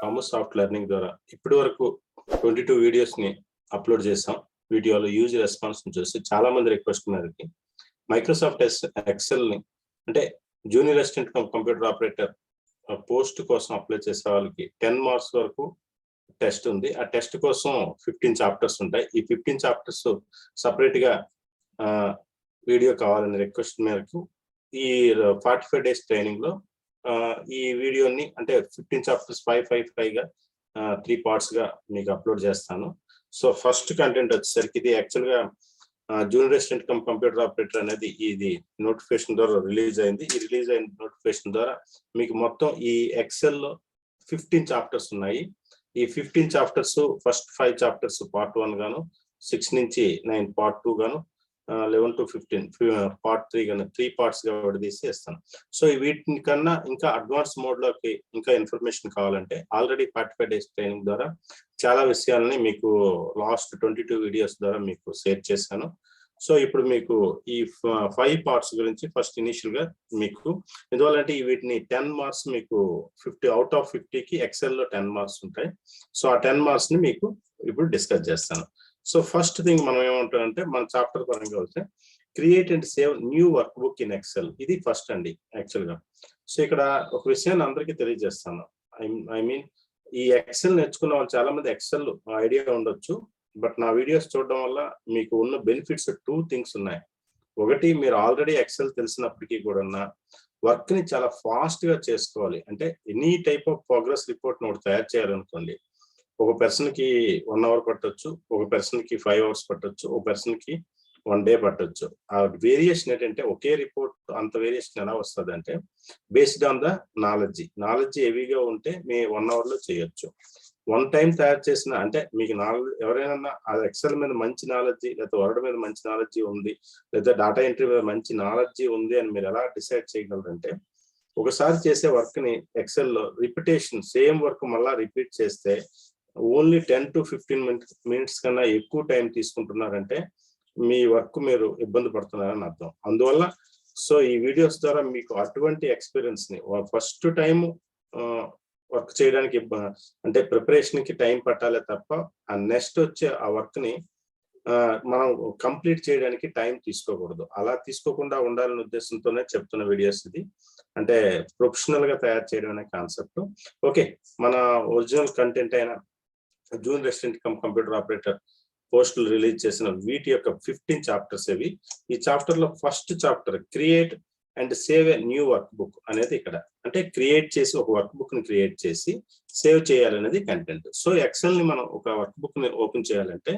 కాము soft learning ద్వారా ఇప్పటి వరకు 22 వీడియోస్ని అప్లోడ్ చేసాం. వీడియోలో యూజ్ రెస్పాన్స్ చూసి చాలా మంది రిక్వెస్ట్ మేరకి మైక్రోసాఫ్ట్ ఎక్సెల్ని అంటే junior assistant computer operator post కోసం అప్లై చేసే వాళ్ళకి 10 మార్క్స్ వరకు టెస్ట్ ఉంది. ఆ టెస్ట్ కోసం 15 చాప్టర్స్ ఉంటాయి. ఈ 15 చాప్టర్స్ సపరేట్గా వీడియో కావాలని రిక్వెస్ట్ మేరకు ఈ 45 డేస్ ట్రైనింగ్లో ఈ వీడియోని అంటే 15 చాప్టర్స్ 5 గా 3 పార్ట్స్గా మీకు అప్లోడ్ చేస్తాను. సో ఫస్ట్ కంటెంట్ వచ్చేసరికి ఇది యాక్చువల్గా జూనియర్ అసిస్టెంట్ కంప్యూటర్ ఆపరేటర్ అనేది ఇది నోటిఫికేషన్ ద్వారా రిలీజ్ అయింది. ఈ రిలీజ్ అయిన నోటిఫికేషన్ ద్వారా మీకు మొత్తం ఈ ఎక్సెల్లో 15 చాప్టర్స్ ఉన్నాయి. ఈ 15 చాప్టర్స్ ఫస్ట్ 5 చాప్టర్స్ పార్ట్ 1 గాను, 6 నుంచి 9 పార్ట్ 2 గాను, 11 to 15 పార్ట్ 3 గాను 3 పార్ట్స్ గా విడదీసి ఇస్తాను. సో వీటి కన్నా ఇంకా అడ్వాన్స్ మోడ్ లోకి ఇంకా ఇన్ఫర్మేషన్ కావాలంటే ఆల్రెడీ 45 డేస్ ట్రైనింగ్ ద్వారా చాలా విషయాలని మీకు లాస్ట్ 22 వీడియోస్ ద్వారా మీకు షేర్ చేశాను. సో ఇప్పుడు మీకు ఈ 5 పార్ట్స్ గురించి ఫస్ట్ ఇనిషియల్ గా మీకు ఎందువల్లంటే వీటిని 10 మార్క్స్ మీకు 50 అవుట్ ఆఫ్ 50కి ఎక్సెల్ లో 10 మార్క్స్ ఉంటాయి. సో ఆ 10 మార్క్స్ ని మీకు ఇప్పుడు డిస్కస్ చేస్తాను. సో ఫస్ట్ థింగ్ మనం ఏమంటామంటే మన చాప్టర్ పరంగా వస్తే create and save new workbook in Excel. ఇది ఫస్ట్ అండి యాక్చువల్ గా. సో ఇక్కడ ఒక విషయాన్ని అందరికీ తెలియజేస్తాను. ఐ మీన్ ఈ ఎక్సెల్ నేర్చుకున్న వాళ్ళు చాలా మంది ఎక్సెల్ ఐడియా ఉండొచ్చు. బట్ నా వీడియోస్ చూడడం వల్ల మీకు ఉన్న బెనిఫిట్స్ 2 థింగ్స్ ఉన్నాయి. ఒకటి, మీరు ఆల్రెడీ ఎక్సెల్ తెలిసినప్పటికీ కూడా వర్క్ ని చాలా ఫాస్ట్ గా చేసుకోవాలి. అంటే any type of progress report ఒకటి తయారు చేయాలనుకోండి, ఒక పర్సన్ కి 1 అవర్ పట్టొచ్చు, ఒక పర్సన్ కి 5 అవర్స్ పట్టొచ్చు, ఒక పర్సన్ కి 1 డే పట్టొచ్చు. ఆ వేరియేషన్ ఏంటంటే ఒకే రిపోర్ట్ అంత వేరియేషన్ ఎలా వస్తుంది అంటే బేస్డ్ ఆన్ ద నాలెడ్జ్ హెవీగా ఉంటే మీ 1 అవర్ లో చేయొచ్చు. 1 టైం తయారు చేసిన అంటే మీకు ఎవరైనా ఎక్సెల్ మీద మంచి నాలెడ్జి లేదా వర్డ్ మీద మంచి నాలెడ్జి ఉంది లేదా డేటా ఎంట్రీ మీద మంచి నాలెడ్జి ఉంది అని మీరు ఎలా డిసైడ్ చేయగలరంటే, ఒకసారి చేసే వర్క్ ని ఎక్సెల్ లో రిపిటేషన్ సేమ్ వర్క్ మళ్ళా రిపీట్ చేస్తే ఓన్లీ 10 to 15 మినిట్స్ కన్నా ఎక్కువ టైం తీసుకుంటున్నారంటే మీ వర్క్ మీరు ఇబ్బంది పడుతున్నారని అర్థం. అందువల్ల సో ఈ వీడియోస్ ద్వారా మీకు అటువంటి ఎక్స్పీరియన్స్ ని ఫస్ట్ టైం వర్క్ చేయడానికి అంటే ప్రిపరేషన్ కి టైం పట్టాలే తప్ప ఆ నెక్స్ట్ వచ్చే ఆ వర్క్ ని మనం కంప్లీట్ చేయడానికి టైం తీసుకోకూడదు. అలా తీసుకోకుండా ఉండాలనే ఉద్దేశంతోనే చెప్తున్న వీడియోస్ ఇది. అంటే ప్రొఫెషనల్ గా తయారు చేయడం అనే కాన్సెప్ట్. ఓకే, మన ఒరిజినల్ కంటెంట్ అయిన జూనియర్ అసిస్టెంట్ కంప్యూటర్ ఆపరేటర్ పోస్టులు రిలీజ్ చేసిన వీటి యొక్క 15 చాప్టర్స్ ఇవి. ఈ చాప్టర్ లో first chapter create and save a new work book అనేది ఇక్కడ అంటే క్రియేట్ చేసి ఒక వర్క్ బుక్ ని క్రియేట్ చేసి సేవ్ చేయాలనేది కంటెంట్. సో ఎక్సెల్ ని మనం ఒక వర్క్ బుక్ ని ఓపెన్ చేయాలంటే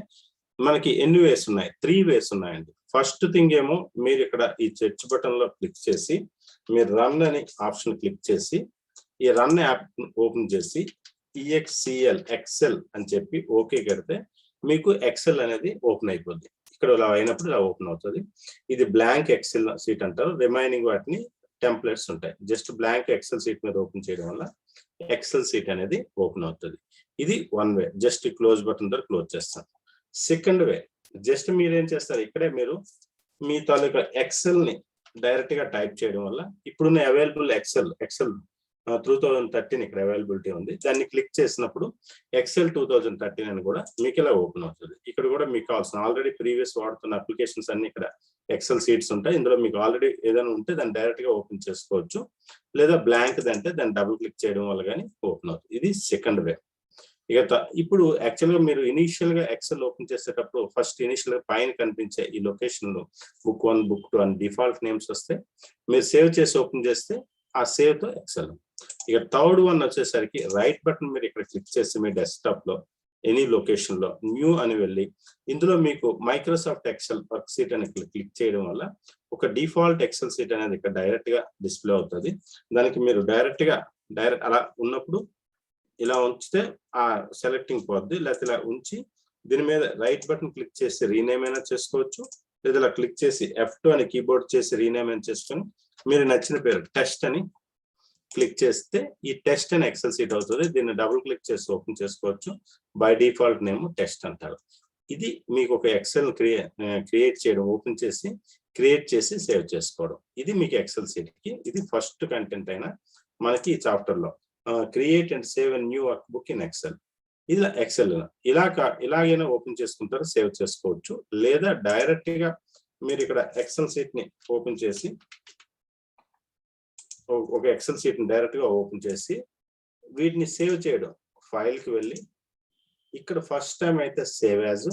మనకి ఎన్ని వేస్ ఉన్నాయి? 3 వేస్ ఉన్నాయండి. ఫస్ట్ థింగ్ ఏమో మీరు ఇక్కడ ఈ సెర్చ్ బటన్ లో క్లిక్ చేసి మీరు రన్ అని ఆప్షన్ క్లిక్ చేసి ఈ రన్ యాప్ ఓపెన్ చేసి ఎక్సెల్ అని చెప్పి ఓకే కడితే మీకు ఎక్సెల్ అనేది ఓపెన్ అయిపోద్ది. ఇక్కడ ఇలా అయినప్పుడు ఇలా ఓపెన్ అవుతుంది. ఇది బ్లాంక్ ఎక్సెల్ షీట్ అంటారు. రిమైనింగ్ వాటిని టెంప్లెట్స్ ఉంటాయి. జస్ట్ బ్లాంక్ ఎక్సెల్ షీట్ మీద ఓపెన్ చేయడం వల్ల ఎక్సెల్ షీట్ అనేది ఓపెన్ అవుతుంది. ఇది 1 వే. జస్ట్ క్లోజ్ బటన్ ద్వారా క్లోజ్ చేస్తాను. సెకండ్ వే, జస్ట్ మీరేం చేస్తారు, ఇక్కడే మీరు మీ తాలూకా ఎక్సెల్ ని డైరెక్ట్ గా టైప్ చేయడం వల్ల ఇప్పుడున్న అవైలబుల్ ఎక్సెల్ 2013 ఇక్కడ అవైలబిలిటీ ఉంది. దాన్ని క్లిక్ చేసినప్పుడు ఎక్సెల్ 2013 అని కూడా మీకు ఇలా ఓపెన్ అవుతుంది. ఇక్కడ కూడా మీకు కావాల్సిన ఆల్రెడీ ప్రీవియస్ వాడుతున్న అప్లికేషన్స్ అన్ని ఇక్కడ ఎక్సెల్ షీట్స్ ఉంటాయి. ఇందులో మీకు ఆల్రెడీ ఏదైనా ఉంటే దాన్ని డైరెక్ట్ గా ఓపెన్ చేసుకోవచ్చు. లేదా బ్లాంక్ అంటే దాన్ని డబుల్ క్లిక్ చేయడం వల్ల కానీ ఓపెన్ అవుతుంది. ఇది సెకండ్ వే. ఇప్పుడు యాక్చువల్ గా మీరు ఇనిషియల్ గా ఎక్సెల్ ఓపెన్ చేసేటప్పుడు ఫస్ట్ ఇనిషియల్ గా పైన కనిపించే ఈ లొకేషన్ లో బుక్ 1, బుక్ 2 అని డిఫాల్ట్ నేమ్స్ వస్తే మీరు సేవ్ చేసి ఓపెన్ చేస్తే ఆ సేవ్ తో ఎక్సెల్. ఇక థర్డ్ వన్ వచ్చేసరికి రైట్ బటన్ మీరు ఇక్కడ క్లిక్ చేసి మీ డెస్క్టాప్ లో ఎనీ లొకేషన్ లో న్యూ అని వెళ్ళి ఇందులో మీకు మైక్రోసాఫ్ట్ ఎక్సెల్ వర్క్ షీట్ అని క్లిక్ చేయడం వల్ల ఒక డిఫాల్ట్ ఎక్సెల్ షీట్ అనేది ఇక్కడ డైరెక్ట్ గా డిస్ప్లే అవుతుంది. దానికి మీరు డైరెక్ట్ అలా ఉన్నప్పుడు ఇలా ఉంచితే ఆ సెలెక్టింగ్ పోద్ది. లేకపోతే ఇలా ఉంచి దీని మీద రైట్ బటన్ క్లిక్ చేసి రీనేమ్ అయినా చేసుకోవచ్చు. లేదా ఇలా క్లిక్ చేసి F2 అని కీబోర్డ్ చేసి రీనేమ్ అయినా చేసుకొని మీరు నచ్చిన పేరు టెస్ట్ అని క్లిక్ చేస్తే ఈ టెస్ట్ అని ఎక్సెల్ షీట్ అవుతుంది. దీన్ని డబుల్ క్లిక్ చేసి ఓపెన్ చేసుకోవచ్చు. బై డిఫాల్ట్ నేమ్ టెస్ట్ అంటారు. ఇది మీకు ఒక ఎక్సెల్ క్రియేట్ చేయడం, ఓపెన్ చేసి క్రియేట్ చేసి సేవ్ చేసుకోవడం. ఇది మీకు ఎక్సెల్ షీట్ కి ఇది ఫస్ట్ కంటెంట్ అయినా మనకి ఈ చాప్టర్ లో. Create and save a new workbook in Excel. ఇలా ఎక్సెల్ ఇలాగైనా ఓపెన్ చేసుకుంటారు, సేవ్ చేసుకోవచ్చు. లేదా డైరెక్ట్ గా మీరు ఇక్కడ ఎక్సెల్ షీట్ ని ఓపెన్ చేసి ఒక ఎక్సెల్ షీట్ ని డైరెక్ట్ గా ఓపెన్ చేసి వీటిని సేవ్ చేయడం. ఫైల్ కి వెళ్ళి ఇక్కడ ఫస్ట్ టైం అయితే సేవ్ యాజ్,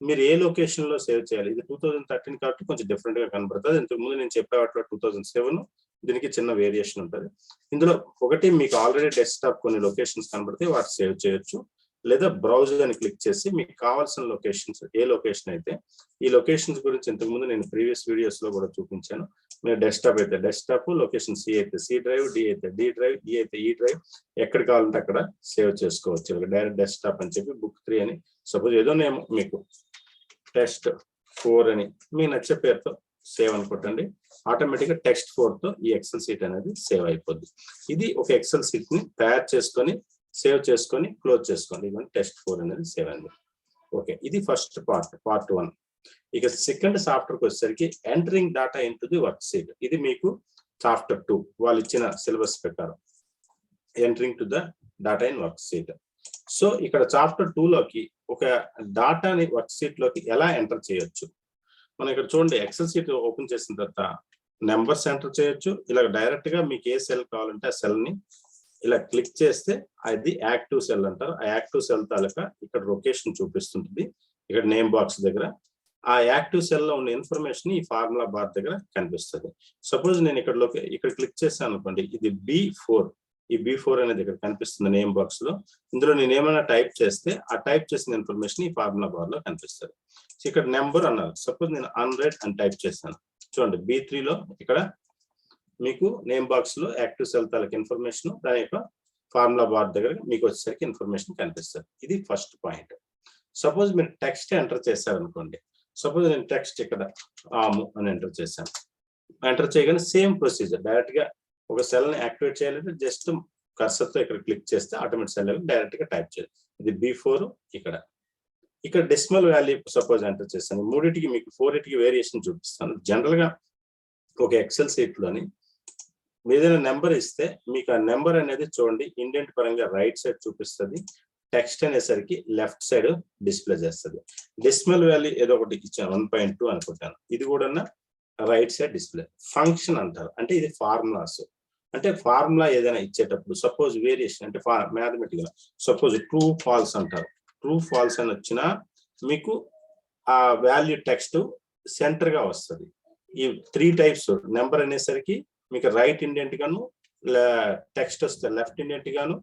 మీరు ఏ లొకేషన్ లో సేవ్ చేయాలి. ఇది 2013 కాబట్టి కొంచెం డిఫరెంట్ గా కనబడుతుంది. ఇంతకు ముందు నేను చెప్పే వాటిలో 2007 దీనికి చిన్న వేరియేషన్ ఉంటుంది. ఇందులో ఒకటి మీకు ఆల్రెడీ డెస్క్టాప్ కొన్ని లొకేషన్స్ కనబడితే వాటి సేవ్ చేయొచ్చు. లేదా బ్రౌజర్ అని క్లిక్ చేసి మీకు కావాల్సిన లొకేషన్స్, ఏ లొకేషన్ అయితే ఈ లొకేషన్స్ గురించి ఇంతకు ముందు నేను ప్రీవియస్ వీడియోస్ లో కూడా చూపించాను. మీరు డెస్క్టాప్ అయితే డెస్క్టాప్, లొకేషన్ సి అయితే సి డ్రైవ్, డి అయితే డి డ్రైవ్, ఈ అయితే ఈ డ్రైవ్, ఎక్కడ కావాలంటే అక్కడ సేవ్ చేసుకోవచ్చు. డైరెక్ట్ డెస్క్టాప్ అని చెప్పి బుక్ 3 అని సపోజ్ ఏదో నేమ్ మీకు టెస్ట్ 4 అని మీకు నచ్చే పేరుతో సేవ్ అనుకోండి. ఆటోమేటిక్ గా టెక్స్ట్ 4 తో ఈ ఎక్సెల్ షీట్ అనేది సేవ్ అయిపోద్ది. ఇది ఒక ఎక్సెల్ షీట్ ని తయారు చేసుకొని సేవ్ చేసుకొని క్లోజ్ చేసుకోండి. ఇవన్నీ టెస్ట్ 4 అనేది సేవ్ అయింది. ఓకే, ఇది ఫస్ట్ పార్ట్ 1. ఇక సెకండ్ సాఫ్ట్వేర్ వచ్చేసరికి entering data in to the work sheet. ఇది మీకు చాప్టర్ 2 వాళ్ళు ఇచ్చిన సిలబస్ ప్రకారం entering to the data in work sheet. So ఇక్కడ చాప్టర్ 2 లోకి ఒక డాటాని వర్క్ షీట్ లోకి ఎలా ఎంటర్ చేయొచ్చు. మనం ఇక్కడ చూడండి, ఎక్సెల్ షీట్ ఓపెన్ చేసిన తర్వాత నెంబర్స్ ఎంటర్ చేయొచ్చు. ఇలా డైరెక్ట్ గా మీకు ఏ సెల్ కావాలంటే ఆ సెల్ ని ఇలా క్లిక్ చేస్తే అది యాక్టివ్ సెల్ అంటారు. ఆ యాక్టివ్ సెల్ తాలూకా ఇక్కడ లొకేషన్ చూపిస్తుంటుంది. ఇక్కడ నేమ్ బాక్స్ దగ్గర ఆ యాక్టివ్ సెల్ లో ఉన్న ఇన్ఫర్మేషన్ ఈ ఫార్ములా బార్ దగ్గర కనిపిస్తుంది. సపోజ్ నేను ఇక్కడ క్లిక్ చేశాను అనుకోండి, ఇది B4. ఈ B4 అనేది ఇక్కడ కనిపిస్తుంది నేమ్ బాక్స్ లో. ఇందులో నేను ఏమైనా టైప్ చేస్తే ఆ టైప్ చేసిన ఇన్ఫర్మేషన్ ఈ ఫార్ములా బార్ లో కనిపిస్తుంది. ఇక్కడ నెంబర్ అన్నారు, సపోజ్ నేను 100 అని టైప్ చేశాను. చూడండి B3 లో ఇక్కడ మీకు నేమ్ బాక్స్ లో యాక్టివ్ సెల్ తాలూకు ఇన్ఫర్మేషన్, దాని యొక్క ఫార్ములా బార్ దగ్గర మీకు వచ్చేసరికి ఇన్ఫర్మేషన్ కనిపిస్తుంది. ఇది ఫస్ట్ పాయింట్. సపోజ్ మీరు టెక్స్ట్ ఎంటర్ చేశారనుకోండి, సపోజ్ నేను టెక్స్ట్ ఇక్కడ ఆము అని ఎంటర్ చేశాను. ఎంటర్ చేయగానే సేమ్ ప్రొసీజర్, డైరెక్ట్ గా ఒక సెల్ ని యాక్టివేట్ చేయాలంటే జస్ట్ కర్సర్ తో ఇక్కడ క్లిక్ చేస్తే ఆటోమేటిక్ సెల్ డైరెక్ట్ గా టైప్ చేయాలి. ఇది B4. ఇక్కడ డెసిమల్ వాల్యూ సపోజ్ ఎంటర్ చేశాను. మూడింటికి మీకు 4 వేరియేషన్ చూపిస్తాను. జనరల్ గా ఒక ఎక్సెల్ షీట్ లోని ఏదైనా నెంబర్ ఇస్తే మీకు ఆ నెంబర్ అనేది చూడండి ఇండెంట్ పరంగా రైట్ సైడ్ చూపిస్తుంది. టెక్స్ట్ అనేసరికి లెఫ్ట్ సైడ్ డిస్ప్లే చేస్తుంది. డెసిమల్ వాల్యూ ఏదో ఒకటి ఇచ్చాను 1.2 అనుకుంటాను. ఇది కూడా రైట్ సైడ్ డిస్ప్లే. ఫంక్షన్ అంటారు, అంటే ఇది ఫార్ములాస్. అంటే ఫార్ములా ఏదైనా ఇచ్చేటప్పుడు సపోజ్ వేరియేషన్ అంటే మ్యాథమెటికల్ సపోజ్ ట్రూ ఫాల్స్ అంటారు. ట్రూ ఫాల్స్ అని వచ్చినా మీకు ఆ వాల్యూ టెక్స్ట్ సెంటర్ గా వస్తుంది. ఈ 3 టైప్స్ నెంబర్ అనేసరికి మీకు రైట్ ఇండెంట్ గాను, టెక్స్ట్ వస్తే లెఫ్ట్ ఇండెంట్ గాను,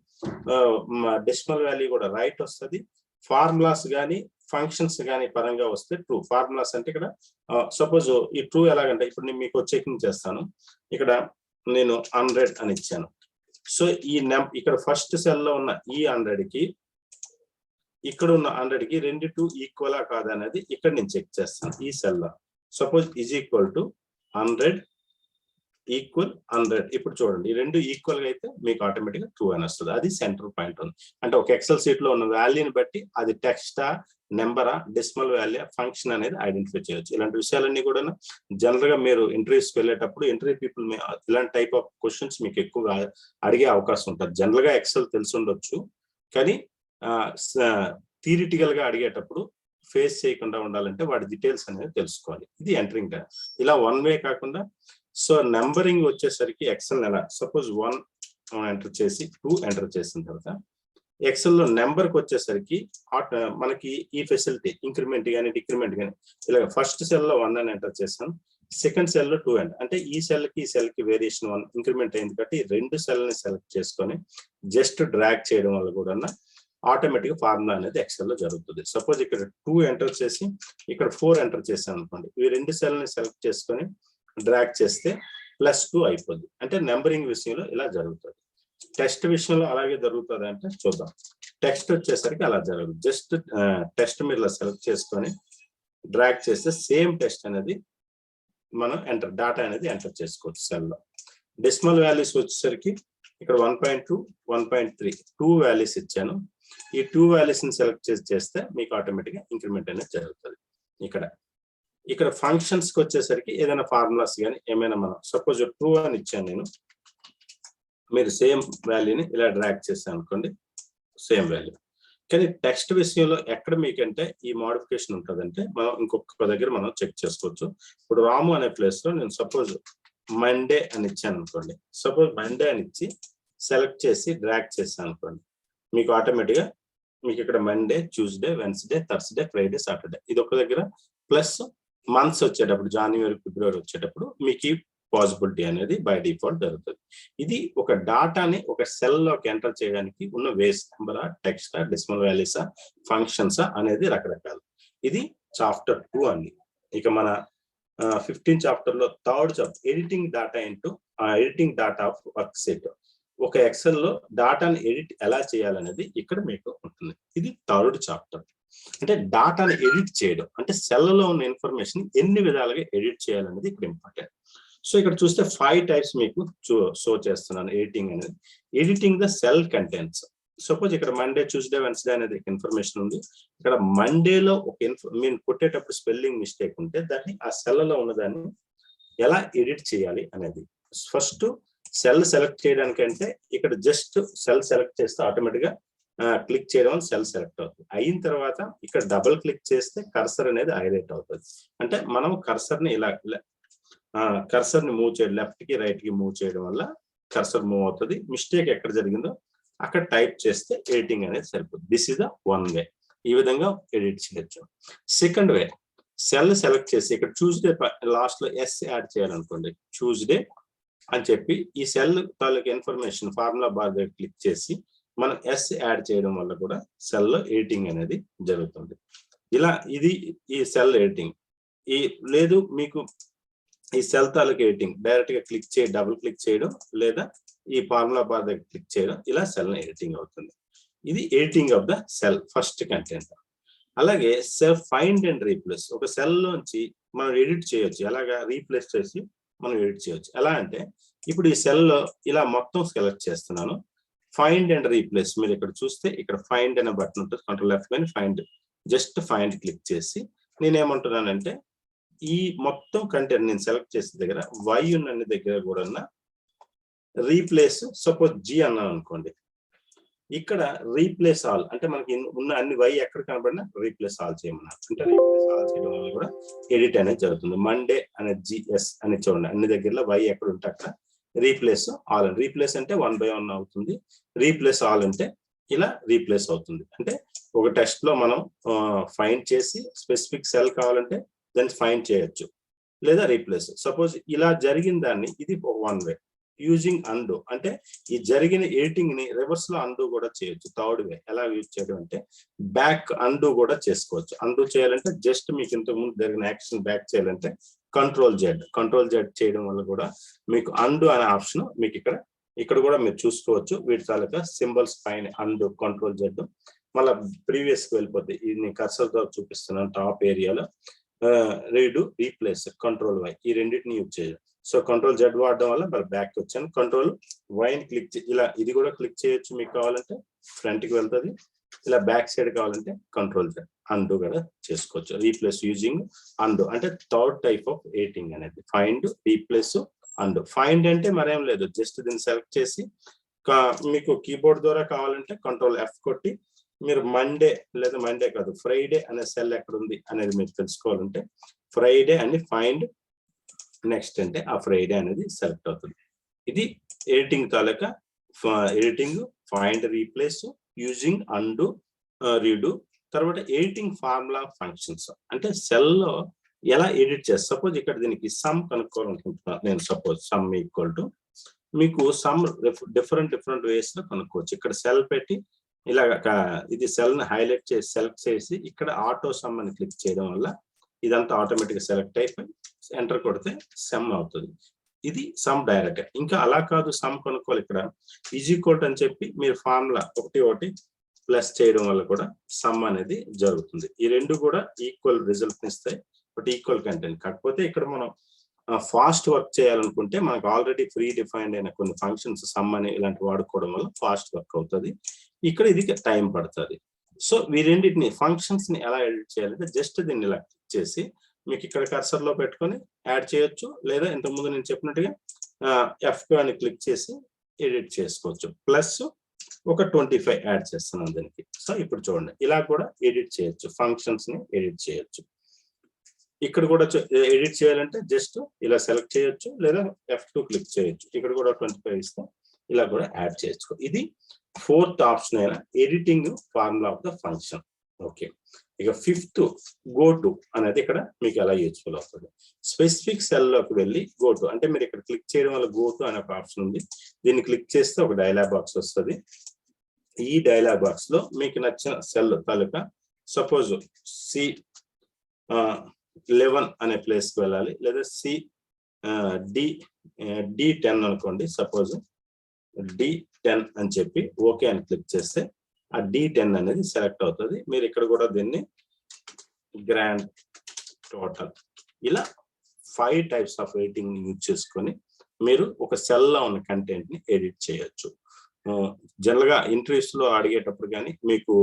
డెసిమల్ వాల్యూ కూడా రైట్ వస్తుంది. ఫార్ములాస్ కానీ ఫంక్షన్స్ కానీ పరంగా వస్తే ట్రూ. ఫార్ములాస్ అంటే ఇక్కడ సపోజ్ ఈ ట్రూ ఎలాగంటే ఇప్పుడు నేను మీకు చెకింగ్ చేస్తాను. ఇక్కడ నేను 100 అని ఇచ్చాను. సో ఈ ఇక్కడ ఫస్ట్ సెల్ లో ఉన్న ఈ 100 కి ఇక్కడ ఉన్న 100 కి 2 ఈక్వలా కాదా అనేది ఇక్కడ నేను చెక్ చేస్తాను. ఈ సెల్ లో suppose is equal to 100 equal 100. ఇప్పుడు చూడండి, ఈ 2 ఈక్వల్ గా అయితే మీకు ఆటోమేటిక్ గా ట్రూ అని వస్తుంది. అది సెంటర్ పాయింట్ ఉంది. అంటే ఒక ఎక్సెల్ షీట్ లో ఉన్న వాల్యూని బట్టి అది టెక్స్టా, నెంబరా, డెసిమల్ వాల్యూ, ఫంక్షన్ అనేది ఐడెంటిఫై చేయొచ్చు. ఇలాంటి విషయాలన్నీ కూడా జనరల్ గా మీరు ఇంటర్వ్యూస్కి వెళ్ళేటప్పుడు ఇంటర్వ్యూ పీపుల్ ఇలాంటి టైప్ ఆఫ్ క్వశ్చన్స్ మీకు ఎక్కువగా అడిగే అవకాశం ఉంటుంది. జనరల్ గా ఎక్సెల్ తెలిసి ఉండొచ్చు, కానీ థియరిటికల్ గా అడిగేటప్పుడు ఫేస్ చేయకుండా ఉండాలంటే వాటి డీటెయిల్స్ అనేది తెలుసుకోవాలి. ఇది ఎంటరింగ్. ఇలా 1 వే కాకుండా సో నెంబరింగ్ వచ్చేసరికి ఎక్సెల్ ఎలా సపోజ్ 1 ఎంటర్ చేసి 2 ఎంటర్ చేసిన తర్వాత ఎక్సెల్ లో నెంబర్ కి వచ్చేసరికి మనకి ఈ ఫెసిలిటీ ఇంక్రిమెంట్ కానీ డిక్రిమెంట్ కానీ ఇలా ఫస్ట్ సెల్ లో 1 అని ఎంటర్ చేసాం, సెకండ్ సెల్ లో 2 అంటే ఈ సెల్ కి వేరియేషన్ 1 ఇంక్రిమెంట్ అయింది కాబట్టి 2 సెల్ ని సెలెక్ట్ చేసుకొని జస్ట్ డ్రాగ్ చేయడం వల్ల కూడా ఆటోమేటిక్ ఫార్ములా అనేది ఎక్సెల్ లో జరుగుతుంది. సపోజ్ ఇక్కడ 2 ఎంటర్ చేసి ఇక్కడ 4 ఎంటర్ చేసాను అనుకోండి, ఈ 2 సెల్ ని సెలెక్ట్ చేసుకొని డ్రాగ్ చేస్తే +2 అయిపోద్ది. అంటే నెంబరింగ్ విషయంలో ఇలా జరుగుతుంది. టెక్స్ట్ విషయంలో అలాగే జరుగుతుంది అంటే చూద్దాం. టెక్స్ట్ వచ్చేసరికి అలా జరగదు. జస్ట్ టెక్స్ట్ మీరు ఇలా సెలెక్ట్ చేసుకొని డ్రాగ్ చేస్తే సేమ్ టెక్స్ట్ అనేది మనం డేటా అనేది ఎంటర్ చేసుకోవచ్చు సెల్లో. డెసిమల్ వాల్యూస్ వచ్చేసరికి ఇక్కడ 1.2, 1.3 2 వాల్యూస్ ఇచ్చాను. ఈ 2 వాల్యూస్ ని సెలెక్ట్ చేస్తే మీకు ఆటోమేటిక్ గా ఇంక్రిమెంట్ అనేది జరుగుతుంది. ఇక్కడ ఫంక్షన్స్ కి వచ్చేసరికి ఏదైనా ఫార్ములాస్ కానీ ఏమైనా మనం సపోజ్ ట్రూ అని ఇచ్చాను నేను, మీరు సేమ్ వాల్యూని ఇలా డ్రాగ్ చేశారు అనుకోండి, సేమ్ వాల్యూ. కానీ టెక్స్ట్ విషయంలో ఎక్కడ మీకంటే ఈ మోడిఫికేషన్ ఉంటుందంటే మనం ఇంకొక దగ్గర మనం చెక్ చేసుకోవచ్చు. ఇప్పుడు రాము అనే ప్లేస్ లో నేను సపోజ్ మండే అని ఇచ్చాను అనుకోండి, సపోజ్ మండే అని ఇచ్చి సెలెక్ట్ చేసి డ్రాగ్ చేశాను అనుకోండి, మీకు ఆటోమేటిక్ గా మీకు ఇక్కడ Monday, Tuesday, Wednesday, Thursday, Friday, Saturday ఇది ఒక దగ్గర, ప్లస్ మంత్స్ వచ్చేటప్పుడు జనవరి, ఫిబ్రవరి వచ్చేటప్పుడు మీకు పాసిబిలిటీ అనేది బై డిఫాల్ట్ జరుగుతుంది. ఇది ఒక డాటాని ఒక సెల్ లోకి ఎంటర్ చేయడానికి ఉన్న వేస్, నెంబరా, టెక్స్టా, డెసిమల్ వాల్యూసా, ఫంక్షన్సా అనేది రకరకాలు. ఇది చాప్టర్ 2 అండి. ఇక మన 15 చాప్టర్ లో third chapter editing data into editing data of work set. ఒక ఎక్సెల్ లో డాటాని ఎడిట్ ఎలా చేయాలనేది ఇక్కడ మీకు ఉంటుంది. ఇది థర్డ్ చాప్టర్. అంటే డాటాని ఎడిట్ చేయడం అంటే సెల్లో ఉన్న ఇన్ఫర్మేషన్ ఎన్ని విధాలుగా ఎడిట్ చేయాలనేది ఇక్కడ ఇంపార్టెంట్. సో ఇక్కడ చూస్తే 5 టైప్స్ మీకు షో చేస్తున్నాను ఎడిటింగ్ అనేది. Editing the cell contents. Suppose ఇక్కడ మండే, ట్యూస్డే, వెన్స్డే అనేది ఇన్ఫర్మేషన్ ఉంది. ఇక్కడ మండేలో ఒక మీరు కొట్టేటప్పుడు స్పెల్లింగ్ మిస్టేక్ ఉంటే దాన్ని ఆ సెల్లో ఉన్నదాన్ని ఎలా ఎడిట్ చేయాలి అనేది. ఫస్ట్ సెల్ సెలెక్ట్ చేయడానికంటే ఇక్కడ జస్ట్ సెల్ సెలెక్ట్ చేస్తే ఆటోమేటిక్ గా క్లిక్ చేయడం సెల్ సెలెక్ట్ అవుతుంది. అయిన తర్వాత ఇక్కడ డబుల్ క్లిక్ చేస్తే కర్సర్ అనేది హైలైట్ అవుతుంది. అంటే మనం కర్సర్ ని ఇలా కర్సర్ ని మూవ్ చేయడం, లెఫ్ట్ కి రైట్ కి మూవ్ చేయడం వల్ల కర్సర్ మూవ్ అవుతుంది. మిస్టేక్ ఎక్కడ జరిగిందో అక్కడ టైప్ చేస్తే ఎడిటింగ్ అనేది సరిపోతుంది. This is the one way. ఈ విధంగా ఎడిట్ చేయొచ్చు. సెకండ్ వే, సెల్ సెలెక్ట్ చేసి ఇక్కడ ట్యూస్డే లాస్ట్ లో ఎస్ యాడ్ చేయాలనుకోండి, ట్యూస్డే అని చెప్పి ఈ సెల్ తాలూకు ఇన్ఫర్మేషన్ ఫార్ములా బార్ దగ్గర క్లిక్ చేసి మనం ఎస్ యాడ్ చేయడం వల్ల కూడా సెల్ లో ఎడిటింగ్ అనేది జరుగుతుంది. ఇలా ఇది ఈ సెల్ ఎడిటింగ్. ఈ లేదు మీకు ఈ సెల్ తాలూకు ఎడిటింగ్ డైరెక్ట్ గా క్లిక్ చేయ, డబుల్ క్లిక్ చేయడం లేదా ఈ ఫార్ములా బార్ దగ్గర క్లిక్ చేయడం, ఇలా సెల్ ఎడిటింగ్ అవుతుంది. ఇది editing of the cell first content. అలాగే సెల్ ఫైండ్ అండ్ రీప్లేస్. ఒక సెల్ లోంచి మనం ఎడిట్ చేయొచ్చు, ఎలాగా రీప్లేస్ చేసి మనం ఎడిట్ చేయొచ్చు. ఎలా అంటే ఇప్పుడు ఈ సెల్ లో ఇలా మొత్తం సెలెక్ట్ చేస్తున్నాను, ఫైండ్ అండ్ రీప్లేస్. మీరు ఇక్కడ చూస్తే ఇక్కడ ఫైండ్ అనే బటన్ ఉంటుంది, కంట్రోల్ F కానీ ఫైండ్, జస్ట్ ఫైండ్ క్లిక్ చేసి నేనేమంటున్నానంటే ఈ మొత్తం కంటెంట్ నేను సెలెక్ట్ చేసిన దగ్గర వై ఉన్న దగ్గర కూడా రీప్లేస్, సపోజ్ G అన్నాను అనుకోండి, ఇక్కడ రీప్లేస్ ఆల్ అంటే మనకి ఉన్న అన్ని వై ఎక్కడ కనబడినా రీప్లేస్ ఆల్ చేయమన్నారు. అంటే రీప్లేస్ ఆల్ చేయడం వల్ల కూడా ఎడిట్ అనేది జరుగుతుంది. మండే అనే GS అని చూడండి, అన్ని దగ్గరలో వై ఎక్కడ ఉంటే అక్కడ రీప్లేస్ ఆల్. రీప్లేస్ అంటే 1/1 అవుతుంది, రీప్లేస్ ఆల్ అంటే ఇలా రీప్లేస్ అవుతుంది. అంటే ఒక టెక్స్ట్ లో మనం ఫైండ్ చేసి స్పెసిఫిక్ సెల్ కావాలంటే దాన్ని ఫైండ్ చేయొచ్చు, లేదా రీప్లేస్. సపోజ్ ఇలా జరిగిన దాన్ని ఇది వన్ వే. యూజింగ్ అండు అంటే ఈ జరిగిన ఎడిటింగ్ ని రివర్స్ లో అండు కూడా చేయొచ్చు. థర్డ్ వే ఎలా యూజ్ చేయడం అంటే బ్యాక్ అండు కూడా చేసుకోవచ్చు. అండు చేయాలంటే జస్ట్ మీకు ఇంతకు ముందు జరిగిన యాక్షన్ బ్యాక్ చేయాలంటే కంట్రోల్ జెడ్ చేయడం వల్ల కూడా మీకు అండు అనే ఆప్షన్ మీకు ఇక్కడ కూడా మీరు చూసుకోవచ్చు. వీటి తాలూకా సింబల్స్ పైన అండు, కంట్రోల్ జెడ్. మళ్ళీ ప్రీవియస్ కి వెళ్ళిపోతే ఇది నేను కర్సర్ తో చూపిస్తున్నాను. టాప్ ఏరియాలో రీడు, రీప్లేస్, కంట్రోల్ వై ఈ రెండింటిని యూజ్ చేయాలి. సో కంట్రోల్ జెడ్ వాడడం వల్ల మరి బ్యాక్ వచ్చాను. కంట్రోల్ వైని క్లిక్ ఇలా ఇది కూడా క్లిక్ చేయొచ్చు. మీకు కావాలంటే ఫ్రంట్ కి వెళ్తుంది, ఇలా బ్యాక్ సైడ్ కావాలంటే కంట్రోల్ జెడ్ అండు కూడా చేసుకోవచ్చు. రీప్లేస్ యూజింగ్ అండు అంటే థర్డ్ టైప్ ఆఫ్ ఎడిటింగ్ అనేది ఫైండ్, రీప్లేస్, అండు. ఫైండ్ అంటే మరేం లేదు, జస్ట్ దీన్ని సెలెక్ట్ చేసి మీకు కీబోర్డ్ ద్వారా కావాలంటే కంట్రోల్ F కొట్టి మీరు మండే లేదా మండే కాదు ఫ్రైడే అనే సెల్ ఎక్కడ ఉంది అనేది మీరు తెలుసుకోవాలంటే ఫ్రైడే అని ఫైండ్, నెక్స్ట్ అంటే ఆ ఫ్రైడే అనేది సెలెక్ట్ అవుతుంది. ఇది ఎడిటింగ్ తాలూకా editing, find, replace, using, and, read. తర్వాత ఎడిటింగ్ ఫార్ములా ఫంక్షన్స్ అంటే సెల్ లో ఎలా ఎడిట్ చేస్తారు. సపోజ్ ఇక్కడ దీనికి సమ్ కనుక్కోవాలనుకుంటున్నాను నేను. సపోజ్ సమ్ ఈక్వల్ టు మీకు సమ్ డిఫరెంట్ వేస్ లో కనుక్కోవచ్చు. ఇక్కడ సెల్ పెట్టి ఇలా ఇది సెల్ ని హైలైట్ చేసి సెలెక్ట్ చేసి ఇక్కడ ఆటో సమ్ అని క్లిక్ చేయడం వల్ల ఇదంతా ఆటోమేటిక్ గా సెలెక్ట్ అయిపోయి ఎంటర్ కొడితే సమ్ అవుతుంది. ఇది సమ్ డైరెక్ట్. ఇంకా అలా కాదు, సమ్ కొనుక్కోవాలి. ఇక్కడ ఈజ్ ఈక్వల్ అని చెప్పి మీరు ఫార్ములా ఒకటి ప్లస్ చేయడం వల్ల కూడా సమ్ అనేది జరుగుతుంది. ఈ రెండు కూడా ఈక్వల్ రిజల్ట్ ఇస్తాయి, బట్ ఈక్వల్ కంటెంట్. కాకపోతే ఇక్కడ మనం ఫాస్ట్ వర్క్ చేయాలనుకుంటే మనకు ఆల్రెడీ ప్రీ డిఫైన్డ్ అయిన కొన్ని ఫంక్షన్స్ సమ్ అని ఇలాంటి వాడుకోవడం వల్ల ఫాస్ట్ వర్క్ అవుతుంది. ఇక్కడ ఇది టైం పడుతుంది. సో ఈ రెండింటిని ఫంక్షన్స్ ని ఎలా ఎడిట్ చేయాలంటే జస్ట్ దీన్ని ఇలా క్లిక్ చేసి మీకు ఇక్కడ కర్సర్ లో పెట్టుకొని యాడ్ చేయొచ్చు, లేదా ఇంతకుముందు నేను చెప్పినట్టుగా F2 అని క్లిక్ చేసి ఎడిట్ చేసుకోవచ్చు. ప్లస్ ఒక 25 యాడ్ చేస్తున్నాం దీనికి. సో ఇప్పుడు చూడండి ఇలా కూడా ఎడిట్ చేయొచ్చు, ఫంక్షన్స్ ని ఎడిట్ చేయొచ్చు. ఇక్కడ కూడా ఎడిట్ చేయాలంటే జస్ట్ ఇలా సెలెక్ట్ చేయొచ్చు, లేదా F2 క్లిక్ చేయొచ్చు. ఇక్కడ కూడా 25 ఇస్తాం, ఇలా కూడా యాడ్ చేయొచ్చు. ఇది 4th ఆప్షన్ అయిన editing formula of the function. Okay, ఇక 5th గో టు అనేది ఇక్కడ మీకు ఎలా యూజ్ఫుల్ అవుతుంది. స్పెసిఫిక్ సెల్ లోకి వెళ్ళి గో టు అంటే మీరు ఇక్కడ క్లిక్ చేయడం వల్ల గో టు అనే ఒక ఆప్షన్ ఉంది. దీన్ని క్లిక్ చేస్తే ఒక డైలాగ్ బాక్స్ వస్తుంది. ఈ డైలాగ్ బాక్స్ లో మీకు నచ్చిన సెల్ తాలూకా సపోజ్ C11 అనే ప్లేస్ కి వెళ్ళాలి, లేదా D10 అనుకోండి. సపోజ్ D10 అని చెప్పి ఓకే అని క్లిక్ చేస్తే ఆ D10 అనేది సెలెక్ట్ అవుతుంది. మీరు ఇక్కడ కూడా దీన్ని గ్రాండ్ టోటల్ ఇలా 5 టైప్స్ ఆఫ్ ఎడిటింగ్ యూజ్ చేసుకొని మీరు ఒక సెల్ లో ఉన్న కంటెంట్ ని ఎడిట్ చేయొచ్చు. జనరల్ గా ఇంటర్వ్యూస్ లో అడిగేటప్పుడు కానీ, మీకు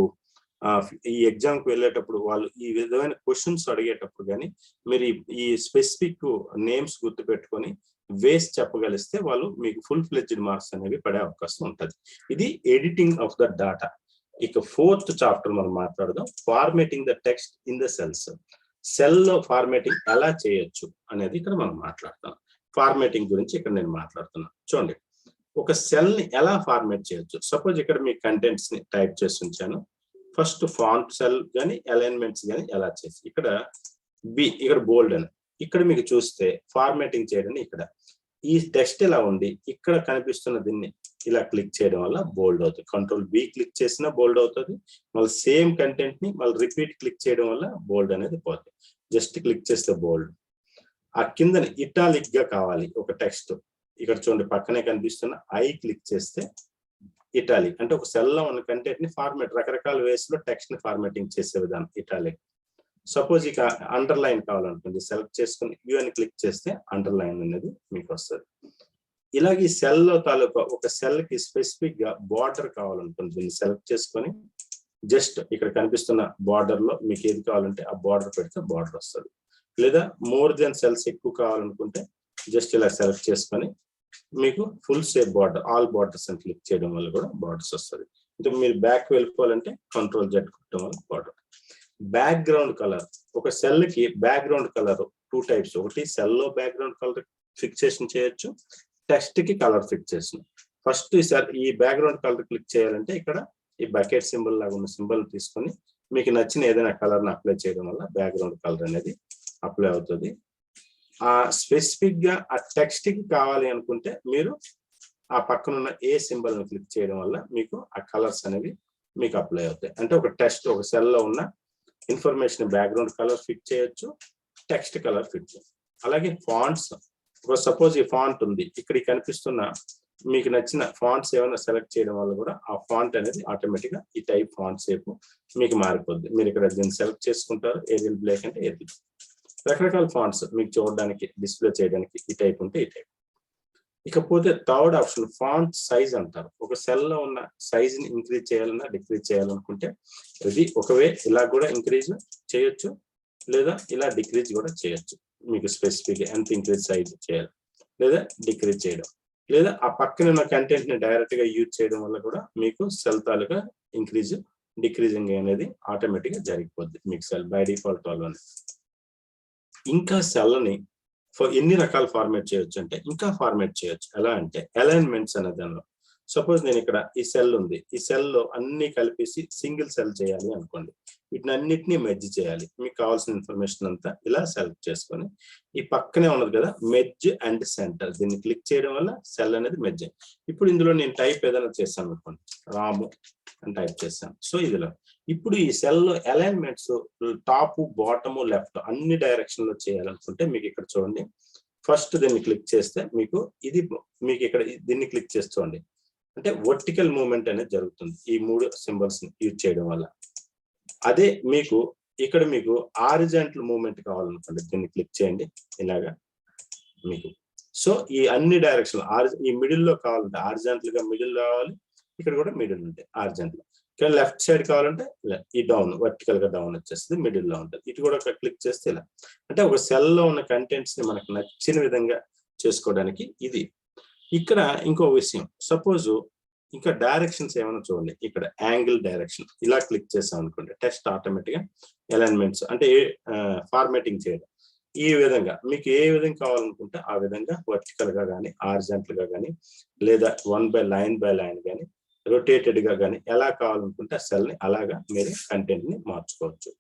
ఈ ఎగ్జామ్ కి వెళ్ళేటప్పుడు వాళ్ళు ఈ విధమైన క్వశ్చన్స్ అడిగేటప్పుడు కానీ మీరు ఈ స్పెసిఫిక్ నేమ్స్ గుర్తు పెట్టుకొని వేస్ చెప్పగలిస్తే వాళ్ళు మీకు ఫుల్ ఫ్లెడ్జ్డ్ మార్క్స్ అనేవి పడే అవకాశం ఉంటుంది. ఇది ఎడిటింగ్ ఆఫ్ ద డాటా. ఇక 4th చాప్టర్ మనం మాట్లాడదాం, formatting the text in the cells. Cell లో ఫార్మేటింగ్ ఎలా చేయొచ్చు అనేది ఇక్కడ మనం మాట్లాడతాం. ఫార్మేటింగ్ గురించి ఇక్కడ నేను మాట్లాడుతున్నాను. చూడండి, ఒక సెల్ ని ఎలా ఫార్మేట్ చేయొచ్చు. సపోజ్ ఇక్కడ మీ కంటెంట్స్ ని టైప్ చేసి ఉంచాను. ఫస్ట్ ఫాంట్ సెల్ కానీ అలైన్మెంట్స్ కానీ ఎలా చేసి ఇక్కడ ఇక్కడ బోల్డ్ అని ఇక్కడ మీకు చూస్తే ఫార్మేటింగ్ చేయడం ఇక్కడ ఈ టెక్స్ట్ ఇలా ఉంది. ఇక్కడ కనిపిస్తున్న దీన్ని ఇలా క్లిక్ చేయడం వల్ల బోల్డ్ అవుతుంది. Ctrl B క్లిక్ చేసినా బోల్డ్ అవుతుంది. మళ్ళీ సేమ్ కంటెంట్ ని మళ్ళీ రిపీట్ క్లిక్ చేయడం వల్ల బోల్డ్ అనేది పోతుంది. జస్ట్ క్లిక్ చేస్తే బోల్డ్. ఆ కిందని ఇటాలిక్ గా కావాలి ఒక టెక్స్ట్. ఇక్కడ చూడండి పక్కనే కనిపిస్తున్న ఐ క్లిక్ చేస్తే ఇటాలిక్ అంటే ఒక సెల్ లో ఉన్న కంటెంట్ ని ఫార్మేట్ రకరకాల వేస్ లో టెక్స్ట్ ని ఫార్మేటింగ్ చేసే విధానం ఇటాలిక్. సపోజ్ ఇక అండర్లైన్ కావాలనుకోండి, సెలెక్ట్ చేసుకుని యూ అని క్లిక్ చేస్తే అండర్లైన్ అనేది మీకు వస్తుంది. ఇలాగే ఈ సెల్ లో తాలూకా ఒక సెల్ కి స్పెసిఫిక్ గా బార్డర్ కావాలనుకోండి, దీన్ని సెలెక్ట్ చేసుకొని జస్ట్ ఇక్కడ కనిపిస్తున్న బార్డర్ లో మీకు ఏది కావాలంటే ఆ బార్డర్ పెడితే బార్డర్ వస్తుంది. లేదా మోర్ దెన్ సెల్స్ ఎక్కువ కావాలనుకుంటే జస్ట్ ఇలా సెలెక్ట్ చేసుకొని మీకు full shape border all borders అని క్లిక్ చేయడం వల్ల కూడా బార్డర్స్ వస్తుంది. అంటే మీరు బ్యాక్ వెళ్ళిపోవాలంటే Ctrl Z కొట్టడం వల్ల బార్డర్. బ్యాక్గ్రౌండ్ కలర్, ఒక సెల్ కి బ్యాక్గ్రౌండ్ కలర్ 2 టైప్స్. ఒకటి సెల్ లో బ్యాక్గ్రౌండ్ కలర్ ఫిక్సేషన్ చేయొచ్చు, టెక్స్ట్ కి కలర్ ఫిక్సేషన్. ఫస్ట్ ఈ బ్యాక్గ్రౌండ్ కలర్ క్లిక్ చేయాలంటే ఇక్కడ ఈ బకెట్ సింబల్ లాగా ఉన్న సింబల్ తీసుకొని మీకు నచ్చిన ఏదైనా కలర్ ని అప్లై చేయడం వల్ల బ్యాక్గ్రౌండ్ కలర్ అనేది అప్లై అవుతుంది. ఆ స్పెసిఫిక్ గా ఆ టెక్స్ట్ కి కావాలి అనుకుంటే మీరు ఆ పక్కన ఉన్న ఏ సింబల్ ని క్లిక్ చేయడం వల్ల మీకు ఆ కలర్స్ అనేవి మీకు అప్లై అవుతాయి. అంటే ఒక టెక్స్ట్ ఒక సెల్ లో ఉన్న ఇన్ఫర్మేషన్ బ్యాక్గ్రౌండ్ కలర్ ఫిట్ చేయొచ్చు, టెక్స్ట్ కలర్ ఫిట్ చేయొచ్చు. అలాగే ఫాంట్స్, సపోజ్ ఈ ఫాంట్ ఉంది, ఇక్కడ కనిపిస్తున్న మీకు నచ్చిన ఫాంట్స్ ఏమైనా సెలెక్ట్ చేయడం వల్ల కూడా ఆ ఫాంట్ అనేది ఆటోమేటిక్ గా ఈ టైప్ ఫాంట్ షేప్ మీకు మారిపోద్ది. మీరు ఇక్కడ దీన్ని సెలెక్ట్ చేసుకుంటారు, ఏరియల్ బ్లాక్ అంటే ఏరియల్. రకరకాల ఫాంట్స్ మీకు చూడడానికి డిస్ప్లే చేయడానికి ఈ టైప్ ఉంటే ఈ టైప్. ఇకపోతే 3rd ఆప్షన్ ఫాంట్ సైజ్ అంటారు. ఒక సెల్ లో ఉన్న సైజ్ ని ఇంక్రీజ్ చేయాలన్నా డిక్రీజ్ చేయాలనుకుంటే ఇది ఒకవే ఇలా కూడా ఇంక్రీజ్ చేయొచ్చు, లేదా ఇలా డిక్రీజ్ కూడా చేయొచ్చు. మీకు స్పెసిఫిక్ ఎంత ఇంక్రీజ్ సైజ్ చేయాలి, లేదా డిక్రీజ్ చేయడం, లేదా ఆ పక్కన ఉన్న కంటెంట్ ని డైరెక్ట్ గా యూజ్ చేయడం వల్ల కూడా మీకు సెల్ తాలూకా ఇంక్రీజ్ డిక్రీజింగ్ అనేది ఆటోమేటిక్ గా జరిగిపోద్ది మీకు సెల్ బై డిఫాల్ట్ వల్ల. ఇంకా సెల్ ని ఎన్ని రకాల ఫార్మేట్ చేయొచ్చు అంటే ఇంకా ఫార్మేట్ చేయొచ్చు. ఎలా అంటే అలైన్మెంట్స్ అనే దానిలో సపోజ్ నేను ఇక్కడ ఈ సెల్ ఉంది, ఈ సెల్ లో అన్ని కలిపేసి సింగిల్ సెల్ చేయాలి అనుకోండి. వీటిని అన్నిటినీ మెర్జ్ చేయాలి. మీకు కావాల్సిన ఇన్ఫర్మేషన్ అంతా ఇలా సెలెక్ట్ చేసుకొని ఈ పక్కనే ఉన్నది కదా మెర్జ్ అండ్ సెంటర్, దీన్ని క్లిక్ చేయడం వల్ల సెల్ అనేది మెర్జ్. ఇప్పుడు ఇందులో నేను టైప్ ఏదైనా చేస్తాను అనుకోండి, రాము అని టైప్ చేస్తాను. సో ఇదిలో ఇప్పుడు ఈ సెల్ లో అలైన్మెంట్స్ టాప్ బాటమ్ లెఫ్ట్ అన్ని డైరెక్షన్ లో చేయాలనుకుంటే మీకు ఇక్కడ చూడండి, ఫస్ట్ దీన్ని క్లిక్ చేస్తే మీకు ఇది మీకు ఇక్కడ దీన్ని క్లిక్ చేసి చూడండి, అంటే వర్టికల్ మూవ్మెంట్ అనేది జరుగుతుంది ఈ 3 సింబల్స్ ని యూజ్ చేయడం వల్ల. అదే మీకు ఇక్కడ మీకు హారిజాంటల్ మూవ్మెంట్ కావాలనుకోండి, దీన్ని క్లిక్ చేయండి ఇలాగా మీకు. సో ఈ అన్ని డైరెక్షన్ ఈ మిడిల్ లో కావాలంటే హారిజాంటల్ గా మిడిల్ కావాలి, ఇక్కడ కూడా మిడిల్ ఉంటాయి హారిజాంటల్. ఇక్కడ లెఫ్ట్ సైడ్ కావాలంటే ఈ డౌన్ వర్టికల్ గా డౌన్ వచ్చేస్తుంది, మిడిల్ లో ఉంటుంది. ఇటు కూడా క్లిక్ చేస్తే ఇలా, అంటే ఒక సెల్ లో ఉన్న కంటెంట్స్ ని మనకు నచ్చిన విధంగా చేసుకోవడానికి ఇది. ఇక్కడ ఇంకో విషయం, సపోజ్ ఇంకా డైరెక్షన్స్ ఏమైనా చూడండి. ఇక్కడ యాంగిల్ డైరెక్షన్ ఇలా క్లిక్ చేసాం అనుకోండి, టెక్స్ట్ ఆటోమేటిక్ గా అలైన్మెంట్స్ అంటే ఫార్మాటింగ్ చేయడం. ఈ విధంగా మీకు ఏ విధంగా కావాలనుకుంటే ఆ విధంగా వర్టికల్ గా కానీ, హారిజాంటల్ గా కానీ, లేదా 1 బై లైన్ కానీ, రొటేటెడ్ గా కానీ ఎలా కావాలనుకుంటే ఆ సెల్ ని అలాగా మీరు కంటెంట్ ని మార్చుకోవచ్చు.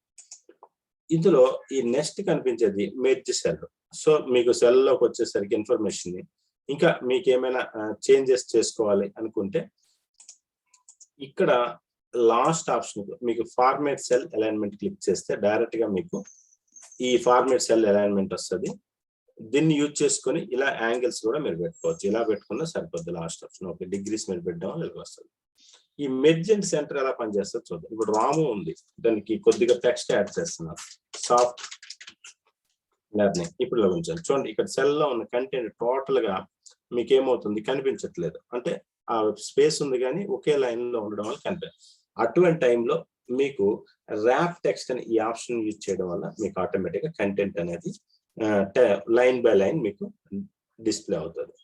ఇందులో ఈ నెక్స్ట్ కనిపించేది మెర్జ్ సెల్. సో మీకు సెల్ లోకి వచ్చేసరికి ఇన్ఫర్మేషన్ ని ఇంకా మీకు ఏమైనా చేంజెస్ చేసుకోవాలి అనుకుంటే ఇక్కడ లాస్ట్ ఆప్షన్ మీకు ఫార్మాట్ సెల్ అలైన్మెంట్ క్లిక్ చేస్తే డైరెక్ట్ గా మీకు ఈ ఫార్మాట్ సెల్ అలైన్మెంట్ వస్తుంది. దీన్ని యూజ్ చేసుకొని ఇలా యాంగిల్స్ కూడా మీరు పెట్టుకోవచ్చు. ఇలా పెట్టుకున్నా సరిపోద్ది. లాస్ట్ ఆప్షన్ ఓకే, డిగ్రీస్ మీరు పెట్టడం వల్ల వస్తుంది. ఈ మెర్జ్ అండ్ సెంటర్ ఎలా పనిచేస్తుంది చూద్దాం. ఇప్పుడు రాము ఉంది, దానికి కొద్దిగా టెక్స్ట్ యాడ్ చేస్తున్నారు, సాఫ్ట్ లెర్నింగ్. ఇప్పుడు ఇలా ఉంచాలి చూడండి. ఇక్కడ సెల్ లో ఉన్న కంటెంట్ టోటల్ గా మీకు ఏమవుతుంది, కనిపించట్లేదు. అంటే ఆ స్పేస్ ఉంది కానీ ఒకే లైన్ లో ఉండడం వల్ల కనిపించదు. అటువంటి టైంలో మీకు ర్యాప్ టెక్స్ట్ అని ఈ ఆప్షన్ యూజ్ చేయడం వల్ల మీకు ఆటోమేటిక్ గా కంటెంట్ అనేది లైన్ బై లైన్ మీకు డిస్ప్లే అవుతుంది.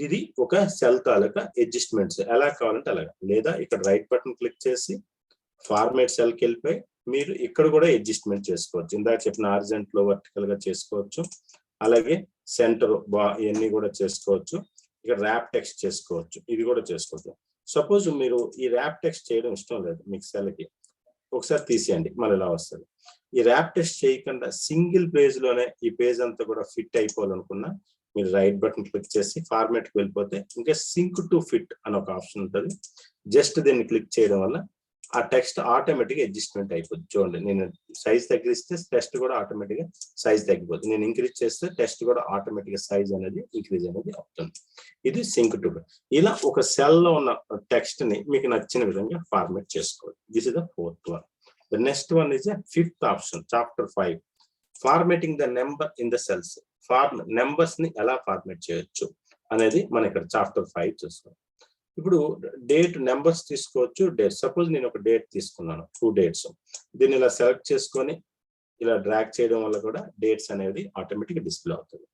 ఇది ఒక సెల్ తాలూకా అడ్జస్ట్మెంట్స్ ఎలా కావాలంటే అలాగా. లేదా ఇక్కడ రైట్ బటన్ క్లిక్ చేసి ఫార్మాట్ సెల్ కి వెళ్ళిపోయి మీరు ఇక్కడ కూడా అడ్జస్ట్మెంట్ చేసుకోవచ్చు. ఇందాక చెప్పిన హారిజాంటల్ లో వర్టికల్ గా చేసుకోవచ్చు, అలాగే సెంటర్ ఇవన్నీ కూడా చేసుకోవచ్చు. ఇక్కడ ర్యాప్ టెక్స్ట్ చేసుకోవచ్చు, ఇది కూడా చేసుకోవచ్చు. సపోజ్ మీరు ఈ ర్యాప్ టెక్స్ట్ చేయడం ఇష్టం లేదు మీకు సెల్ కి, ఒకసారి తీసేయండి, మళ్ళీ ఇలా వస్తుంది. ఈ ర్యాప్ టెక్స్ట్ చేయకుండా సింగిల్ పేజ్ లోనే ఈ పేజ్ అంతా కూడా ఫిట్ అయిపోవాలనుకున్నా మీరు రైట్ బటన్ క్లిక్ చేసి ఫార్మాట్ కి వెళ్ళిపోతే ఇంకా సింక్ టు ఫిట్ అని ఒక ఆప్షన్ ఉంటుంది. జస్ట్ దీన్ని క్లిక్ చేయడం వల్ల ఆ టెక్స్ట్ ఆటోమేటిక్ గా అడ్జస్ట్మెంట్ అయిపోతుంది. చూడండి, నేను సైజ్ తగ్గిస్తే టెక్స్ట్ కూడా ఆటోమేటిక్ గా సైజ్ తగ్గిపోతుంది. నేను ఇంక్రీజ్ చేస్తే టెక్స్ట్ కూడా ఆటోమేటిక్ గా సైజ్ అనేది ఇంక్రీజ్ అనేది అవుతుంది. ఇది సింక్ టు. ఇలా ఒక సెల్ లో ఉన్న టెక్స్ట్ ని మీకు నచ్చిన విధంగా ఫార్మాట్ చేసుకోవాలి. This is the 4th one. The next one is 5th option, chapter 5, formatting the number in the cells. Numbers ని ఎలా ఫార్మాట్ చేయొచ్చు అనేది మనం ఇక్కడ చాప్టర్ 5 చూస్తాం. ఇప్పుడు డేట్ నెంబర్స్ తీసుకోవచ్చు, డేట్. సపోజ్ నేను ఒక డేట్ తీసుకున్నాను, 2 డేట్స్. దీన్ని ఇలా సెలెక్ట్ చేసుకొని ఇలా డ్రాగ్ చేయడం వల్ల కూడా డేట్స్ అనేది ఆటోమేటిక్ డిస్ప్లే అవుతుంది.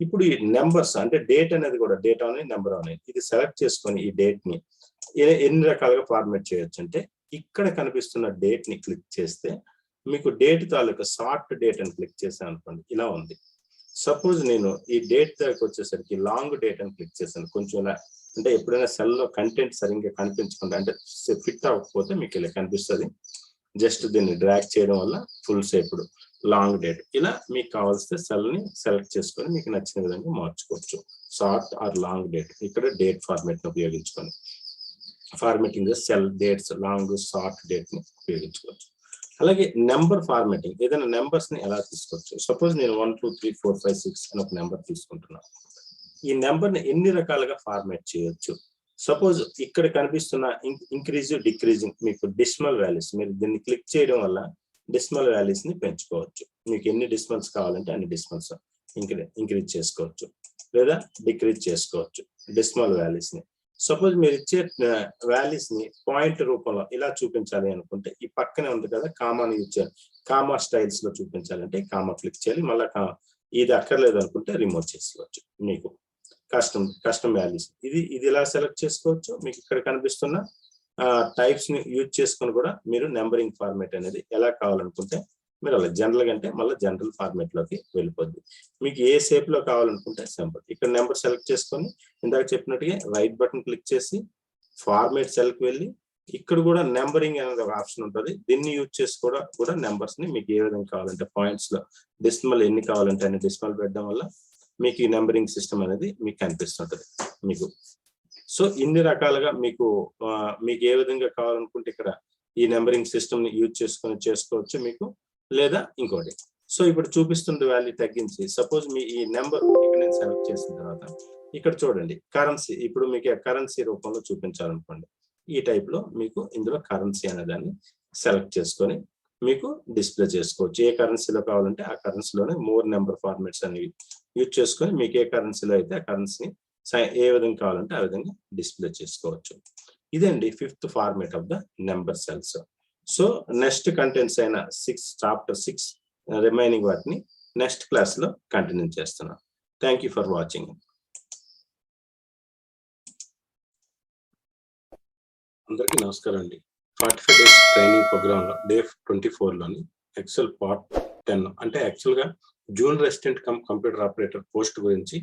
ఇప్పుడు ఈ నెంబర్స్ అంటే డేట్ అనేది కూడా డేట్ అనేది నెంబర్ అనేది ఇది సెలెక్ట్ చేసుకొని ఈ డేట్ ని ఎన్ని రకాలుగా ఫార్మాట్ చేయొచ్చు అంటే ఇక్కడ కనిపిస్తున్న డేట్ ని క్లిక్ చేస్తే మీకు డేట్ తాలూకా షార్ట్ డేట్ అని క్లిక్ చేశాను అనుకోండి, ఇలా ఉంది. సపోజ్ నేను ఈ డేట్ దగ్గరకు వచ్చేసరికి లాంగ్ డేట్ అని క్లిక్ చేశాను. కొంచెం ఇలా అంటే ఎప్పుడైనా సెల్ లో కంటెంట్ సరిగ్గా కనిపించకుండా అంటే ఫిట్ అవ్వకపోతే మీకు ఇలా కనిపిస్తుంది. జస్ట్ దీన్ని డ్రాగ్ చేయడం వల్ల ఫుల్ షేప్డ్ లాంగ్ డేట్ ఇలా మీకు కావాల్సిన సెల్ ని సెలెక్ట్ చేసుకొని మీకు నచ్చిన విధంగా మార్చుకోవచ్చు. షార్ట్ ఆర్ లాంగ్ డేట్ ఇక్కడ డేట్ ఫార్మాట్ ని ఉపయోగించుకొని formatting cell dates long short date ని ఉపయోగించుకోవచ్చు. అలాగే నెంబర్ ఫార్మాటింగ్, ఏదైనా నెంబర్స్ ని ఎలా తీసుకోవచ్చు. సపోజ్ నేను 1 2 3 4 5 6 అని ఒక నెంబర్ తీసుకుంటున్నాను. ఈ నెంబర్ ని ఎన్ని రకాలుగా ఫార్మాట్ చేయొచ్చు. సపోజ్ ఇక్కడ కనిపిస్తున్న ఇంక్రీజ్ డిక్రీజింగ్ మీకు డెసిమల్ వాల్యూస్, మీరు దీన్ని క్లిక్ చేయడం వల్ల డెసిమల్ వాల్యూస్ ని పెంచుకోవచ్చు. మీకు ఎన్ని డెసిమల్స్ కావాలంటే అన్ని డెసిమల్స్ ఇంక్రీజ్ చేసుకోవచ్చు లేదా డిక్రీజ్ చేసుకోవచ్చు డెసిమల్ వాల్యూస్ ని. సపోజ్ మీరు ఇచ్చే వాల్యూస్ ని పాయింట్ రూపంలో ఇలా చూపించాలి అనుకుంటే ఈ పక్కనే ఉంది కదా కామాని యూజ్ చేయాలి. కామా స్టైల్స్ లో చూపించాలంటే కామా క్లిక్ చేయాలి. మళ్ళీ ఇది అక్కర్లేదు అనుకుంటే రిమూవ్ చేసుకోవచ్చు. మీకు కస్టమ్ వాల్యూస్ ఇది ఇలా సెలెక్ట్ చేసుకోవచ్చు. మీకు ఇక్కడ కనిపిస్తున్న టైప్స్ ని యూజ్ చేసుకొని కూడా మీరు నెంబరింగ్ ఫార్మాట్ అనేది ఎలా కావాలనుకుంటే మీరు అలా జనరల్ అంటే మళ్ళీ జనరల్ ఫార్మాట్ లోకి వెళ్ళిపోద్ది. మీకు ఏ షేప్ లో కావాలనుకుంటే సింపుల్ ఇక్కడ నెంబర్ సెలెక్ట్ చేసుకొని ఇందాక చెప్పినట్టుగా రైట్ బటన్ క్లిక్ చేసి ఫార్మాట్ సెల్ కి వెళ్ళి ఇక్కడ కూడా నెంబరింగ్ అనేది ఒక ఆప్షన్ ఉంటుంది. దీన్ని యూజ్ చేసి కూడా నెంబర్స్ ని మీకు ఏ విధంగా కావాలంటే పాయింట్స్ లో డెసిమల్ ఎన్ని కావాలంటే అన్ని డెసిమల్ పెట్టడం వల్ల మీకు ఈ నెంబరింగ్ సిస్టమ్ అనేది మీకు కనిపిస్తుంటది మీకు. సో ఇన్ని రకాలుగా మీకు ఏ విధంగా కావాలనుకుంటే ఇక్కడ ఈ నెంబరింగ్ సిస్టమ్ ని యూజ్ చేసుకొని చేసుకోవచ్చు మీకు, లేదా ఇంకోటి. సో ఇప్పుడు చూపిస్తున్న వాల్యూ తగ్గించి సపోజ్ మీ ఈ నెంబర్ ఇక్కడ నేను సెలెక్ట్ చేసిన తర్వాత ఇక్కడ చూడండి కరెన్సీ, ఇప్పుడు మీకు కరెన్సీ రూపంలో చూపించాలనుకోండి ఈ టైప్ లో మీకు ఇందులో కరెన్సీ అనే దాన్ని సెలెక్ట్ చేసుకొని మీకు డిస్ప్లే చేసుకోవచ్చు. ఏ కరెన్సీలో కావాలంటే ఆ కరెన్సీలోనే మోర్ నెంబర్ ఫార్మాట్స్ అనేవి యూజ్ చేసుకొని మీకు ఏ కరెన్సీలో అయితే ఆ కరెన్సీని ఏ విధంగా కావాలంటే ఆ విధంగా డిస్ప్లే చేసుకోవచ్చు. ఇదండి 5th format of the number cells. So next contents అయిన చాప్టర్ 6 రిమైనింగ్ వాటిని నెక్స్ట్ క్లాస్ లో కంటిన్యూ చేస్తున్నాను. Thank you for watching. అందరికీ నమస్కారం అండి. 45 డేస్ ట్రైనింగ్ ప్రోగ్రామ్‌లో డే 24లోని ఎక్సెల్ పార్ట్ 10 అంటే యాక్చువల్‌గా junior assistant cum computer operator post గురించి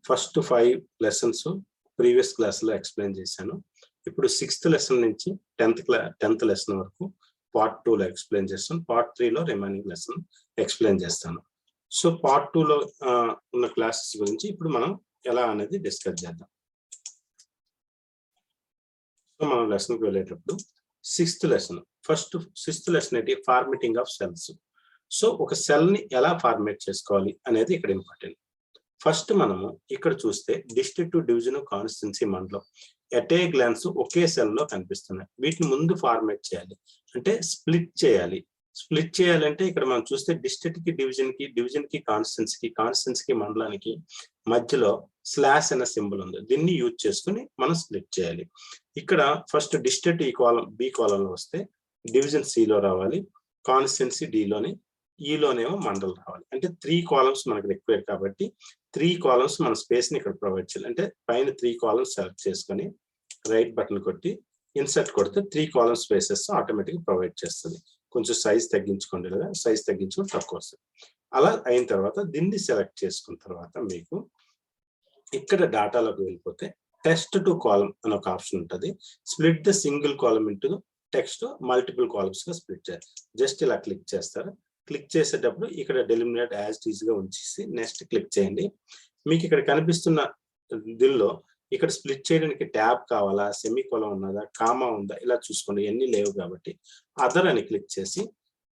ఫస్ట్ 5 లెసన్స్ ప్రీవియస్ క్లాస్‌లో ఎక్స్‌ప్లెయిన్ చేశాను. ఇప్పుడు 6థ్ లెసన్ నుంచి 10థ్ లెసన్ వరకు పార్ట్ 2లో ఎక్స్‌ప్లెయిన్ చేస్తాను. పార్ట్ 3లో రిమైనింగ్ లెసన్ ఎక్స్‌ప్లెయిన్ చేస్తాను. సో పార్ట్ 2లో ఉన్న క్లాసెస్ గురించి ఇప్పుడు మనం ఎలా అనేది డిస్కస్ చేద్దాం. సో మనం లెసన్కి వెళ్ళేటప్పుడు 6th lesson first 6th lesson ఏంటి? Formatting of cells. సో ఒక సెల్ ని ఎలా ఫార్మేట్ చేసుకోవాలి అనేది ఇక్కడ ఇంపార్టెంట్. ఫస్ట్ మనము ఇక్కడ చూస్తే డిస్ట్రిక్ట్, డివిజన్, కాన్స్టిట్యున్సీ, మండలం at a glance okay cell లో కనిపిస్తున్నాయి. వీటిని ముందు ఫార్మేట్ చేయాలి అంటే స్ప్లిట్ చేయాలి. స్ప్లిట్ చేయాలంటే ఇక్కడ మనం చూస్తే డిస్ట్రిక్ట్ కి, డివిజన్ కి, కాన్స్టిట్యున్సీకి, మండలానికి మధ్యలో స్లాష్ అనే సింబల్ ఉంది. దీన్ని యూజ్ చేసుకుని మనం స్ప్లిట్ చేయాలి. ఇక్కడ ఫస్ట్ డిస్ట్రిక్ట్ ఈ కాలం బి కాలంలో వస్తే, డివిజన్ సిలో రావాలి, కాన్స్టిట్యున్సీ డిలోని, ఈలోనేమో మండలం రావాలి. అంటే 3 కాలమ్స్ మనకు రిక్వైర్ కాబట్టి 3 కాలమ్స్ మన స్పేస్ ని ఇక్కడ ప్రొవైడ్ చేయాలి. అంటే పైన 3 కాలమ్స్ సెలెక్ట్ చేసుకొని రైట్ బటన్ కొట్టి ఇన్సర్ట్ కొడితే 3 కాలమ్ స్పేసెస్ ఆటోమేటిక్ ప్రొవైడ్ చేస్తుంది. కొంచెం సైజ్ తగ్గించుకోండి, లేదా సైజ్ తగ్గించుకొని తక్కువ వస్తుంది. అలా అయిన తర్వాత దీన్ని సెలెక్ట్ చేసుకున్న తర్వాత మీకు ఇక్కడ డాటాలోకి వెళ్ళిపోతే టెక్స్ట్ టు కాలమ్ అని ఒక ఆప్షన్ ఉంటుంది. Split the single column into text multiple columns గా స్ప్లిట్ చేయాలి. జస్ట్ ఇలా క్లిక్ చేస్తారు. క్లిక్ చేసేటప్పుడు ఇక్కడ డెలిమినేట్ యాజ్ ఇట్ ఈజ్ గా ఉంచేసి నెక్స్ట్ క్లిక్ చేయండి. మీకు ఇక్కడ కనిపిస్తున్న దీనిలో ఇక్కడ స్ప్లిట్ చేయడానికి ట్యాబ్ కావాలా, సెమీ కోలన్ ఉన్నదా, కామా ఉందా, ఇలా చూసుకోండి. ఎన్ని లేవు కాబట్టి అదర్ అని క్లిక్ చేసి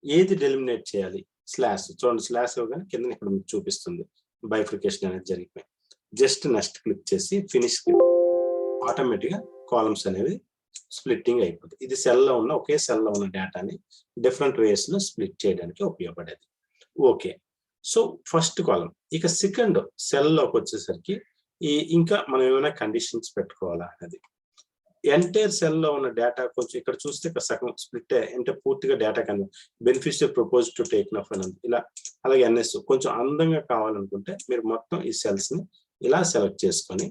ఏది డెలిమినేట్ చేయాలి, స్లాష్ చూడండి. స్లాష్ కానీ కింద ఇక్కడ మీకు చూపిస్తుంది బైఫికేషన్ అనేది జరిగిపోయి. జస్ట్ నెక్స్ట్ క్లిక్ చేసి ఫినిష్ క్లిక్, ఆటోమేటిక్ గా కాలమ్స్ అనేవి స్ప్లిట్టింగ్ అయిపోతుంది. ఇది సెల్లో ఉన్న ఒకే సెల్లో ఉన్న డేటాని డిఫరెంట్ వేస్ లో స్ప్లిట్ చేయడానికి ఉపయోగపడేది. ఓకే, సో ఫస్ట్ కాలం. ఇక సెకండ్ సెల్ లోకి వచ్చేసరికి ఇంకా మనం ఏమైనా కండిషన్స్ పెట్టుకోవాలా అనేది. ఎంటైర్ సెల్ లో ఉన్న డేటా కొంచెం ఇక్కడ చూస్తే ఇక్కడ సగం స్ప్లిట్ అంటే పూర్తిగా డేటా కానీ beneficiary propose to take off అని ఇలా. అలాగే ఎన్ఎస్ కొంచెం అందంగా కావాలనుకుంటే మీరు మొత్తం ఈ సెల్స్ ని ఇలా సెలెక్ట్ చేసుకొని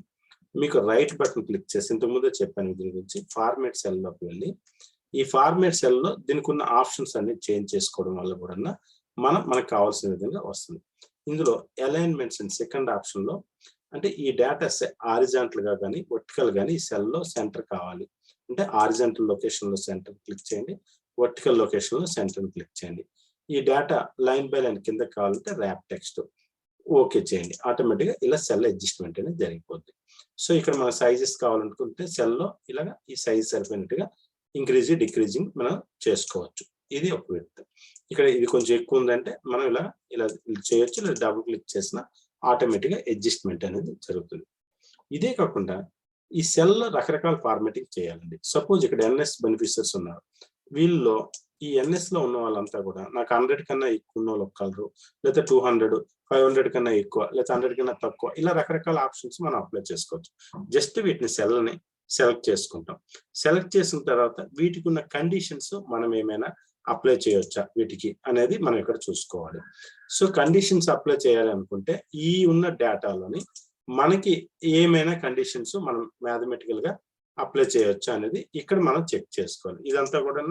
మీకు రైట్ బటన్ క్లిక్ చేసి, ఇంతకుముందే చెప్పాను దీని గురించి, ఫార్మేట్ సెల్ లోకి వెళ్ళి ఈ ఫార్మేట్ సెల్ లో దీనికి ఉన్న ఆప్షన్స్ అన్ని చేంజ్ చేసుకోవడం వల్ల కూడా మనకు కావాల్సిన విధంగా వస్తుంది. ఇందులో అలైన్మెంట్స్ అండ్ సెకండ్ ఆప్షన్ లో అంటే ఈ డేటా హారిజాంటల్ గా కానీ వర్టికల్ గానీ ఈ సెల్ లో సెంటర్ కావాలి అంటే హారిజాంటల్ లొకేషన్ లో సెంటర్ క్లిక్ చేయండి, వర్టికల్ లొకేషన్ లో సెంటర్ క్లిక్ చేయండి. ఈ డేటా లైన్ బై లైన్ కింద కావాలంటే ర్యాప్ టెక్స్ట్ ఓకే చేయండి. ఆటోమేటిక్ గా ఇలా సెల్ అడ్జస్ట్మెంట్ అనేది జరిగిపోద్ది. సో ఇక్కడ మన సైజెస్ కావాలనుకుంటే సెల్ లో ఇలాగా ఈ సైజ్ సరిపోయినట్టుగా ఇంక్రీజ్ డిక్రీజింగ్ మనం చేసుకోవచ్చు. ఇది ఒక విధం. ఇక్కడ ఇది కొంచెం ఎక్కువ ఉందంటే మనం ఇలా చేయొచ్చు, లేదా డబుల్ క్లిక్ చేసిన ఆటోమేటిక్ గా అడ్జస్ట్మెంట్ అనేది జరుగుతుంది. ఇదే కాకుండా ఈ సెల్ లో రకరకాల ఫార్మాటింగ్ చేయాలండి. సపోజ్ ఇక్కడ ఎన్ఎస్ బెనిఫిషియర్స్ ఉన్నారు. వీళ్ళలో ఈ ఎన్ఎస్ లో ఉన్న వాళ్ళంతా కూడా నాకు 100 కన్నా ఎక్కువ ఉన్న వాళ్ళు కలరు, లేదా 200, 500 కన్నా ఎక్కువ, లేదా 100 కన్నా తక్కువ, ఇలా రకరకాల ఆప్షన్స్ మనం అప్లై చేసుకోవచ్చు. జస్ట్ వీటిని సెల్ ని సెలెక్ట్ చేసుకుంటాం. సెలెక్ట్ చేసిన తర్వాత వీటికి ఉన్న కండిషన్స్ మనం ఏమైనా అప్లై చేయొచ్చా వీటికి అనేది మనం ఇక్కడ చూసుకోవాలి. సో కండిషన్స్ అప్లై చేయాలి అనుకుంటే ఈ ఉన్న డేటాలోని మనకి ఏమైనా కండిషన్స్ మనం మ్యాథమెటికల్ గా అప్లై చేయొచ్చా అనేది ఇక్కడ మనం చెక్ చేసుకోవాలి. ఇదంతా కూడా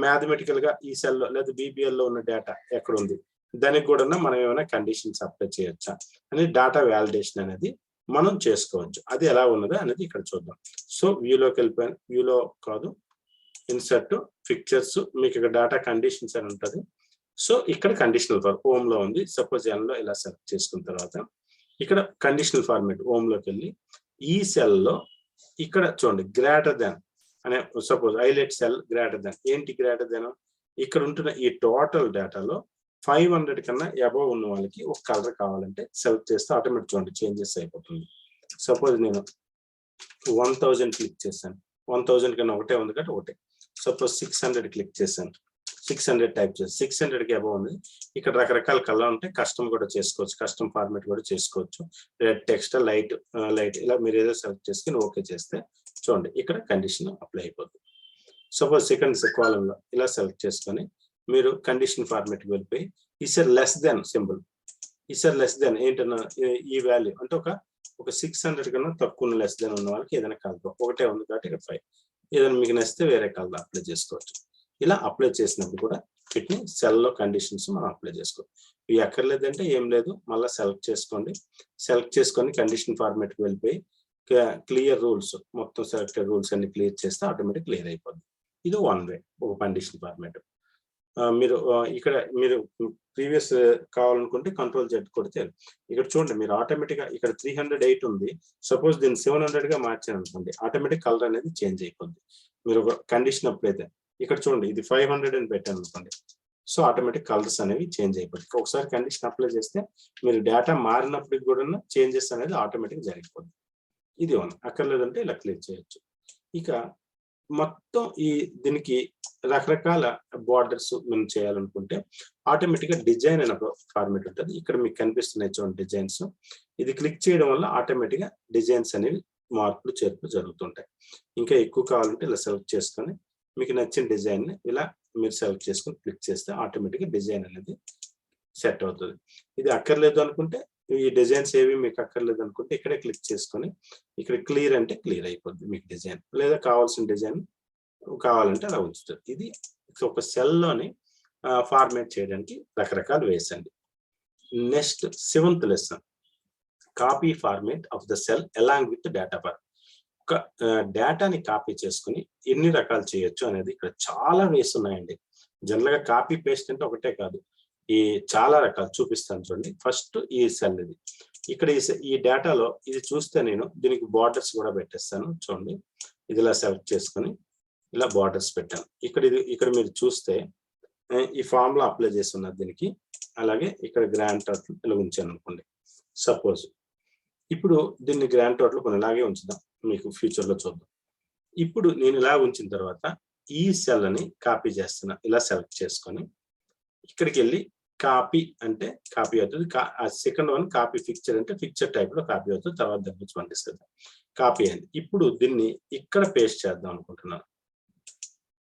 మ్యాథమెటికల్ గా ఈ సెల్లో లేదా బీబీఎల్ లో ఉన్న డేటా ఎక్కడ ఉంది, దానికి కూడా మనం ఏమైనా కండిషన్స్ అప్లై చేయొచ్చా అని డేటా వ్యాలిడేషన్ అనేది మనం చేసుకోవచ్చు. అది ఎలా ఉన్నదో అనేది ఇక్కడ చూద్దాం. సో వ్యూలోకి వెళ్ళిపోయాను, వ్యూలో కాదు ఇన్సర్ట్ పిక్చర్స్, మీకు ఇక్కడ డేటా కండిషన్స్ అని ఉంటుంది. సో ఇక్కడ కండిషనల్ ఫార్ హోమ్ లో ఉంది. సపోజ్ ఎన్ లో ఇలా సెలెక్ట్ చేసుకున్న తర్వాత ఇక్కడ కండిషనల్ ఫార్మేట్ హోమ్ లోకి వెళ్ళి ఈ సెల్ లో ఇక్కడ చూడండి గ్రేటర్ దాన్ అనే suppose highlight cell greater than. ఏంటి గ్రేటర్ దాన్? ఇక్కడ ఉంటున్న ఈ టోటల్ డేటాలో 500 కన్నా అబవ్ ఉన్న వాళ్ళకి ఒక కలర్ కావాలంటే సెలెక్ట్ చేస్తే ఆటోమేటిక్ చూడండి చేంజెస్ అయిపోతుంది. సపోజ్ నేను 1000 క్లిక్ చేశాను, 1000 కన్నా ఒకటే ఉంది కాబట్టి ఒకటే. సపోజ్ 600 క్లిక్ చేశాను, 600 టైప్ చేసి 600కి అబవ్ ఉంది. ఇక్కడ రకరకాల కలర్ ఉంటాయి, కస్టమ్ కూడా చేసుకోవచ్చు, కస్టమ్ ఫార్మేట్ కూడా చేసుకోవచ్చు. రెడ్ టెక్స్ట్, లైట్ ఇలా మీరు ఏదో సెలెక్ట్ చేసుకుని ఓకే చేస్తే చూడండి ఇక్కడ కండిషన్ అప్లై అయిపోతుంది. సపోజ్ సెకండ్ కాలం లో ఇలా సెలెక్ట్ చేసుకొని మీరు కండిషన్ ఫార్మేట్కి వెళ్ళిపోయి ఈసారి లెస్ దెన్ సింబల్, ఈసారి లెస్ దెన్ ఏంటన్నా ఈ వాల్యూ అంటే ఒక 600 కన్నా తక్కువ లెస్ దెన్ ఉన్న వాళ్ళకి ఏదైనా కలప ఒకటే ఉంది కాబట్టి ఇక్కడ 5 ఏదైనా మీకు నచ్చితే వేరే కలర్ అప్లై చేసుకోవచ్చు. ఇలా అప్లై చేసినప్పుడు కూడా వీటిని సెల్లో కండిషన్స్ మనం అప్లై చేసుకోవచ్చు. ఇవి అక్కర్లేదంటే ఏం లేదు, మళ్ళీ సెలెక్ట్ చేసుకోండి. సెలెక్ట్ చేసుకొని కండిషన్ ఫార్మాట్కి వెళ్ళిపోయి క్లియర్ రూల్స్, మొత్తం సెలెక్టెడ్ రూల్స్ అన్ని క్లియర్ చేస్తే ఆటోమేటిక్ క్లియర్ అయిపోద్ది. ఇది వన్ వే, ఒక కండిషన్ ఫార్మాట్. మీరు ఇక్కడ మీరు ప్రీవియస్ కావాలనుకుంటే కంట్రోల్ జెడ్ కొడితే ఇక్కడ చూడండి, మీరు ఆటోమేటిక్గా ఇక్కడ 308 ఉంది. సపోజ్ దీన్ని 700 గా మార్చాను అనుకోండి, ఆటోమేటిక్ కలర్ అనేది చేంజ్ అయిపోద్ది. మీరు ఒక కండిషన్ అప్పుడైతే ఇక్కడ చూడండి, ఇది 500 అని పెట్టాను అనుకోండి, సో ఆటోమేటిక్ కలర్స్ అనేవి చేంజ్ అయిపోద్ది. ఒకసారి కండిషన్ అప్లై చేస్తే మీరు డేటా మారినప్పటికి కూడా చేంజెస్ అనేది ఆటోమేటిక్ జరిగిపోద్ది. ఇది వన్. అక్కర్లేదంటే ఇలా క్లిక్ చేయొచ్చు. ఇక మొత్తం దీనికి రకరకాల బార్డర్స్ మనం చేయాలనుకుంటే ఆటోమేటిక్గా డిజైన్ అనే ఒక ఫార్మేట్ ఉంటుంది. ఇక్కడ మీకు కనిపిస్తున్నాయి చూడండి డిజైన్స్. ఇది క్లిక్ చేయడం వల్ల ఆటోమేటిక్గా డిజైన్స్ అనేవి మార్పులు చేర్పులు జరుగుతుంటాయి. ఇంకా ఎక్కువ కావాలంటే ఇలా సెలెక్ట్ చేసుకొని మీకు నచ్చిన డిజైన్ ని ఇలా మీరు సెలెక్ట్ చేసుకొని క్లిక్ చేస్తే ఆటోమేటిక్గా డిజైన్ అనేది సెట్ అవుతుంది. ఇది అక్కర్లేదు అనుకుంటే, ఈ డిజైన్స్ ఏవి మీకు అక్కర్లేదు అనుకుంటే ఇక్కడే క్లిక్ చేసుకొని ఇక్కడ క్లియర్ అంటే క్లియర్ అయిపోద్ది మీకు డిజైన్. లేదా కావాల్సిన డిజైన్ కావాలంటే అలా ఉంచుతుంది. ఇది ఒక సెల్లోని ఫార్మేట్ చేయడానికి రకరకాల వేస్ అండి. Next 7th lesson, copy format of the cell along with data bar. ఒక డేటాని కాపీ చేసుకుని ఎన్ని రకాలు చేయొచ్చు అనేది ఇక్కడ చాలా వేస్ ఉన్నాయండి. జనరల్ గా కాపీ పేస్ట్ అంటే ఒకటే కాదు, ఈ చాలా రకాలు చూపిస్తాను చూడండి. ఫస్ట్ ఈ సెల్ ఇది, ఇక్కడ ఈ డేటాలో ఇది చూస్తే నేను దీనికి బార్డర్స్ కూడా పెట్టేస్తాను చూడండి. ఇది ఇలా సెలెక్ట్ చేసుకొని ఇలా బార్డర్స్ పెట్టాను. ఇక్కడ మీరు చూస్తే ఈ ఫార్ములా అప్లై చేసి ఉన్నది దీనికి. అలాగే ఇక్కడ గ్రాండ్ టోటల్ ఇలా ఉంచాను అనుకోండి సపోజ్. ఇప్పుడు దీన్ని గ్రాండ్ టోటల్ కొన్ని ఇలాగే ఉంచుదాం, మీకు ఫ్యూచర్ లో చూద్దాం. ఇప్పుడు నేను ఇలా ఉంచిన తర్వాత ఈ సెల్ అని కాపీ చేస్తున్నా. ఇలా సెలెక్ట్ చేసుకొని ఇక్కడికి వెళ్ళి కాపీ అంటే కాపీ అవుతుంది. సెకండ్ వన్ కాపీ పిక్చర్ అంటే పిక్చర్ టైప్ లో కాపీ అవుతుంది. తర్వాత దాని గురించి పంపిస్తుంది. కాపీ అయింది. ఇప్పుడు దీన్ని ఇక్కడ పేస్ట్ చేద్దాం అనుకుంటున్నాను.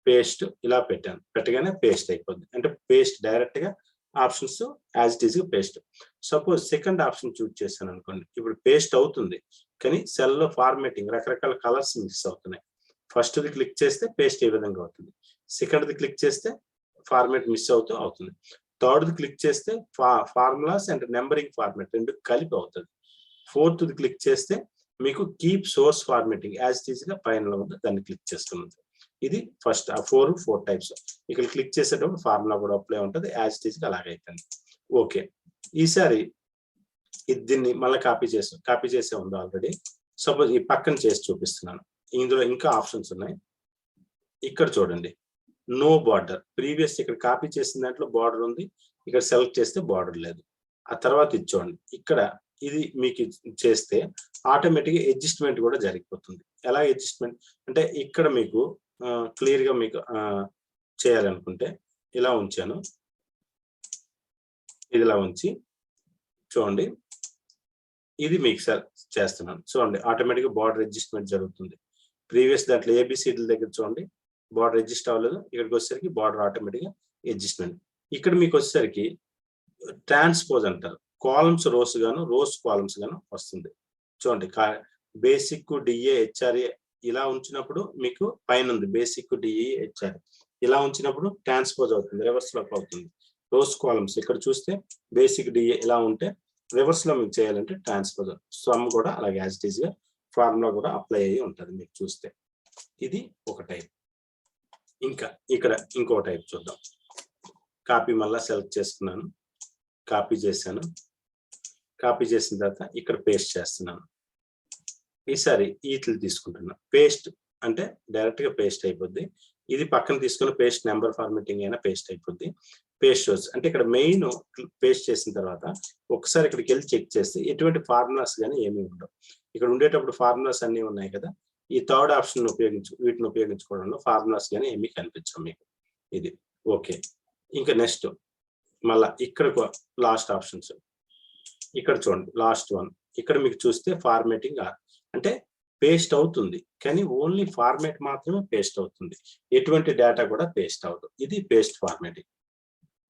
పేస్ట్ ఇలా పెట్టాను, పెట్టగానే పేస్ట్ అయిపోద్ది. అంటే పేస్ట్ డైరెక్ట్ గా ఆప్షన్స్ యాజ్ ఇట్ ఈస్ గా paste. Suppose second option choose చేశాను అనుకోండి, ఇప్పుడు పేస్ట్ అవుతుంది కానీ సెల్ లో ఫార్మేటింగ్ రకరకాల కలర్స్ మిక్స్ అవుతున్నాయి. ఫస్ట్ ది క్లిక్ చేస్తే పేస్ట్ ఏ విధంగా అవుతుంది, సెకండ్ ది క్లిక్ చేస్తే ఫార్మేట్ మిస్ అవుతుంది, థర్డ్ ది క్లిక్ చేస్తే ఫార్ములాస్ అండ్ నెంబరింగ్ ఫార్మేట్ రెండు కలిపి అవుతుంది, ఫోర్త్ ది క్లిక్ చేస్తే మీకు keep source formatting as it is గా పైన ఉంది, దాన్ని క్లిక్ చేసుకున్నది. ఇది ఫస్ట్ ఫోర్ టైప్స్. ఇక్కడ క్లిక్ చేసేటప్పుడు ఫార్ములా కూడా అప్లై ఉంటుంది, యాజ్ ఇట్ ఈస్ గా అలాగే అవుతుంది. ఓకే, ఈసారి దీన్ని మళ్ళీ కాపీ చేసే ఉంది ఆల్రెడీ. సపోజ్ ఈ పక్కన చేసి చూపిస్తున్నాను. ఇందులో ఇంకా ఆప్షన్స్ ఉన్నాయి. ఇక్కడ చూడండి, నో బార్డర్. ప్రీవియస్ ఇక్కడ కాపీ చేసిన దాంట్లో బార్డర్ ఉంది, ఇక్కడ సెలెక్ట్ చేస్తే బార్డర్ లేదు. ఆ తర్వాత ఇది చూడండి, ఇక్కడ ఇది మీకు చేస్తే ఆటోమేటిక్గా అడ్జస్ట్మెంట్ కూడా జరిగిపోతుంది. ఎలా అడ్జస్ట్మెంట్ అంటే ఇక్కడ మీకు క్లియర్ గా మీకు చేయాలనుకుంటే ఇలా ఉంచాను, ఇది ఇలా ఉంచి చూడండి, ఇది మీకు చేస్తున్నాను చూడండి. ఆటోమేటిక్గా బార్డర్ అడ్జస్ట్మెంట్ జరుగుతుంది. ప్రీవియస్ దాంట్లో ఏబిసిడీల దగ్గర చూడండి బార్డర్ అడ్జస్ట్ అవ్వలేదు, ఇక్కడికి వచ్చేసరికి బార్డర్ ఆటోమేటిక్గా అడ్జస్ట్మెంట్. ఇక్కడ మీకు వచ్చేసరికి ట్రాన్స్పోజ్ అంటారు, కాలమ్స్ రోస్ గాను రోస్ కాలమ్స్ గాను వస్తుంది చూడండి. బేసిక్ డిఏ హెచ్ఆర్ఏ ఇలా ఉంచినప్పుడు మీకు పైన ఉంది బేసిక్ డిఏ హెచ్ఆర్ఏ, ఇలా ఉంచినప్పుడు ట్రాన్స్పోజ్ అవుతుంది, రివర్స్ లోకి అవుతుంది. రోస్ కాలమ్స్ ఇక్కడ చూస్తే బేసిక్ డిఏ ఇలా ఉంటే రివర్స్ లో మీకు చేయాలంటే ట్రాన్స్పోజ్. సమ్ కూడా అలాగే యాజ్ ఇట్ ఈస్ గా ఫార్ములా కూడా అప్లై అయ్యి ఉంటుంది మీకు చూస్తే. ఇది ఒక టైప్. ఇంకా ఇక్కడ ఇంకో టైప్ చూద్దాం. కాపీ మళ్ళా సెలెక్ట్ చేసుకున్నాను, కాపీ చేశాను, కాపీ చేసిన తర్వాత ఇక్కడ పేస్ట్ చేస్తున్నాను. ఈసారి ఈట్లు తీసుకుంటున్నా. పేస్ట్ అంటే డైరెక్ట్ గా పేస్ట్ అయిపోద్ది. ఇది పక్కన తీసుకుని పేస్ట్ నెంబర్ ఫార్మేటింగ్ అయినా పేస్ట్ అయిపోద్ది. పేస్ట్ షోస్ అంటే ఇక్కడ మెయిన్ పేస్ట్ చేసిన తర్వాత ఒకసారి ఇక్కడికి వెళ్ళి చెక్ చేస్తే ఎటువంటి ఫార్ములాస్ కానీ ఏమీ ఉండవు. ఇక్కడ ఉండేటప్పుడు ఫార్ములాస్ అన్ని ఉన్నాయి కదా, ఈ థర్డ్ ఆప్షన్ వీటిని ఉపయోగించుకోవడంలో ఫార్ములాస్ కానీ ఏమీ కనిపించవు మీకు. ఇది ఓకే. ఇంకా నెక్స్ట్ మళ్ళా ఇక్కడ లాస్ట్ ఆప్షన్స్ ఇక్కడ చూడండి, లాస్ట్ వన్. ఇక్కడ మీకు చూస్తే ఫార్మేటింగ్ అంటే పేస్ట్ అవుతుంది కానీ ఓన్లీ ఫార్మేట్ మాత్రమే పేస్ట్ అవుతుంది, ఎటువంటి డేటా కూడా పేస్ట్ అవుతుంది. ఇది పేస్ట్ ఫార్మేటింగ్.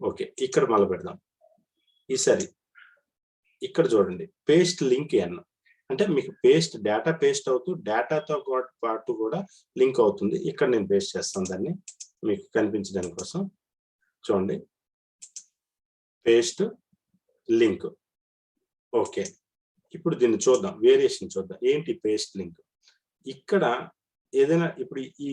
ఓకే, ఇక్కడ మళ్ళీ పెడదాం. ఈసారి ఇక్కడ చూడండి పేస్ట్ లింక్ ఎన్ అంటే మీకు డేటా పేస్ట్ అవుతూ డేటాతో పాటు కూడా లింక్ అవుతుంది. ఇక్కడ నేను పేస్ట్ చేస్తాను దాన్ని మీకు కనిపించడానికి కోసం. చూడండి, పేస్ట్ లింక్. ఓకే, ఇప్పుడు దీన్ని చూద్దాం, వేరియేషన్ చూద్దాం. ఏంటి పేస్ట్ లింక్? ఇక్కడ ఏదైనా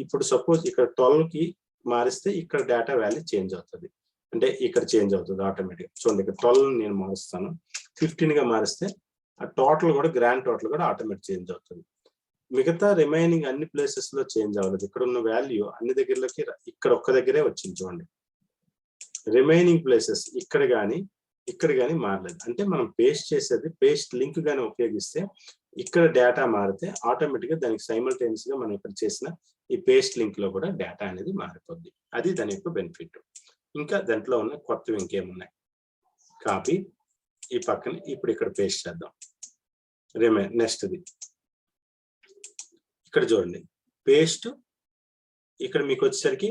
ఇప్పుడు సపోజ్ ఇక్కడ 12కి మారిస్తే ఇక్కడ డేటా వాల్యూ చేంజ్ అవుతుంది, అంటే ఇక్కడ చేంజ్ అవుతుంది ఆటోమేటిక్. చూడండి, ఇక్కడ 12 నేను మారుస్తాను, 15గా మారిస్తే ఆ టోటల్ కూడా గ్రాండ్ టోటల్ కూడా ఆటోమేటిక్ చేంజ్ అవుతుంది. మిగతా రిమైనింగ్ అన్ని ప్లేసెస్ లో చేంజ్ అవ్వలేదు. ఇక్కడ ఉన్న వాల్యూ అన్ని దగ్గరలోకి ఇక్కడ ఒక్క దగ్గరే వచ్చింది. చూడండి, రిమైనింగ్ ప్లేసెస్ ఇక్కడ కానీ మారలేదు. అంటే మనం పేస్ట్ చేసేది పేస్ట్ లింక్ గానీ ఉపయోగిస్తే ఇక్కడ డేటా మారితే ఆటోమేటిక్ గా దానికి సైమల్టేనియస్ గా మనం ఇక్కడ చేసిన ఈ పేస్ట్ లింక్ లో కూడా డేటా అనేది మారిపోద్ది. అది దాని యొక్క బెనిఫిట్. ఇంకా దాంట్లో ఉన్న కొత్తవి ఇంకేమున్నాయి? కాపీ, ఈ పక్కన ఇప్పుడు ఇక్కడ పేస్ట్ చేద్దాం. నెక్స్ట్ది ఇక్కడ చూడండి, పేస్ట్. ఇక్కడ మీకు వచ్చేసరికి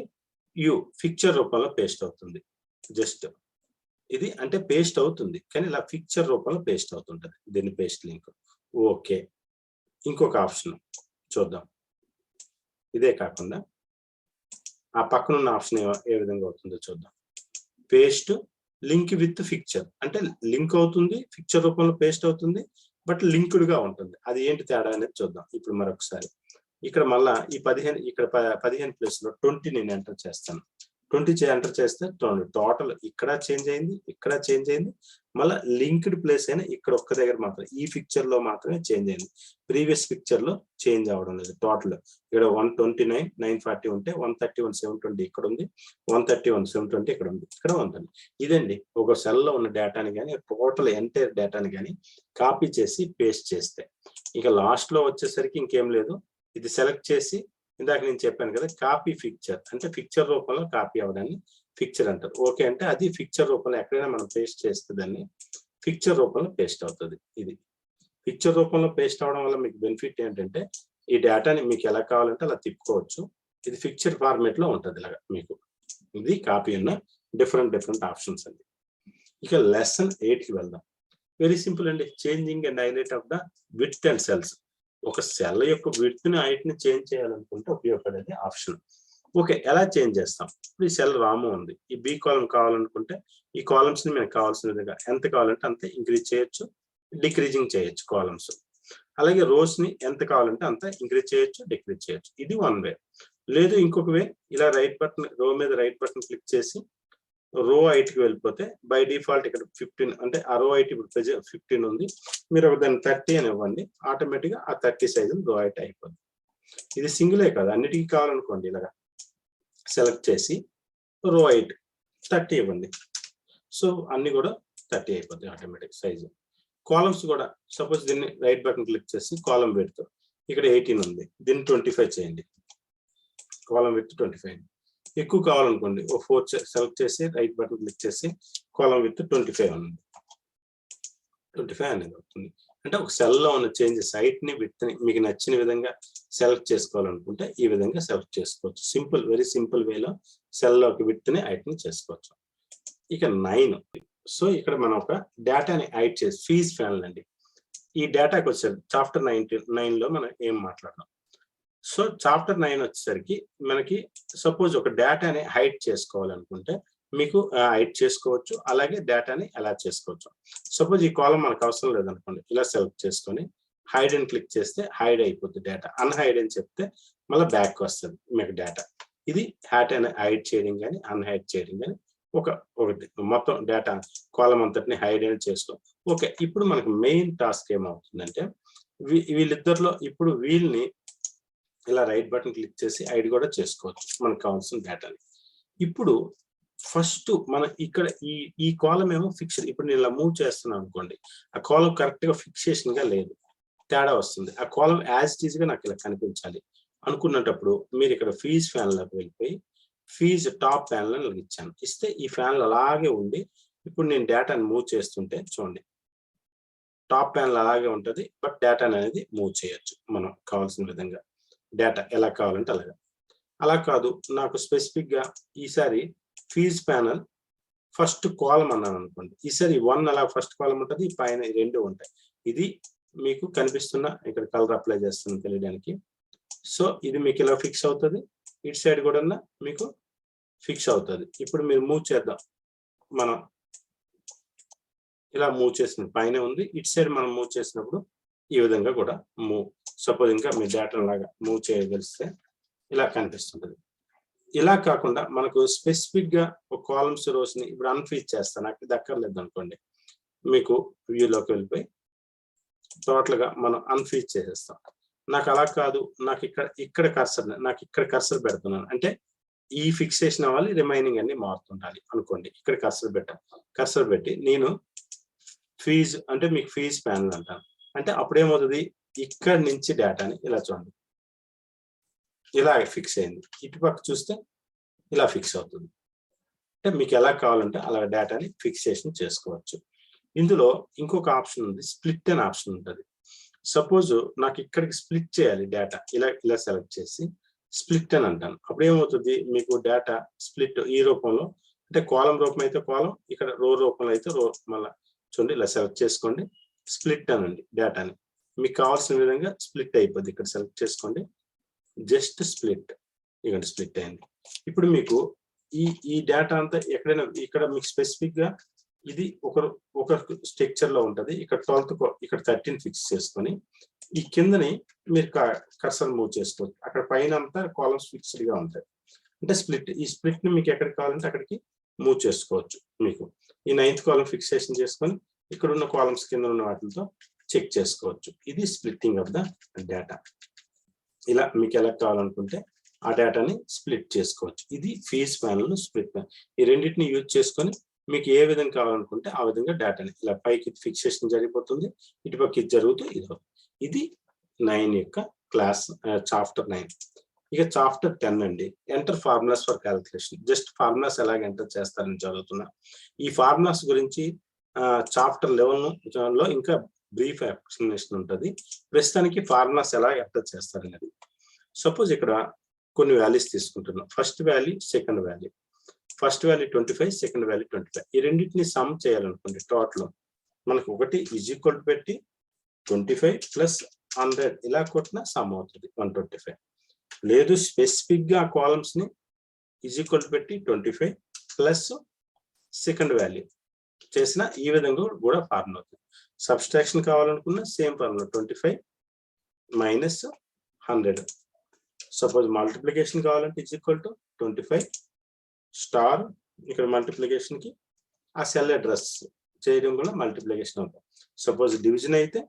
పిక్చర్ రూపంలో పేస్ట్ అవుతుంది. జస్ట్ ఇది అంటే పేస్ట్ అవుతుంది, కానీ ఇలా పిక్చర్ రూపంలో పేస్ట్ అవుతుంటది దీన్ని పేస్ట్ లింక్. ఓకే, ఇంకొక ఆప్షన్ చూద్దాం. ఇదే కాకుండా ఆ పక్కన ఉన్న ఆప్షన్ ఏ విధంగా అవుతుందో చూద్దాం. పేస్ట్ లింక్ విత్ పిక్చర్, అంటే లింక్ అవుతుంది, పిక్చర్ రూపంలో పేస్ట్ అవుతుంది, బట్ లింక్డ్ గా ఉంటుంది. అది ఏంటి తేడా అనేది చూద్దాం. ఇప్పుడు మరొకసారి ఇక్కడ మళ్ళా ఈ 15 ఇక్కడ 15 ప్లేస్ లో 20 నేను ఎంటర్ చేస్తాను. 20 ఎంటర్ చేస్తే టోటల్ ఇక్కడ చేంజ్ అయింది, ఇక్కడ చేంజ్ అయింది. మళ్ళీ లింక్డ్ ప్లేస్ అయినా ఇక్కడ ఒక్క దగ్గర మాత్రం ఈ పిక్చర్ లో మాత్రమే చేంజ్ అయింది. ప్రీవియస్ పిక్చర్ లో చేంజ్ అవడం లేదు. టోటల్ ఇక్కడ 129 940 ఉంటే 131 720 ఇక్కడ ఉంది, 131 720 ఇక్కడ ఉంది, ఇక్కడ ఉంటుంది. ఇదండి ఒక సెల్ లో ఉన్న డేటాని కానీ టోటల్ ఎంటైర్ డేటాని కానీ కాపీ చేసి పేస్ట్ చేస్తే. ఇక లాస్ట్ లో వచ్చేసరికి ఇంకేం లేదు. ఇది సెలెక్ట్ చేసి ఇందాక నేను చెప్పాను కదా, కాపీ పిక్చర్ అంటే పిక్చర్ రూపంలో కాపీ అవడాన్ని పిక్చర్ అంటారు. ఓకే, అంటే అది పిక్చర్ రూపంలో ఎక్కడైనా మనం పేస్ట్ చేస్తే దాన్ని పిక్చర్ రూపంలో పేస్ట్ అవుతుంది. ఇది పిక్చర్ రూపంలో పేస్ట్ అవడం వల్ల మీకు బెనిఫిట్ ఏంటంటే ఈ డేటాని మీకు ఎలా కావాలంటే అలా తిప్పుకోవచ్చు. ఇది పిక్చర్ ఫార్మేట్ లో ఉంటుంది ఇలాగా మీకు. ఇది కాపీ ఉన్న డిఫరెంట్ ఆప్షన్స్ అండి. ఇక లెసన్ 8కి వెళ్దాం. వెరీ సింపుల్ అండి. Changing and highlight of the width and cells. ఒక సెల్ యొక్క విడ్త్ ని హైట్ ని చేంజ్ చేయాలనుకుంటే ఉపయోగపడేది ఆప్షన్. ఓకే, ఎలా చేంజ్ చేస్తాం? ఇప్పుడు ఈ సెల్ రాము ఉంది, ఈ బి కాలం కావాలనుకుంటే ఈ కాలమ్స్ ని మనకు కావాల్సిన విధంగా ఎంత కావాలంటే అంత ఇంక్రీజ్ చేయొచ్చు, డిక్రీజింగ్ చేయొచ్చు కాలమ్స్. అలాగే రోస్ ని ఎంత కావాలంటే అంత ఇంక్రీజ్ చేయొచ్చు, డిక్రీజ్ చేయొచ్చు. ఇది వన్ వే. లేదు ఇంకొక వే, ఇలా రో మీద రైట్ బటన్ క్లిక్ చేసి రో హైట్కి వెళ్ళిపోతే బై డిఫాల్ట్ ఇక్కడ 15 అంటే ఆ రో హైట్ ఇప్పుడు 15 ఉంది, మీరు దాన్ని 30 అని ఇవ్వండి, ఆటోమేటిక్ గా ఆ 30 సైజు రో హైట్ అయిపోద్ది. ఇది సింగిలే కాదు, అన్నిటికీ కావాలనుకోండి ఇలాగా సెలెక్ట్ చేసి రో హైట్ 30 ఇవ్వండి. సో అన్ని కూడా 30 అయిపోద్ది ఆటోమేటిక్ సైజు. కాలమ్స్ కూడా సపోజ్ దీన్ని రైట్ బటన్ క్లిక్ చేసి కాలం విడ్త్ ఇక్కడ 18 ఉంది, దీన్ని 25 చేయండి. కాలం విడ్త్ 25. ఎక్కువ కావాలనుకోండి ఓ 4 సెలెక్ట్ చేసి రైట్ బటన్ క్లిక్ చేసి కాలం విత్ 25 ఉంది, 25 అనేది అవుతుంది. అంటే ఒక సెల్ లో ఉన్న చేంజెస్ హైట్ ని విడ్త్ ని మీకు నచ్చిన విధంగా సెలెక్ట్ చేసుకోవాలనుకుంటే ఈ విధంగా సెలెక్ట్ చేసుకోవచ్చు. సింపుల్, వెరీ సింపుల్ వేలో సెల్ లోకి విడ్త్ ని హైట్ ని చేసుకోవచ్చు. ఇక 9. సో ఇక్కడ మనం ఒక డేటాని హైట్ చేసి ఫీజ్ ఫ్యాన్ అండి. ఈ డేటాకి వచ్చేసరికి చాప్టర్ 9 లో మనం ఏం మాట్లాడదాం. సో చాప్టర్ 9 వచ్చేసరికి మనకి సపోజ్ ఒక డేటాని హైడ్ చేసుకోవాలనుకుంటే మీకు హైడ్ చేసుకోవచ్చు, అలాగే డేటాని ఎలా చేసుకోవచ్చు. సపోజ్ ఈ కాలం మనకు అవసరం లేదనుకోండి, ఇలా సెలెక్ట్ చేసుకొని హైడ్ అని క్లిక్ చేస్తే హైడ్ అయిపోతుంది డేటా. అన్హైడ్ అని చెప్తే మళ్ళీ బ్యాక్ వస్తుంది మీకు డేటా. ఇది హైడ్ చేయడం కానీ అన్హైడ్ చేయడం కానీ ఒకటి మొత్తం డేటా కాలం అంతటిని హైడ్ అని చేసుకో. ఓకే, ఇప్పుడు మనకు మెయిన్ టాస్క్ ఏమవుతుందంటే వీళ్ళిద్దరిలో ఇప్పుడు వీళ్ళని ఇలా రైట్ బటన్ క్లిక్ చేసి హైడ్ కూడా చేసుకోవచ్చు మనకు కావాల్సిన డేటాని. ఇప్పుడు ఫస్ట్ మనం ఇక్కడ ఈ కాలం ఏమో ఫిక్స్. ఇప్పుడు నేను ఇలా మూవ్ చేస్తున్నాను అనుకోండి, ఆ కాలం కరెక్ట్ గా ఫిక్సేషన్ గా లేదు, తేడా వస్తుంది. ఆ కాలం యాజ్ ఇట్ ఈజ్ గా నాకు ఇలా కనిపించాలి అనుకున్నప్పుడు మీరు ఇక్కడ ఫీజ్ ఫ్యాన్ లోకి వెళ్ళిపోయి ఫీజ్ టాప్ ప్యానల్ అని ఇచ్చాను. ఇస్తే ఈ ఫ్యాన్లు అలాగే ఉండి ఇప్పుడు నేను డేటాని మూవ్ చేస్తుంటే చూడండి టాప్ ప్యానల్ అలాగే ఉంటుంది, బట్ డేటా అనేది మూవ్ చేయొచ్చు మనం కావాల్సిన విధంగా. డేటా ఎలా కావాలంటే అలాగా. అలా కాదు, నాకు స్పెసిఫిక్ గా ఈసారి ఫీజ్ ప్యానల్ ఫస్ట్ కాలం అన్నాను అనుకోండి, ఈసారి 1 అలా ఫస్ట్ కాలం ఉంటుంది, పైన 2 ఉంటాయి. ఇది మీకు కనిపిస్తున్న ఇక్కడ కలర్ అప్లై చేస్తున్నాను తెలియడానికి. సో ఇది మీకు ఇలా ఫిక్స్ అవుతుంది, ఇటు సైడ్ కూడా మీకు ఫిక్స్ అవుతుంది. ఇప్పుడు మీరు మూవ్ చేద్దాం. మనం ఇలా మూవ్ చేసిన పైన ఉంది, ఇటు సైడ్ మనం మూవ్ చేసినప్పుడు ఈ విధంగా కూడా మూవ్, సపోజ్ ఇంకా మీ డేటా లాగా మూవ్ చేయగలిస్తే ఇలా కనిపిస్తుంటది. ఇలా కాకుండా మనకు స్పెసిఫిక్ గా ఒక కాలమ్స్ రోస్ ని ఇప్పుడు అన్ఫీజ్ చేస్తాను, నాకు ఇది అక్కర్లేదు అనుకోండి, మీకు వ్యూలోకి వెళ్ళిపోయి టోటల్ గా మనం అన్ఫీజ్ చేసేస్తాం. నాకు అలా కాదు, నాకు ఇక్కడ కర్సర్ పెడుతున్నాను అంటే ఈ ఫిక్సేషన్ అవ్వాలి, రిమైనింగ్ అన్ని మారుతుండాలి అనుకోండి. ఇక్కడ కర్సర్ పెట్టి నేను ఫీజ్ అంటే మీకు ఫీజ్ ప్యానల్ అంటాను. అంటే అప్పుడేమవుతుంది, ఇక్కడ నుంచి డేటాని ఇలా చూడండి, ఇలా ఫిక్స్ అయింది. ఇటుపక్క చూస్తే ఇలా ఫిక్స్ అవుతుంది. అంటే మీకు ఎలా కావాలంటే అలా డేటాని ఫిక్సేషన్ చేసుకోవచ్చు. ఇందులో ఇంకొక ఆప్షన్ ఉంది, స్ప్లిట్ అనే ఆప్షన్ ఉంటుంది. సపోజ్ నాకు ఇక్కడికి స్ప్లిట్ చేయాలి డేటా, ఇలా సెలెక్ట్ చేసి స్ప్లిట్ అని అంటాను. అప్పుడు ఏమవుతుంది, మీకు డేటా స్ప్లిట్ ఈ రూపంలో, అంటే కాలం రూపం అయితే కాలం, ఇక్కడ రో రూపంలో అయితే రో, మళ్ళీ చూడండి ఇలా సెలెక్ట్ చేసుకోండి, స్ప్లిట్ అనండి డేటాని. మీకు కావాల్సిన విధంగా స్ప్లిట్ అయిపోద్ది. ఇక్కడ సెలెక్ట్ చేసుకోండి, జస్ట్ స్ప్లిట్, ఇక్కడ స్ప్లిట్ అయింది. ఇప్పుడు మీకు ఈ డేటా అంతా ఎక్కడైనా ఇక్కడ మీకు స్పెసిఫిక్ గా ఇది ఒక స్ట్రక్చర్ లో ఉంటది. ఇక్కడ 12 ఇక్కడ 13 ఫిక్స్ చేసుకొని ఈ కిందని మీరు కర్సర్ మూవ్ చేసుకోవచ్చు. అక్కడ పైన అంతా కాలమ్స్ ఫిక్స్డ్ గా ఉంటాయి. అంటే ఈ స్ప్లిట్ ని మీకు ఎక్కడికి కావాలంటే అక్కడికి మూవ్ చేసుకోవచ్చు. మీకు ఈ 9th కాలమ్ ఫిక్సేషన్ చేసుకొని ఇక్కడ ఉన్న కాలమ్స్ కింద ఉన్న వాటితో చెక్ చేసుకోవచ్చు. ఇది స్ప్లిట్టింగ్ ఆఫ్ ద డేటా. ఇలా మీకు ఎలా కావాలనుకుంటే ఆ డేటాని స్ప్లిట్ చేసుకోవచ్చు. ఇది ఫీజ్ ప్యానల్ స్ప్లిట్ ప్యానల్. ఈ రెండింటిని యూజ్ చేసుకొని మీకు ఏ విధంగా కావాలనుకుంటే ఆ విధంగా డేటాని ఇలా పైకి ఫిక్సేషన్ జరిగిపోతుంది, ఇటుపక్క ఇది జరుగుతూ ఇది 9 యొక్క క్లాస్ చాప్టర్ 9. ఇక చాప్టర్ 10 అండి, enter formulas for calculation. Just formulas ఎలాగ ఎంటర్ చేస్తారని చదువుతున్నా. ఈ ఫార్ములాస్ గురించి చాప్టర్ 11 లో ఇంకా బ్రీఫ్ ఎక్స్ప్లెనేషన్ ఉంటుంది. ప్రస్తుతానికి ఫార్ములాస్ ఎలా ఎంటర్ చేస్తారనేది. సపోజ్ ఇక్కడ కొన్ని వాల్యూస్ తీసుకుంటున్నాం. First value, second value. First value 25, second value 25. ఈ రెండింటిని సమ్ చేయాలనుకోండి. టోటల్ మనకు ఒకటి ఈజ్ ఈక్వల్ పెట్టి 25 ప్లస్ 100 ఇలా కొట్టినా సమ్ అవుతుంది 125. లేదు స్పెసిఫిక్ గా కాలమ్స్ ని ఈజ్ ఈక్వల్ పెట్టి 25 ప్లస్ సెకండ్ వాల్యూ చేసిన ఈ విధంగా కూడా ఫార్ములా అవుతుంది. సబ్స్ట్రాక్షన్ కావాలనుకున్న same formula 25 minus 100. Suppose multiplication కావాలంటే ఈజ్ ఈక్వల్ టు 25 స్టార్, ఇక్కడ మల్టిప్లికేషన్ కి ఆ సెల్ అడ్రస్ చేయడం కూడా మల్టిప్లికేషన్ అవుతుంది. సపోజ్ డివిజన్ అయితే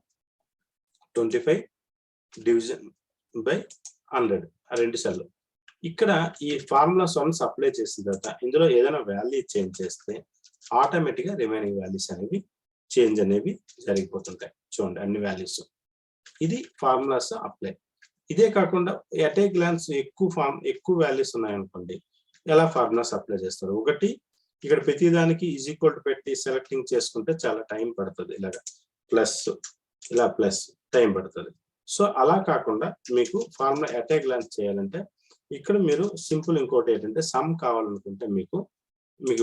25 డివిజన్ బై 100, ఆ రెండు సెల్. ఇక్కడ ఈ ఫార్ములాస్ వన్స్ అప్లై చేసిన తర్వాత ఇందులో ఏదైనా వాల్యూ చేంజ్ చేస్తే ఆటోమేటిక్ గా రిమైనింగ్ వాల్యూస్ అనేవి చేంజ్ అనేవి జరిగిపోతుంటాయి. చూడండి అన్ని వాల్యూస్. ఇది ఫార్ములాస్ అప్లై. ఇదే కాకుండా ఎట్ ఏ గ్లాన్స్ ఎక్కువ వాల్యూస్ ఉన్నాయనుకోండి, ఎలా ఫార్ములాస్ అప్లై చేస్తారు. ఒకటి ఇక్కడ ప్రతిదానికి ఈజ్ ఈక్వల్ టు పెట్టి సెలెక్టింగ్ చేసుకుంటే చాలా టైం పడుతుంది. ఇలాగా ప్లస్, ఇలా ప్లస్ టైం పడుతుంది. సో అలా కాకుండా మీకు ఫార్ములా ఎట్ ఏ గ్లాన్స్ చేయాలంటే ఇక్కడ మీరు సింపుల్ ఇంకోటి ఏంటంటే సమ్ కావాలనుకుంటే మీకు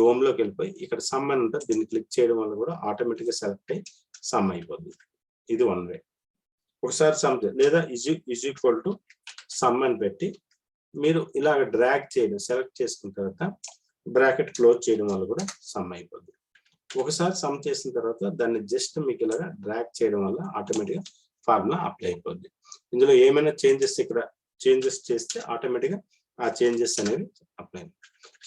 హోమ్ లోకి వెళ్ళిపోయి ఇక్కడ సమ్ అని ఉంటుంది. దీన్ని క్లిక్ చేయడం వల్ల కూడా ఆటోమేటిక్ గా సెలెక్ట్ అయ్యి సమ్ అయిపోద్ది. ఇది వన్ వే. ఒకసారి సమ్ లేదా ఈజ్ ఈక్వల్ టు సమ్ అని పెట్టి మీరు ఇలాగ డ్రాగ్ చేయడం, సెలెక్ట్ చేసుకున్న తర్వాత బ్రాకెట్ క్లోజ్ చేయడం వల్ల కూడా సమ్ అయిపోద్ది. ఒకసారి సమ్ చేసిన తర్వాత దాన్ని జస్ట్ మీకు ఇలాగ డ్రాగ్ చేయడం వల్ల ఆటోమేటిక్ గా ఫార్ములా అప్లై అయిపోద్ది. ఇందులో ఏమైనా చేంజెస్ ఇక్కడ చేంజెస్ చేస్తే ఆటోమేటిక్ గా ఆ చేంజెస్ అనేవి అప్లై.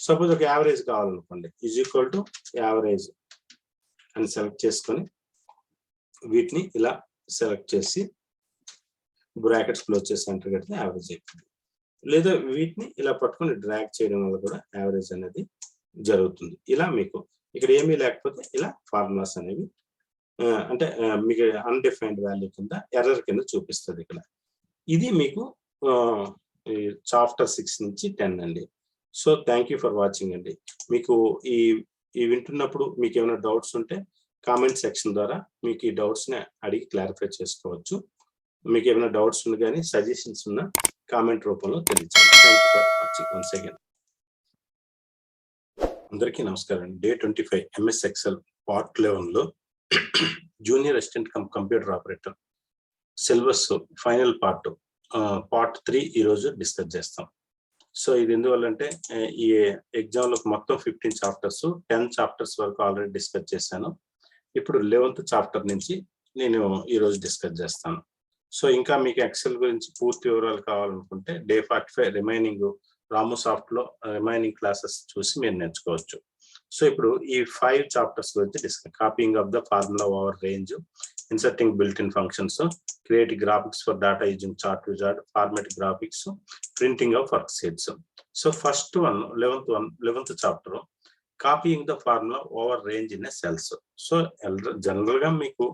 సపోజ్ ఒక యావరేజ్ కావాలనుకోండి, ఈజ్ ఈక్వల్ టు యావరేజ్ అని సెలెక్ట్ చేసుకొని వీటిని ఇలా సెలెక్ట్ చేసి బ్రాకెట్స్ క్లోజ్ చేసి ఎంటర్ కడితే యావరేజ్ అయిపోతుంది. లేదా వీటిని ఇలా పట్టుకొని డ్రాగ్ చేయడం వల్ల కూడా యావరేజ్ అనేది జరుగుతుంది. ఇలా మీకు ఇక్కడ ఏమీ లేకపోతే ఇలా ఫార్ములాస్ అనేవి అంటే మీకు అన్డిఫైన్డ్ వాల్యూ కింద ఎర్రర్ కింద చూపిస్తుంది ఇక్కడ. ఇది మీకు చాప్టర్ 6 నుంచి 10 అండి. So thank you for watching అండి. మీకు ఈ వింటున్నప్పుడు మీకు ఏమైనా డౌట్స్ ఉంటే కామెంట్ సెక్షన్ ద్వారా మీకు ఈ డౌట్స్ ని అడిగి క్లారిఫై చేసుకోవచ్చు. మీకు ఏమైనా డౌట్స్ ఉన్నా కానీ సజెషన్స్ ఉన్నా కామెంట్ రూపంలో తెలియజేయండి. Thank you for watching once again. అందరికీ నమస్కారం. డే 25 MS ఎక్సెల్ పార్ట్ 11 లో junior assistant computer operator syllabus final part 3 ఈరోజు డిస్కస్ చేస్తాం. సో ఇది ఎందువల్లంటే ఈ ఎగ్జామ్లో మొత్తం 15 చాప్టర్స్, 10 చాప్టర్స్ వరకు ఆల్రెడీ డిస్కస్ చేశాను. ఇప్పుడు 11th చాప్టర్ నుంచి నేను ఈరోజు డిస్కస్ చేస్తాను. సో ఇంకా మీకు ఎక్సెల్ గురించి పూర్తి వివరాలు కావాలనుకుంటే డే 45 రిమైనింగ్ రాము సాఫ్ట్లో రిమైనింగ్ క్లాసెస్ చూసి మీరు నేర్చుకోవచ్చు. సో ఇప్పుడు ఈ 5 చాప్టర్స్ గురించి discuss. Copying of the formula over range, inserting built in functions, create graphics for data using chart wizard, format graphics, printing of work sheets. So first 11th chapter copying the formula over range in cells. So general గా మీకు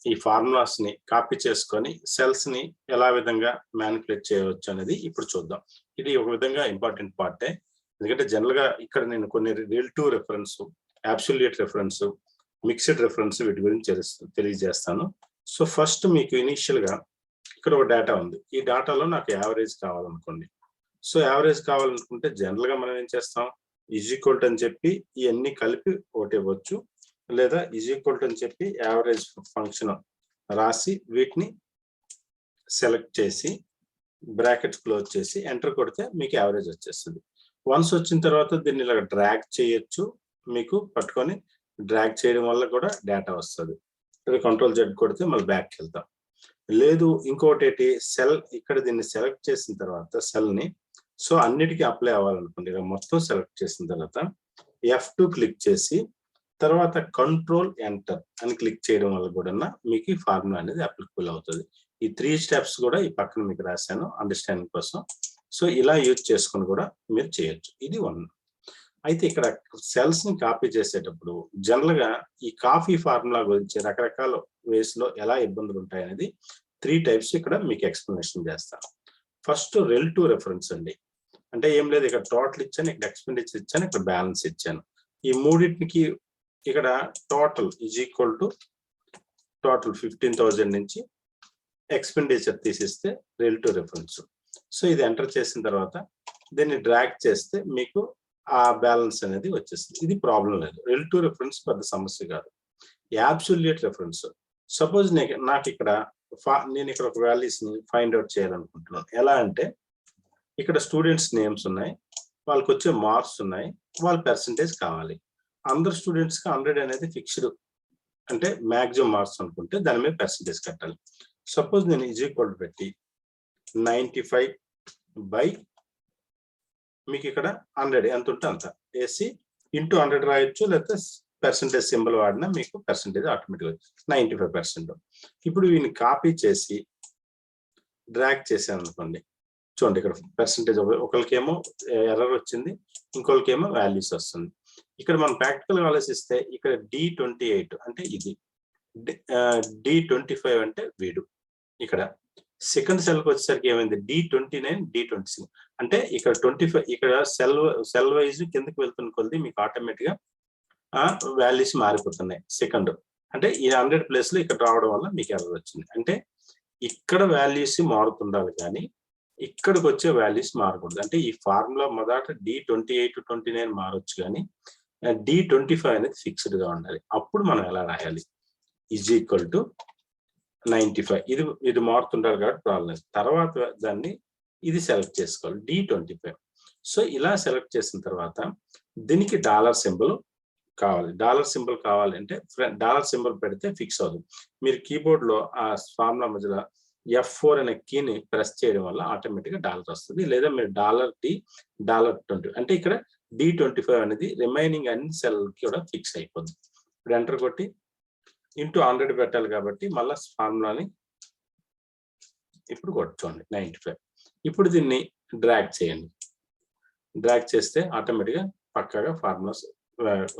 ఈ formulas ని copy చేసుకొని cells ని ఎలా విధంగా manipulate చేయవచ్చు అనేది ఇప్పుడు చూద్దాం. ఇది ఒక విధంగా ఇంపార్టెంట్ పార్టే, ఎందుకంటే జనరల్ గా ఇక్కడ నేను కొన్ని relative reference, absolute reference, mixed reference వీటి గురించి తెలియజేస్తాను. సో ఫస్ట్ మీకు ఇనిషియల్ గా ఇక్కడ ఒక డేటా ఉంది. ఈ డేటాలో నాకు యావరేజ్ కావాలనుకోండి. సో యావరేజ్ కావాలనుకుంటే జనరల్ గా మనం ఏం చేస్తాం, ఈజ్ ఈక్వల్ టు అని చెప్పి ఇవన్నీ కలిపి ఒకటి ఇవ్వచ్చు, లేదా ఈజ్ ఈక్వల్ టు అని చెప్పి యావరేజ్ ఫంక్షన్ రాసి వీటిని సెలెక్ట్ చేసి బ్రాకెట్స్ క్లోజ్ చేసి ఎంటర్ కొడితే మీకు యావరేజ్ వచ్చేస్తుంది. వన్స్ వచ్చిన తర్వాత దీన్ని ఇలా డ్రాగ్ చేయొచ్చు, మీకు పట్టుకొని డ్రాగ్ చేయడం వల్ల కూడా డేటా వస్తుంది. కంట్రోల్ జెడ్ కొడితే మళ్ళీ బ్యాక్కి వెళ్తాం. లేదు ఇంకోటి ఏంటి, సెల్ ఇక్కడ దీన్ని సెలెక్ట్ చేసిన తర్వాత సెల్ ని సో అన్నిటికీ అప్లై అవ్వాలనుకోండి, ఇలా మొత్తం సెలెక్ట్ చేసిన తర్వాత F2 క్లిక్ చేసి తర్వాత కంట్రోల్ ఎంటర్ అని క్లిక్ చేయడం వల్ల కూడా మీకు ఈ ఫార్ములా అనేది అప్లికబుల్ అవుతుంది. ఈ 3 స్టెప్స్ కూడా ఈ పక్కన మీకు రాశాను అండర్స్టాండింగ్ కోసం. సో ఇలా యూజ్ చేసుకుని కూడా మీరు చేయొచ్చు. ఇది 1. అయితే ఇక్కడ సెల్స్ ని కాపీ చేసేటప్పుడు జనరల్ గా ఈ కాపీ ఫార్ములా గురించి రకరకాల వేస్ లో ఎలా ఇబ్బందులు ఉంటాయి అనేది 3 టైప్స్ ఇక్కడ మీకు ఎక్స్ప్లెనేషన్ చేస్తాను. ఫస్ట్ రిలేటివ్ రెఫరెన్స్ అండి. అంటే ఏం లేదు, ఇక్కడ టోటల్ ఇచ్చాను, ఇక్కడ ఎక్స్పెండిచర్ ఇచ్చాను, ఇక్కడ బ్యాలెన్స్ ఇచ్చాను. ఈ మూడింటికి ఇక్కడ total is equal to total 15,000 నుంచి ఎక్స్పెండిచర్ తీసిస్తే రిలేటివ్ రెఫరెన్స్. సో ఇది ఎంటర్ చేసిన తర్వాత దీన్ని డ్రాగ్ చేస్తే మీకు ఆ బ్యాలెన్స్ అనేది వచ్చేస్తుంది. ఇది ప్రాబ్లం లేదు. రిలేటివ్ రెఫరెన్స్ పెద్ద సమస్య కాదు. అబ్సల్యూట్ రెఫరెన్స్, సపోజ్ నాకు ఇక్కడ నేను ఇక్కడ ఒక వాల్యూస్ ని ఫైండ్ అవుట్ చేయాలనుకుంటున్నాను. ఎలా అంటే ఇక్కడ స్టూడెంట్స్ నేమ్స్ ఉన్నాయి, వాళ్ళకి వచ్చే మార్క్స్ ఉన్నాయి, వాళ్ళ పర్సంటేజ్ కావాలి. అందరు స్టూడెంట్స్ కి 100 అనేది ఫిక్స్డ్, అంటే మ్యాక్సిమం మార్క్స్ అనుకుంటే దాని మీద పర్సంటేజ్ కట్టాలి. సపోజ్ నేను ఈజ్ ఈక్వల్ పెట్టి 95 బై మీకు ఇక్కడ 100 ఎంత ఉంటే అంత వేసి ఇంటూ 100 రాయొచ్చు, లేకపోతే పర్సంటేజ్ సింబల్ వాడినా మీకు పర్సంటేజ్ ఆటోమేటిక్గా 95%. ఇప్పుడు వీటిని కాపీ చేసి డ్రాగ్ చేశాను అనుకోండి, చూడండి ఇక్కడ పర్సంటేజ్ ఒకరికేమో ఎర్రర్ వచ్చింది, ఇంకొకరికేమో వాల్యూస్ వస్తుంది. ఇక్కడ మనం ప్రాక్టికల్ ఆలోచిస్తే ఇక్కడ D28 అంటే ఇది, D25 అంటే వీడు. ఇక్కడ సెకండ్ సెల్ కి వచ్చేసరికి ఏమైంది, D29, D26 అంటే ఇక్కడ 25. ఇక్కడ సెల్ వైజ్ కిందకి వెళ్తున్న కొద్ది మీకు ఆటోమేటిక్ గా వాల్యూస్ మారిపోతున్నాయి. సెకండ్ అంటే ఈ 100 ప్లేస్ లో ఇక్కడ రావడం వల్ల మీకు ఎర్రర్ వచ్చింది. అంటే ఇక్కడ వాల్యూస్ మారుతుండాలి కానీ ఇక్కడికి వచ్చే వాల్యూస్ మారకూడదు. అంటే ఈ ఫార్ములా మొదట D28, 29 మారొచ్చు కానీ D25 అనేది ఫిక్స్డ్ గా ఉండాలి. అప్పుడు మనం ఎలా రాయాలి, ఈజ్ ఈక్వల్ టు 95. ఇది మారుతుంటారు కాబట్టి ప్రాబ్లం లేదు. తర్వాత దాన్ని ఇది సెలెక్ట్ చేసుకోవాలి D25. సో ఇలా సెలెక్ట్ చేసిన తర్వాత దీనికి డాలర్ సింబల్ కావాలి. డాలర్ సింబల్ కావాలంటే డాలర్ సింబల్ పెడితే ఫిక్స్ అవుతుంది. మీరు కీబోర్డ్ లో ఆ ఫార్ములా మధ్యలో F4 అనే కీని ప్రెస్ చేయడం వల్ల ఆటోమేటిక్ గా డాలర్ వస్తుంది. లేదా మీరు $20 అంటే ఇక్కడ D25 అనేది రిమైనింగ్ అన్ని సెల్ కి కూడా ఫిక్స్ అయిపోతుంది. ఇప్పుడు ఎంటర్ కొట్టి ఇంటూ 100 పెట్టాలి కాబట్టి మళ్ళీ ఫార్ములాని ఇప్పుడు కొట్టుకోండి 95. ఇప్పుడు దీన్ని డ్రాగ్ చేయండి. డ్రాగ్ చేస్తే ఆటోమేటిక్గా పక్కాగా ఫార్ములాస్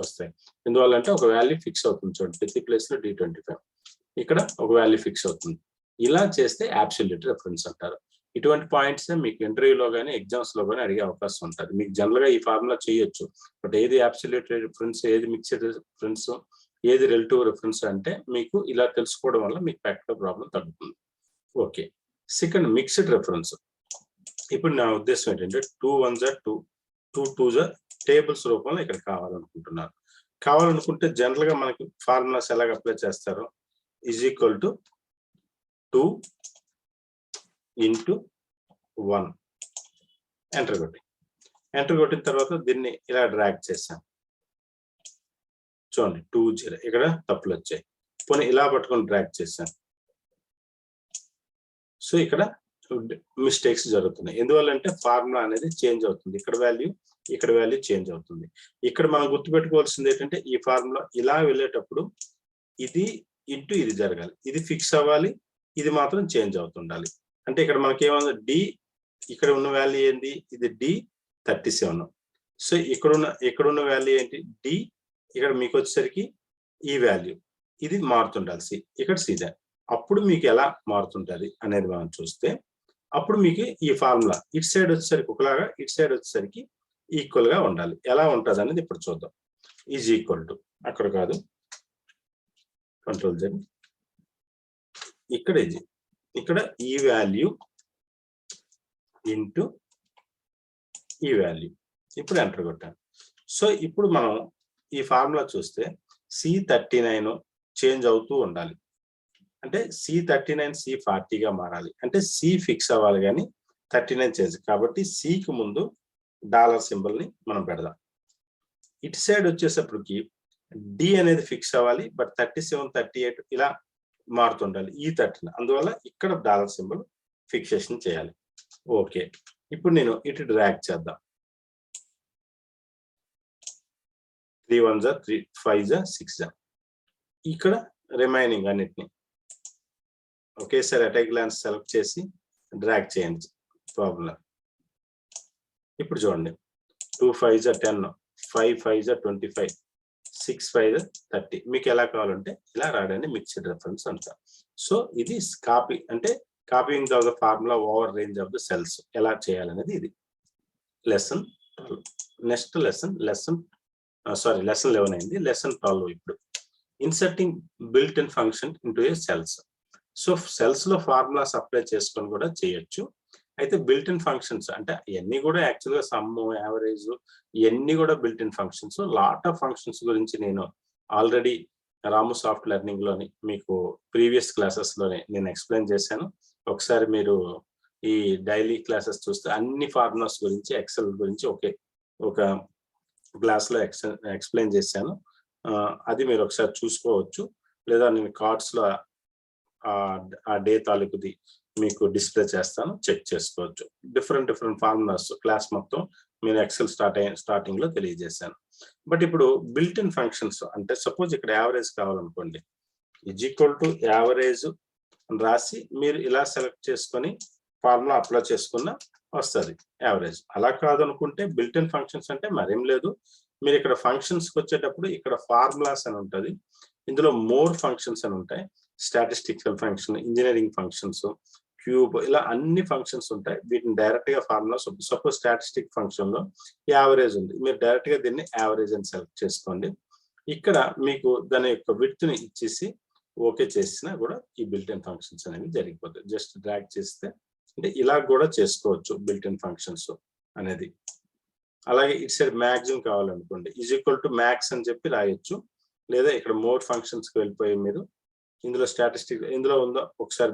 వస్తాయి. ఎందువల్ల అంటే ఒక వాల్యూ ఫిక్స్ అవుతుంది. చూడండి ప్రతి ప్లేస్ లో D25, ఇక్కడ ఒక వాల్యూ ఫిక్స్ అవుతుంది. ఇలా చేస్తే అబ్సల్యూట్ రెఫరెన్స్ అంటారు. ఇటువంటి పాయింట్స్ మీకు ఇంటర్వ్యూలో కానీ ఎగ్జామ్స్ లో కానీ అడిగే అవకాశం ఉంటుంది. మీకు జనరల్ గా ఈ ఫార్ములా చేయొచ్చు, బట్ ఏది అబ్సల్యూట్ రెఫరెన్స్, ఏది మిక్స్డ్ రెఫరెన్స్, ఏది రిలేటివ్ రెఫరెన్స్ అంటే మీకు ఇలా తెలుసుకోవడం వల్ల మీకు ప్రాక్టికల్ ప్రాబ్లం తగ్గుతుంది. Okay, second mixed reference. ఇప్పుడు నా ఉద్దేశం ఏంటంటే 2 1s 2, 2 2s టేబుల్స్ రూపంలో ఇక్కడ కావాలనుకుంటున్నారు. కావాలనుకుంటే జనరల్ గా మనకి ఫార్ములాస్ ఎలాగ అప్లై చేస్తారో is equal to 2 into 1 enter కొట్టిన తర్వాత దీన్ని ఇలా డ్రాగ్ చేశాను. చూడండి 2 0 ఇక్కడ తప్పులు వచ్చాయి. పోనీ ఇలా పట్టుకొని డ్రాగ్ చేశాను. సో ఇక్కడ మిస్టేక్స్ జరుగుతున్నాయి. ఎందువల్లంటే ఫార్ములా అనేది చేంజ్ అవుతుంది. ఇక్కడ వాల్యూ చేంజ్ అవుతుంది. ఇక్కడ మనం గుర్తుపెట్టుకోవాల్సింది ఏంటంటే ఈ ఫార్ములా ఇలా వెళ్ళేటప్పుడు ఇది ఇంటూ ఇది జరగాలి. ఇది ఫిక్స్ అవ్వాలి, ఇది మాత్రం చేంజ్ అవుతుండాలి. అంటే ఇక్కడ మనకి ఏమన్నా డి, ఇక్కడ ఉన్న వాల్యూ ఏంటి, ఇది డి 37. సో ఇక్కడున్న వాల్యూ ఏంటి డి, ఇక్కడ మీకు వచ్చేసరికి ఈ వాల్యూ ఇది మారుతుండాలి సి, ఇక్కడ సీదా. అప్పుడు మీకు ఎలా మారుతుంటది అనేది మనం చూస్తే అప్పుడు మీకు ఈ ఫార్ములా ఇటు సైడ్ వచ్చేసరికి ఒకలాగా, ఇటు సైడ్ వచ్చేసరికి ఈక్వల్ గా ఉండాలి. ఎలా ఉంటుంది అనేది ఇప్పుడు చూద్దాం. ఈజ్ ఈక్వల్ టు అక్కడ కాదు, కంట్రోల్ Z, ఇక్కడ ఈ వాల్యూ ఇంటూ ఈ వాల్యూ. ఇప్పుడు ఎంటర్ కొట్టాను. సో ఇప్పుడు మనం ఈ ఫార్ములా చూస్తే C39 చేంజ్ అవుతూ ఉండాలి. అంటే C39 C40గా మారాలి. అంటే C ఫిక్స్ అవ్వాలి కానీ 39 చేంజ్. కాబట్టి Cకి ముందు డాలర్ సింబల్ ని మనం పెడదాం. ఇటు సైడ్ వచ్చేసప్పటికి డి అనేది ఫిక్స్ అవ్వాలి, బట్ 37 38 ఇలా మారుతుండాలి ఈ 13. అందువల్ల ఇక్కడ డాలర్ సింబల్ ఫిక్సేషన్ చేయాలి. ఓకే, ఇప్పుడు నేను ఇటు డ్రాగ్ చేద్దాం. 3 1 3 5 6. ఇక్కడ రిమైనింగ్ అన్నిటిని ఒకేసారి అట్ ఏ గ్లాన్స్ సెలెక్ట్ చేసి డ్రాగ్ చేయండి ప్రాబ్లం. ఇప్పుడు చూడండి 2 5 10, 5 5 25, 6 5 30. మీకు ఎలా కావాలంటే ఇలా రాయడానికి మిక్స్డ్ రెఫరెన్స్ అంటారు. సో ఇది కాపీ అంటే copying the formula over range of the cells ఎలా చేయాలనేది ఇది లెసన్ 12. నెక్స్ట్ లెసన్ 11 అయింది. లెసన్ 12 ఇప్పుడు inserting built in function into A cells. So cells లో ఫార్ములాస్ అప్లై చేసుకొని కూడా చేయొచ్చు. అయితే బిల్ట్ ఇన్ ఫంక్షన్స్ అంటే ఇవన్నీ కూడా యాక్చువల్గా సమ్, యావరేజ్ ఇవన్నీ కూడా built in functions. Lot of functions గురించి నేను ఆల్రెడీ రాము సాఫ్ట్ లెర్నింగ్ లోని మీకు ప్రీవియస్ క్లాసెస్ లోనే నేను ఎక్స్ప్లెయిన్ చేశాను. ఒకసారి మీరు ఈ డైలీ క్లాసెస్ చూస్తే అన్ని ఫార్ములాస్ గురించి, ఎక్సెల్ గురించి ఒక క్లాస్ లో ఎక్స్ప్లెయిన్ చేశాను. అది మీరు ఒకసారి చూసుకోవచ్చు, లేదా నేను కార్డ్స్ లో ఆ డే తాలూకుది మీకు డిస్ప్లే చేస్తాను, చెక్ చేసుకోవచ్చు. డిఫరెంట్ ఫార్ములాస్ క్లాస్ మొత్తం నేను ఎక్సెల్ స్టార్టింగ్ లో తెలియజేశాను. బట్ ఇప్పుడు బిల్ట్ ఇన్ ఫంక్షన్స్ అంటే సపోజ్ ఇక్కడ యావరేజ్ కావాలనుకోండి, ఈజ్ ఈక్వల్ టు యావరేజ్ అని రాసి మీరు ఇలా సెలెక్ట్ చేసుకొని ఫార్ములా అప్లై చేసుకున్న వస్తుంది యావరేజ్. అలా కాదనుకుంటే బిల్ట్ ఇన్ ఫంక్షన్స్ అంటే మరేం లేదు, మీరు ఇక్కడ ఫంక్షన్స్కి వచ్చేటప్పుడు ఇక్కడ ఫార్ములాస్ అని ఉంటుంది, ఇందులో మోర్ ఫంక్షన్స్ అని ఉంటాయి. Statistical function, engineering functions, cube, ఇలా అన్ని ఫంక్షన్స్ ఉంటాయి. వీటిని డైరెక్ట్ గా ఫార్ములా సపోజ్ స్టాటిస్టిక్ ఫంక్షన్ లో యావరేజ్ ఉంది, మీరు డైరెక్ట్ గా దీన్ని యావరేజ్ అని సెలెక్ట్ చేసుకోండి. ఇక్కడ మీకు దాని యొక్క విడ్త్ ని ఇచ్చేసి ఓకే చేసినా కూడా ఈ బిల్ట్ ఇన్ ఫంక్షన్స్ అనేవి జరిగిపోతాయి. జస్ట్ డ్రాగ్ చేస్తే అంటే ఇలా కూడా చేసుకోవచ్చు బిల్ట్ ఇన్ ఫంక్షన్స్ అనేది. అలాగే ఇటు సైడ్ మ్యాక్సిమం కావాలనుకోండి, ఈజ్ ఈక్వల్ టు మ్యాక్స్ అని చెప్పి రాయొచ్చు. లేదా ఇక్కడ మోర్ ఫంక్షన్స్కి వెళ్ళిపోయి మీరు ఇందులో స్టాటిస్టిక్ ఇందులో ఉందో ఒకసారి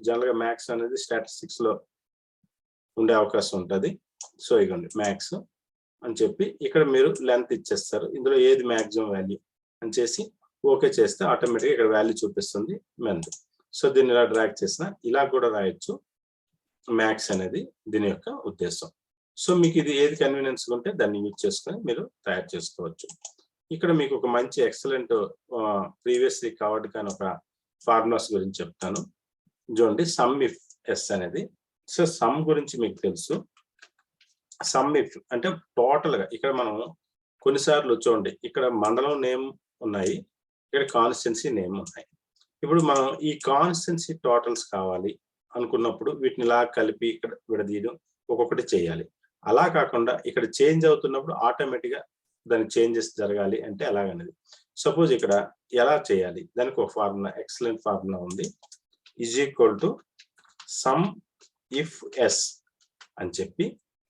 జనరల్ గా మ్యాక్స్ అనేది స్టాటిస్టిక్స్ లో ఉండే అవకాశం ఉంటుంది. సో ఇగోండి మ్యాక్స్ అని చెప్పి ఇక్కడ మీరు లెంత్ ఇచ్చేస్తారు. ఇందులో ఏది మ్యాక్సిమం వాల్యూ అని చేసి ఓకే చేస్తే ఆటోమేటిక్గా ఇక్కడ వాల్యూ చూపిస్తుంది లెంత్. సో దీన్ని ఇలా డ్రాగ్ చేసిన ఇలా కూడా రాయొచ్చు మ్యాక్స్ అనేది దీని యొక్క ఉద్దేశం. సో మీకు ఇది ఏది కన్వీనియన్స్ ఉంటే దాన్ని యూజ్ చేసుకొని మీరు తయారు చేసుకోవచ్చు. ఇక్కడ మీకు ఒక మంచి ఎక్సలెంట్ ప్రీవియస్లీ కవర్డ్ కానీ ఒక ఫార్ములాస్ గురించి చెప్తాను చూడండి. సమ్ ఇఫ్ ఎస్ అనేది, సో సమ్ గురించి మీకు తెలుసు. సమ్ ఇఫ్ అంటే టోటల్ గా ఇక్కడ మనం కొన్నిసార్లు చూడండి ఇక్కడ మండలం నేమ్ ఉన్నాయి, ఇక్కడ కాన్స్టిట్యున్సీ నేమ్ ఉన్నాయి. ఇప్పుడు మనం ఈ కాన్స్టిట్యున్సీ టోటల్స్ కావాలి అనుకున్నప్పుడు వీటిని ఇలా కలిపి ఇక్కడ విడదీయడం ఒక్కొక్కటి చేయాలి. అలా కాకుండా ఇక్కడ చేంజ్ అవుతున్నప్పుడు ఆటోమేటిక్ గా దాని చేంజెస్ జరగాలి అంటే ఎలాగనేది. సపోజ్ ఇక్కడ ఎలా చేయాలి దానికి ఒక ఫార్ములా, ఎక్సలెంట్ ఫార్ములా ఉంది. Is equal to sumifs అని చెప్పి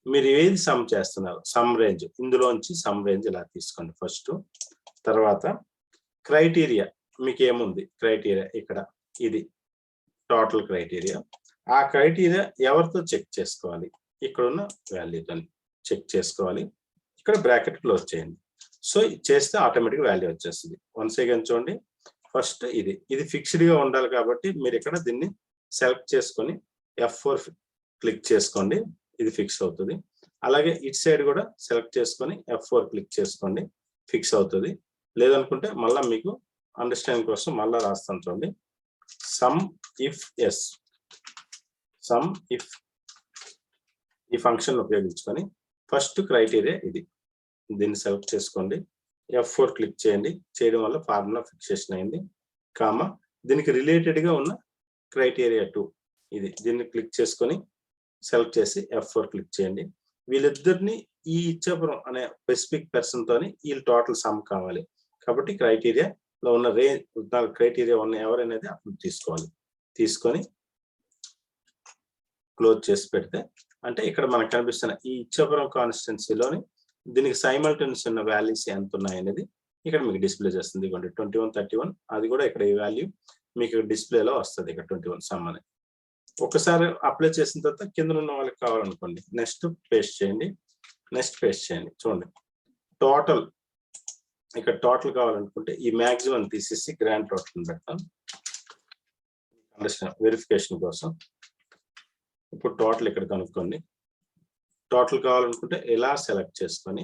మీరు ఏది సమ్ చేస్తున్నారు, సమ్ రేంజ్, ఇందులోంచి సమ్ రేంజ్ ఇలా తీసుకోండి ఫస్ట్. తర్వాత క్రైటీరియా మీకు ఏముంది, క్రైటీరియా ఇక్కడ ఇది టోటల్ క్రైటీరియా. ఆ క్రైటీరియా ఎవరితో చెక్ చేసుకోవాలి? ఇక్కడ ఉన్న వాల్యూతో చెక్ చేసుకోవాలి. ఇక్కడ బ్రాకెట్ క్లోజ్ చేయండి. సో చేస్తే ఆటోమేటిక్ వాల్యూ వచ్చేస్తుంది. వన్స్ అగైన్ చూడండి, ఫస్ట్ ఇది ఫిక్స్డ్ గా ఉండాలి కాబట్టి మీరు ఇక్కడ దీన్ని సెలెక్ట్ చేసుకొని F4 క్లిక్ చేసుకోండి, ఇది ఫిక్స్ అవుతుంది. అలాగే ఇటు సైడ్ కూడా సెలెక్ట్ చేసుకొని F4 క్లిక్ చేసుకోండి, ఫిక్స్ అవుతుంది. లేదనుకుంటే మళ్ళీ మీకు అండర్స్టాండింగ్ కోసం మళ్ళీ రాస్తాను చూడండి. Sumifs, sumif ఈ ఫంక్షన్ ఉపయోగించుకొని ఫస్ట్ క్రైటీరియా ఇది, దీన్ని సెలెక్ట్ చేసుకోండి, F4 క్లిక్ చేయండి. చేయడం వల్ల ఫార్ములా ఫిక్సేషన్ అయింది. కామా దీనికి రిలేటెడ్ గా ఉన్న క్రైటీరియా 2 ఇది, దీన్ని క్లిక్ చేసుకొని సెలెక్ట్ చేసి F4 క్లిక్ చేయండి. వీళ్ళిద్దరిని ఈ ఇచ్చాపురం అనే స్పెసిఫిక్ పర్సన్ తోని వీళ్ళు టోటల్ సమ్ కావాలి కాబట్టి క్రైటీరియాలో ఉన్న క్రైటీరియా ఉన్న ఎవరనేది అప్పుడు తీసుకోవాలి. తీసుకొని క్లోజ్ చేసి పెడితే అంటే ఇక్కడ మనకు కనిపిస్తున్న ఈ ఇచ్చాపురం కాన్స్టిట్యున్సీలోని దీనికి సైమల్టేనియస్ ఉన్న వాల్యూస్ ఎంత ఉన్నాయనేది ఇక్కడ మీకు డిస్ప్లే చేస్తుంది. 21, 31 అది కూడా ఇక్కడ ఈ వాల్యూ మీకు డిస్ప్లేలో వస్తుంది. ఇక్కడ 21 సమ్ అని ఒకసారి అప్లై చేసిన తర్వాత కింద ఉన్న వాళ్ళకి కావాలనుకోండి నెక్స్ట్ పేస్ట్ చేయండి, నెక్స్ట్ పేస్ట్ చేయండి. చూడండి టోటల్, ఇక్కడ టోటల్ కావాలనుకుంటే ఈ మ్యాక్సిమం తీసేసి గ్రాండ్ టోటల్ పెడతాం వెరిఫికేషన్ కోసం. ఇప్పుడు టోటల్ ఇక్కడ కనుక్కోండి. టోటల్ కావాలనుకుంటే ఇలా సెలెక్ట్ చేసుకొని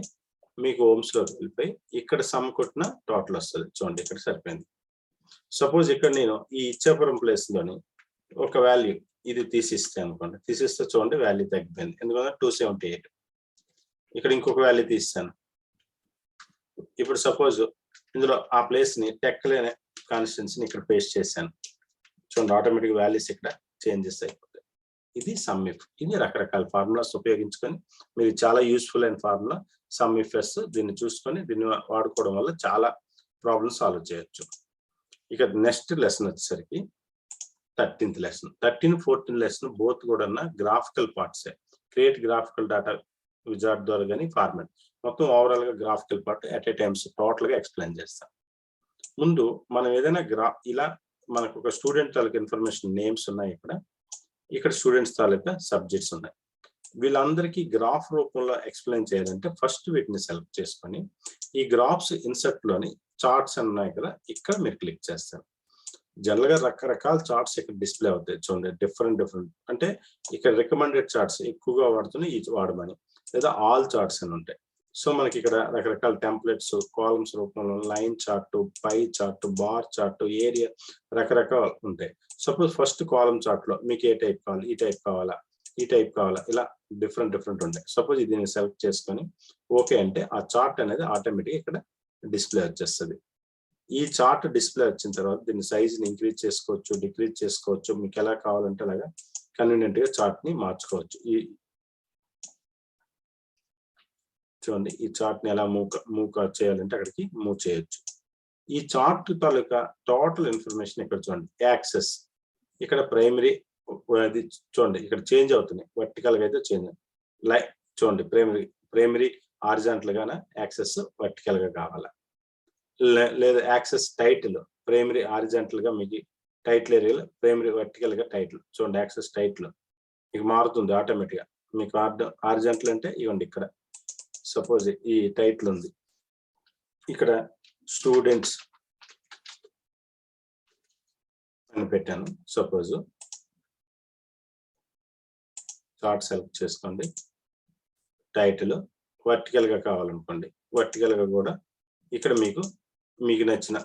మీకు ఓమ్స్ లోకి వెళ్ళిపోయి ఇక్కడ సమ్ కొట్టిన టోటల్ వస్తుంది. చూడండి ఇక్కడ సరిపోయింది. సపోజ్ ఇక్కడ నేను ఈ ఇచ్చాపురం ప్లేస్ లోని ఒక వాల్యూ ఇది తీసిస్తే అనుకోండి, తీసిస్తే చూడండి వాల్యూ తగ్గిపోయింది. ఎందుకంటే 278. ఇక్కడ ఇంకొక వాల్యూ తీస్తాను. ఇప్పుడు సపోజ్ ఇందులో ఆ ప్లేస్ ని టెక్కలేని కాన్స్టిట్యున్సీని ఇక్కడ పేస్ట్ చేశాను. చూడండి ఆటోమేటిక్ వాల్యూస్ ఇక్కడ చేంజెస్ అయిపోతాయి. ఇది సమ్ ఇఫ్. ఇది రకరకాల ఫార్ములాస్ ఉపయోగించుకొని మీరు చాలా యూస్ఫుల్ అయిన ఫార్ములా సమ్ ఇఫ్ ఎస్. దీన్ని చూసుకొని దీన్ని వాడుకోవడం వల్ల చాలా ప్రాబ్లమ్స్ సాల్వ్ చేయొచ్చు. ఇక నెక్స్ట్ లెసన్ వచ్చేసరికి 13th లెసన్. 13, 14 లెసన్ బోత్ కూడా గ్రాఫికల్ పార్ట్సే. క్రియేట్ గ్రాఫికల్ డేటా విజార్డ్ ద్వారా కానీ ఫార్మాట్ మొత్తం ఓవరాల్ గా graphical part at a times total గా ఎక్స్ప్లెయిన్ చేస్తాం. ముందు మనం ఏదైనా ఇలా మనకు ఒక స్టూడెంట్ తాలూకా ఇన్ఫర్మేషన్ నేమ్స్ ఉన్నాయి, ఇక్కడ స్టూడెంట్స్ తాలూకా సబ్జెక్ట్స్ ఉన్నాయి. వీళ్ళందరికీ గ్రాఫ్ రూపంలో ఎక్స్ప్లెయిన్ చేయాలంటే ఫస్ట్ వీటిని సెలెక్ట్ చేసుకొని ఈ గ్రాఫ్స్ ఇన్సర్ట్ లోని చార్ట్స్ ఉన్నాయి కదా, ఇక్కడ మీరు క్లిక్ చేస్తారు. జనరల్ గా రకరకాల చార్ట్స్ ఇక్కడ డిస్ప్లే అవుతాయి. చూడండి డిఫరెంట్ అంటే ఇక్కడ రికమెండెడ్ చార్ట్స్ ఎక్కువగా వాడుతున్నాయి ఈ వాడమని, లేదా ఆల్ చార్ట్స్ అని ఉంటాయి. సో మనకి ఇక్కడ రకరకాల టెంప్లెట్స్, కాలమ్స్ రూపంలో line chart, pie chart, bar chart, area రకరకాలు ఉంటాయి. సపోజ్ ఫస్ట్ కాలమ్ చార్ట్ లో మీకు ఏ టైప్ కావాలి, ఈ టైప్ కావాలా, ఈ టైప్ కావాలా, ఇలా డిఫరెంట్ ఉంటాయి. సపోజ్ దీన్ని సెలెక్ట్ చేసుకొని ఓకే అంటే ఆ చార్ట్ అనేది ఆటోమేటిక్ ఇక్కడ డిస్ప్లే వచ్చేస్తుంది. ఈ చార్ట్ డిస్ప్లే వచ్చిన తర్వాత దీన్ని సైజ్ని ఇంక్రీజ్ చేసుకోవచ్చు, డిక్రీజ్ చేసుకోవచ్చు. మీకు ఎలా కావాలంటే అలాగా కన్వీనియంట్ గా చార్ట్ ని మార్చుకోవచ్చు. చూడండి ఈ చార్ట్ ని ఎలా మూవ్ చేయాలంటే అక్కడికి మూవ్ చేయొచ్చు. ఈ చార్ట్ తాలూకా టోటల్ ఇన్ఫర్మేషన్ ఇక్కడ చూడండి. యాక్సెస్ ఇక్కడ ప్రైమరీ, అది చూడండి ఇక్కడ చేంజ్ అవుతున్నాయి. వర్టికల్ గా అయితే చేంజ్ చూడండి ప్రైమరీ హారిజాంటల్ గాన యాక్సెస్ వర్టికల్ గా కావాలా, లేదా యాక్సెస్ టైటిల్ ప్రైమరీ హారిజాంటల్ గా మీకు టైటిల్ ఏరియాలో ప్రైమరీ వర్టికల్ గా టైటిల్ చూడండి. యాక్సెస్ టైటిల్ మీకు మారుతుంది ఆటోమేటిక్ గా. మీకు హారిజాంటల్ అంటే ఇవ్వండి ఇక్కడ సపోజ్ ఈ టైటిల్ ఉంది, ఇక్కడ స్టూడెంట్స్ అని పెట్టాను. సపోజ్ చార్ట్ సెలెక్ట్ చేసుకోండి. టైటిల్ వర్టికల్ గా కావాలనుకోండి, వర్టికల్ గా కూడా ఇక్కడ మీకు నచ్చిన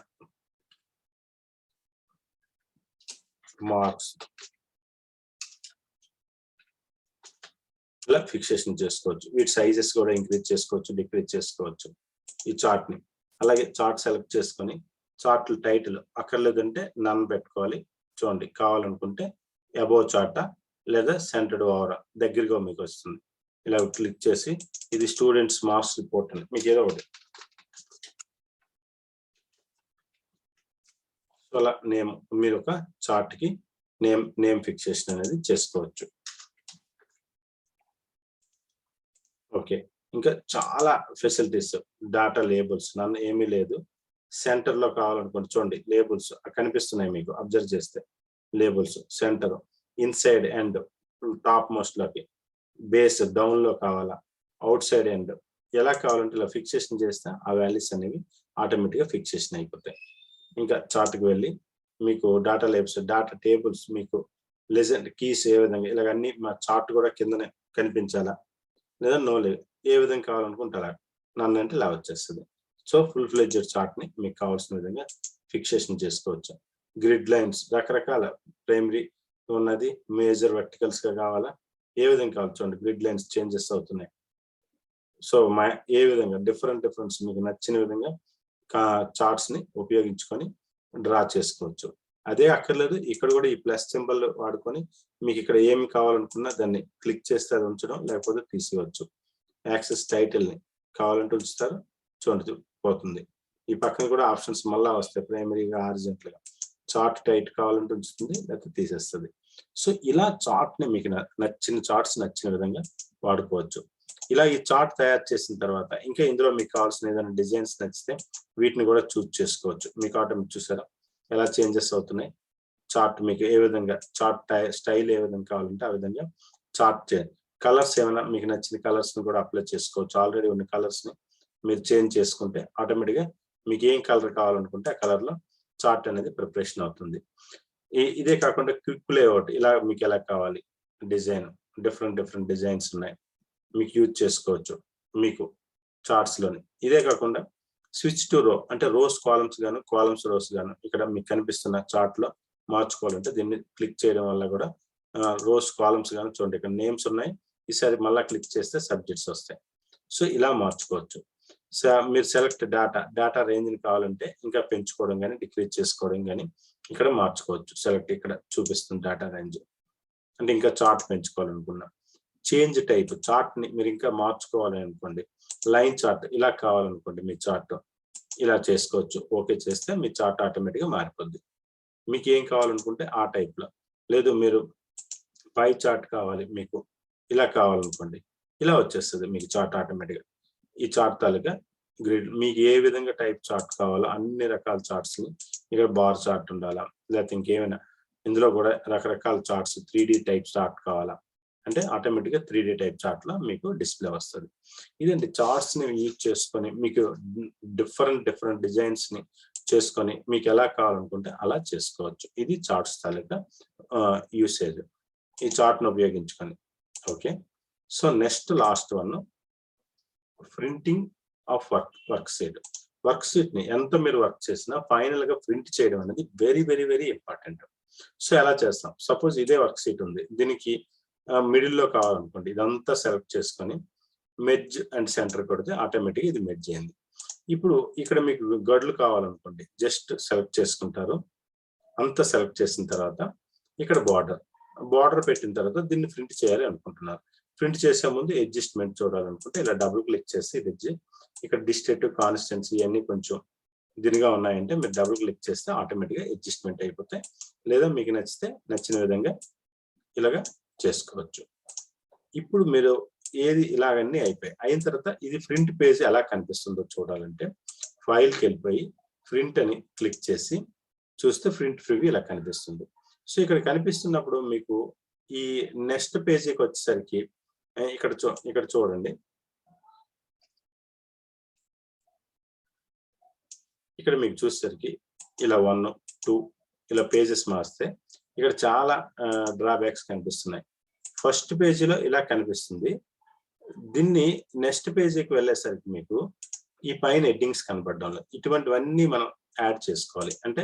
మార్క్స్ ఇలా ఫిక్సేషన్ చేసుకోవచ్చు. వీటి సైజెస్ కూడా ఇంక్రీజ్ చేసుకోవచ్చు, డిక్రీజ్ చేసుకోవచ్చు ఈ చార్ట్ ని. అలాగే చార్ట్ సెలెక్ట్ చేసుకొని చార్ట్ టైటిల్ అక్కర్లేదంటే నన్ పెట్టుకోవాలి. చూడండి కావాలనుకుంటే అబోవ్ చార్టా లేదా సెంటర్డ్ ఓవర్ దగ్గరగా మీకు వస్తుంది. ఇలా క్లిక్ చేసి ఇది స్టూడెంట్స్ మార్క్స్ రిపోర్ట్ అని మీకు ఏదో ఒకటి అలా మీరు ఒక చార్ట్ కి నేమ్ ఫిక్సేషన్ అనేది చేసుకోవచ్చు. ఓకే, ఇంకా చాలా ఫెసిలిటీస్. డాటా లేబుల్స్ నన్ను ఏమీ లేదు. సెంటర్ లో కావాలనుకోండి చూడండి లేబుల్స్ కనిపిస్తున్నాయి మీకు అబ్జర్వ్ చేస్తే. Labels, centre, inside end top most లోకి, బేస్ డౌన్ లో కావాలా, అవుట్ సైడ్ ఎండ్ ఎలా కావాలంటే ఇలా ఫిక్సేషన్ చేస్తే ఆ వాల్యూస్ అనేవి ఆటోమేటిక్ గా ఫిక్సేషన్ అయిపోతాయి. ఇంకా చార్ట్ కి వెళ్ళి మీకు డాటా లేబుల్స్, డాటా టేబుల్స్, మీకు లెజెండ్ కీస్ ఏ విధంగా ఇలాగ అన్ని మా చార్ట్ కూడా కిందనే కనిపించాలా లేదా నో లేదు ఏ విధంగా కావాలనుకుంటారా నన్ను అంటే ఇలా వచ్చేస్తుంది. సో ఫుల్ ఫ్లెడ్జెడ్ చార్ట్ ని మీకు కావాల్సిన విధంగా ఫిక్సేషన్ చేసుకోవచ్చు. గ్రిడ్ లైన్స్ రకరకాల ప్రైమరీ ఉన్నది, మేజర్ వర్టికల్స్ గా కావాలా, ఏ విధంగా కావాలి చూడండి గ్రిడ్ లైన్స్ చేంజెస్ అవుతున్నాయి. సో ఏ విధంగా డిఫరెంట్ మీకు నచ్చిన విధంగా చార్ట్స్ ని ఉపయోగించుకొని డ్రా చేసుకోవచ్చు. అదే అక్కర్లేదు ఇక్కడ కూడా ఈ ప్లస్ సింబల్ వాడుకొని మీకు ఇక్కడ ఏమి కావాలనుకున్నా దాన్ని క్లిక్ చేస్తే అది ఉంచడం లేకపోతే తీసేయవచ్చు. యాక్సెస్ టైటిల్ ని కావాలంటే ఉంచుతారు, చూడండి పోతుంది. ఈ పక్కన కూడా ఆప్షన్స్ మళ్ళా వస్తాయి, ప్రైమరీగా హారిజాంటల్ గా. చార్ట్ టైట్ కావాలంటే ఉంచుతుంది లేకపోతే తీసేస్తుంది. సో ఇలా చార్ట్ ని మీకు నచ్చిన చార్ట్స్ నచ్చిన విధంగా వాడుకోవచ్చు. ఇలా ఈ చార్ట్ తయారు చేసిన తర్వాత ఇంకా ఇందులో మీకు కావాల్సిన ఏదైనా డిజైన్స్ నచ్చితే వీటిని కూడా చూస్ చేసుకోవచ్చు. మీకు ఆటోమేటిక్ చూసారా ఎలా చేంజెస్ అవుతున్నాయి. చార్ట్ మీకు ఏ విధంగా చార్ట్ స్టైల్ ఏ విధంగా కావాలంటే ఆ విధంగా చార్ట్ చేయండి. కలర్స్ ఏమైనా మీకు నచ్చిన కలర్స్ ని కూడా అప్లై చేసుకోవచ్చు. ఆల్రెడీ ఉన్న కలర్స్ ని మీరు చేంజ్ చేసుకుంటే ఆటోమేటిక్ గా మీకు ఏం కలర్ కావాలనుకుంటే ఆ కలర్ లో చార్ట్ అనేది ప్రిపరేషన్ అవుతుంది. ఇదే కాకుండా క్విక్ లేఅవుట్ ఇలా మీకు ఎలా కావాలి డిజైన్, డిఫరెంట్ డిజైన్స్ ఉన్నాయి మీకు యూజ్ చేసుకోవచ్చు మీకు చార్ట్స్ లోని. ఇదే కాకుండా స్విచ్ టు రో అంటే రోస్ కాలమ్స్ గాను కాలమ్స్ రోస్ గాను ఇక్కడ మీకు కనిపిస్తున్న చార్ట్ లో మార్చుకోవాలంటే దీన్ని క్లిక్ చేయడం వల్ల కూడా రోస్ కాలమ్స్ గాను చూడండి ఇక్కడ నేమ్స్ ఉన్నాయి. ఈసారి మళ్ళీ క్లిక్ చేస్తే సబ్జెక్ట్స్ వస్తాయి. సో ఇలా మార్చుకోవచ్చు. మీరు సెలెక్ట్ డాటా రేంజ్ ని కావాలంటే ఇంకా పెంచుకోవడం కానీ డిక్రీజ్ చేసుకోవడం కానీ ఇక్కడ మార్చుకోవచ్చు. సెలెక్ట్ ఇక్కడ చూపిస్తుంది డాటా రేంజ్ అంటే ఇంకా చార్ట్ పెంచుకోవాలనుకున్నా. చేంజ్ టైప్ చార్ట్ ని మీరు ఇంకా మార్చుకోవాలి అనుకోండి, లైన్ చార్ట్ ఇలా కావాలనుకోండి మీ చార్ట్ ఇలా చేసుకోవచ్చు. ఓకే చేస్తే మీ చార్ట్ ఆటోమేటిక్ గా మారిపోద్ది. మీకు ఏం కావాలనుకుంటే ఆ టైప్ లో. లేదు మీరు పై చార్ట్ కావాలి మీకు ఇలా కావాలనుకోండి ఇలా వచ్చేస్తుంది మీకు చార్ట్ ఆటోమేటిక్ గా. ఈ చార్ట్ తాలూకా గ్రిడ్ మీకు ఏ విధంగా టైప్ చార్ట్ కావాలో అన్ని రకాల చార్ట్స్ ని ఇక్కడ బార్ చార్ట్ ఉండాలా లేకపోతే ఇంకేమైనా ఇందులో కూడా రకరకాల చార్ట్స్ 3D టైప్ చార్ట్ కావాలా అంటే ఆటోమేటిక్ గా 3D టైప్ చార్ట్ లో మీకు డిస్ప్లే వస్తుంది. ఇదండి చార్ట్స్ ని యూజ్ చేసుకొని మీకు డిఫరెంట్ డిజైన్స్ ని చేసుకొని మీకు ఎలా కావాలనుకుంటే అలా చేసుకోవచ్చు. ఇది చార్ట్స్ తాలూకా యూసేజ్ ఈ చార్ట్ ను ఉపయోగించుకొని. Okay so next last one printing of work sheet ని ఎంత మీరు వర్క్ చేసినా ఫైనల్ గా ప్రింట్ చేయడం అనేది వెరీ ఇంపార్టెంట్. సో ఎలా చేస్తాం, సపోజ్ ఇదే వర్క్ షీట్ ఉంది, దీనికి మిడిల్ లో కావాలనుకోండి ఇదంతా సెలెక్ట్ చేసుకొని మెర్జ్ అండ్ సెంటర్ కొడితే ఆటోమేటిక్ ఇది మెర్జ్ అయింది. ఇప్పుడు ఇక్కడ మీకు గడులు కావాలనుకోండి జస్ట్ సెలెక్ట్ చేసుకుంటారు. అంతా సెలెక్ట్ చేసిన తర్వాత ఇక్కడ బార్డర్ పెట్టిన తర్వాత దీన్ని ప్రింట్ చేయాలి అనుకుంటున్నారు. ప్రింట్ చేసే ముందు అడ్జస్ట్మెంట్ చూడాలనుకుంటే ఇలా డబుల్ క్లిక్ చేసి ఇది ఇక్కడ డిస్ట్రిక్ట్ కాన్స్టెన్సీ ఇవన్నీ కొంచెం దీనిగా ఉన్నాయంటే మీరు డబుల్ క్లిక్ చేస్తే ఆటోమేటిక్ గా అడ్జస్ట్మెంట్ అయిపోతాయి. లేదా మీకు నచ్చితే నచ్చిన విధంగా ఇలాగా చేసుకోవచ్చు. ఇప్పుడు మీరు ఏది ఇలాగన్నీ అయిన తర్వాత ఇది ప్రింట్ పేజ్ ఎలా కనిపిస్తుందో చూడాలంటే ఫైల్కి వెళ్ళిపోయి ప్రింట్ అని క్లిక్ చేసి చూస్తే ప్రింట్ ప్రివ్యూ ఇలా కనిపిస్తుంది. సో ఇక్కడ కనిపిస్తున్నప్పుడు మీకు ఈ నెక్స్ట్ పేజీకి వచ్చేసరికి ఇక్కడ చూడండి, ఇక్కడ మీకు చూసేసరికి ఇలా 1, 2 ఇలా పేజెస్ మారిస్తే ఇక్కడ చాలా డ్రాబ్యాక్స్ కనిపిస్తున్నాయి. ఫస్ట్ పేజీలో ఇలా కనిపిస్తుంది. దీన్ని నెక్స్ట్ పేజీకి వెళ్ళేసరికి మీకు ఈ పైన హెడ్డింగ్స్ కనపడడం ఇటువంటివన్నీ మనం యాడ్ చేసుకోవాలి. అంటే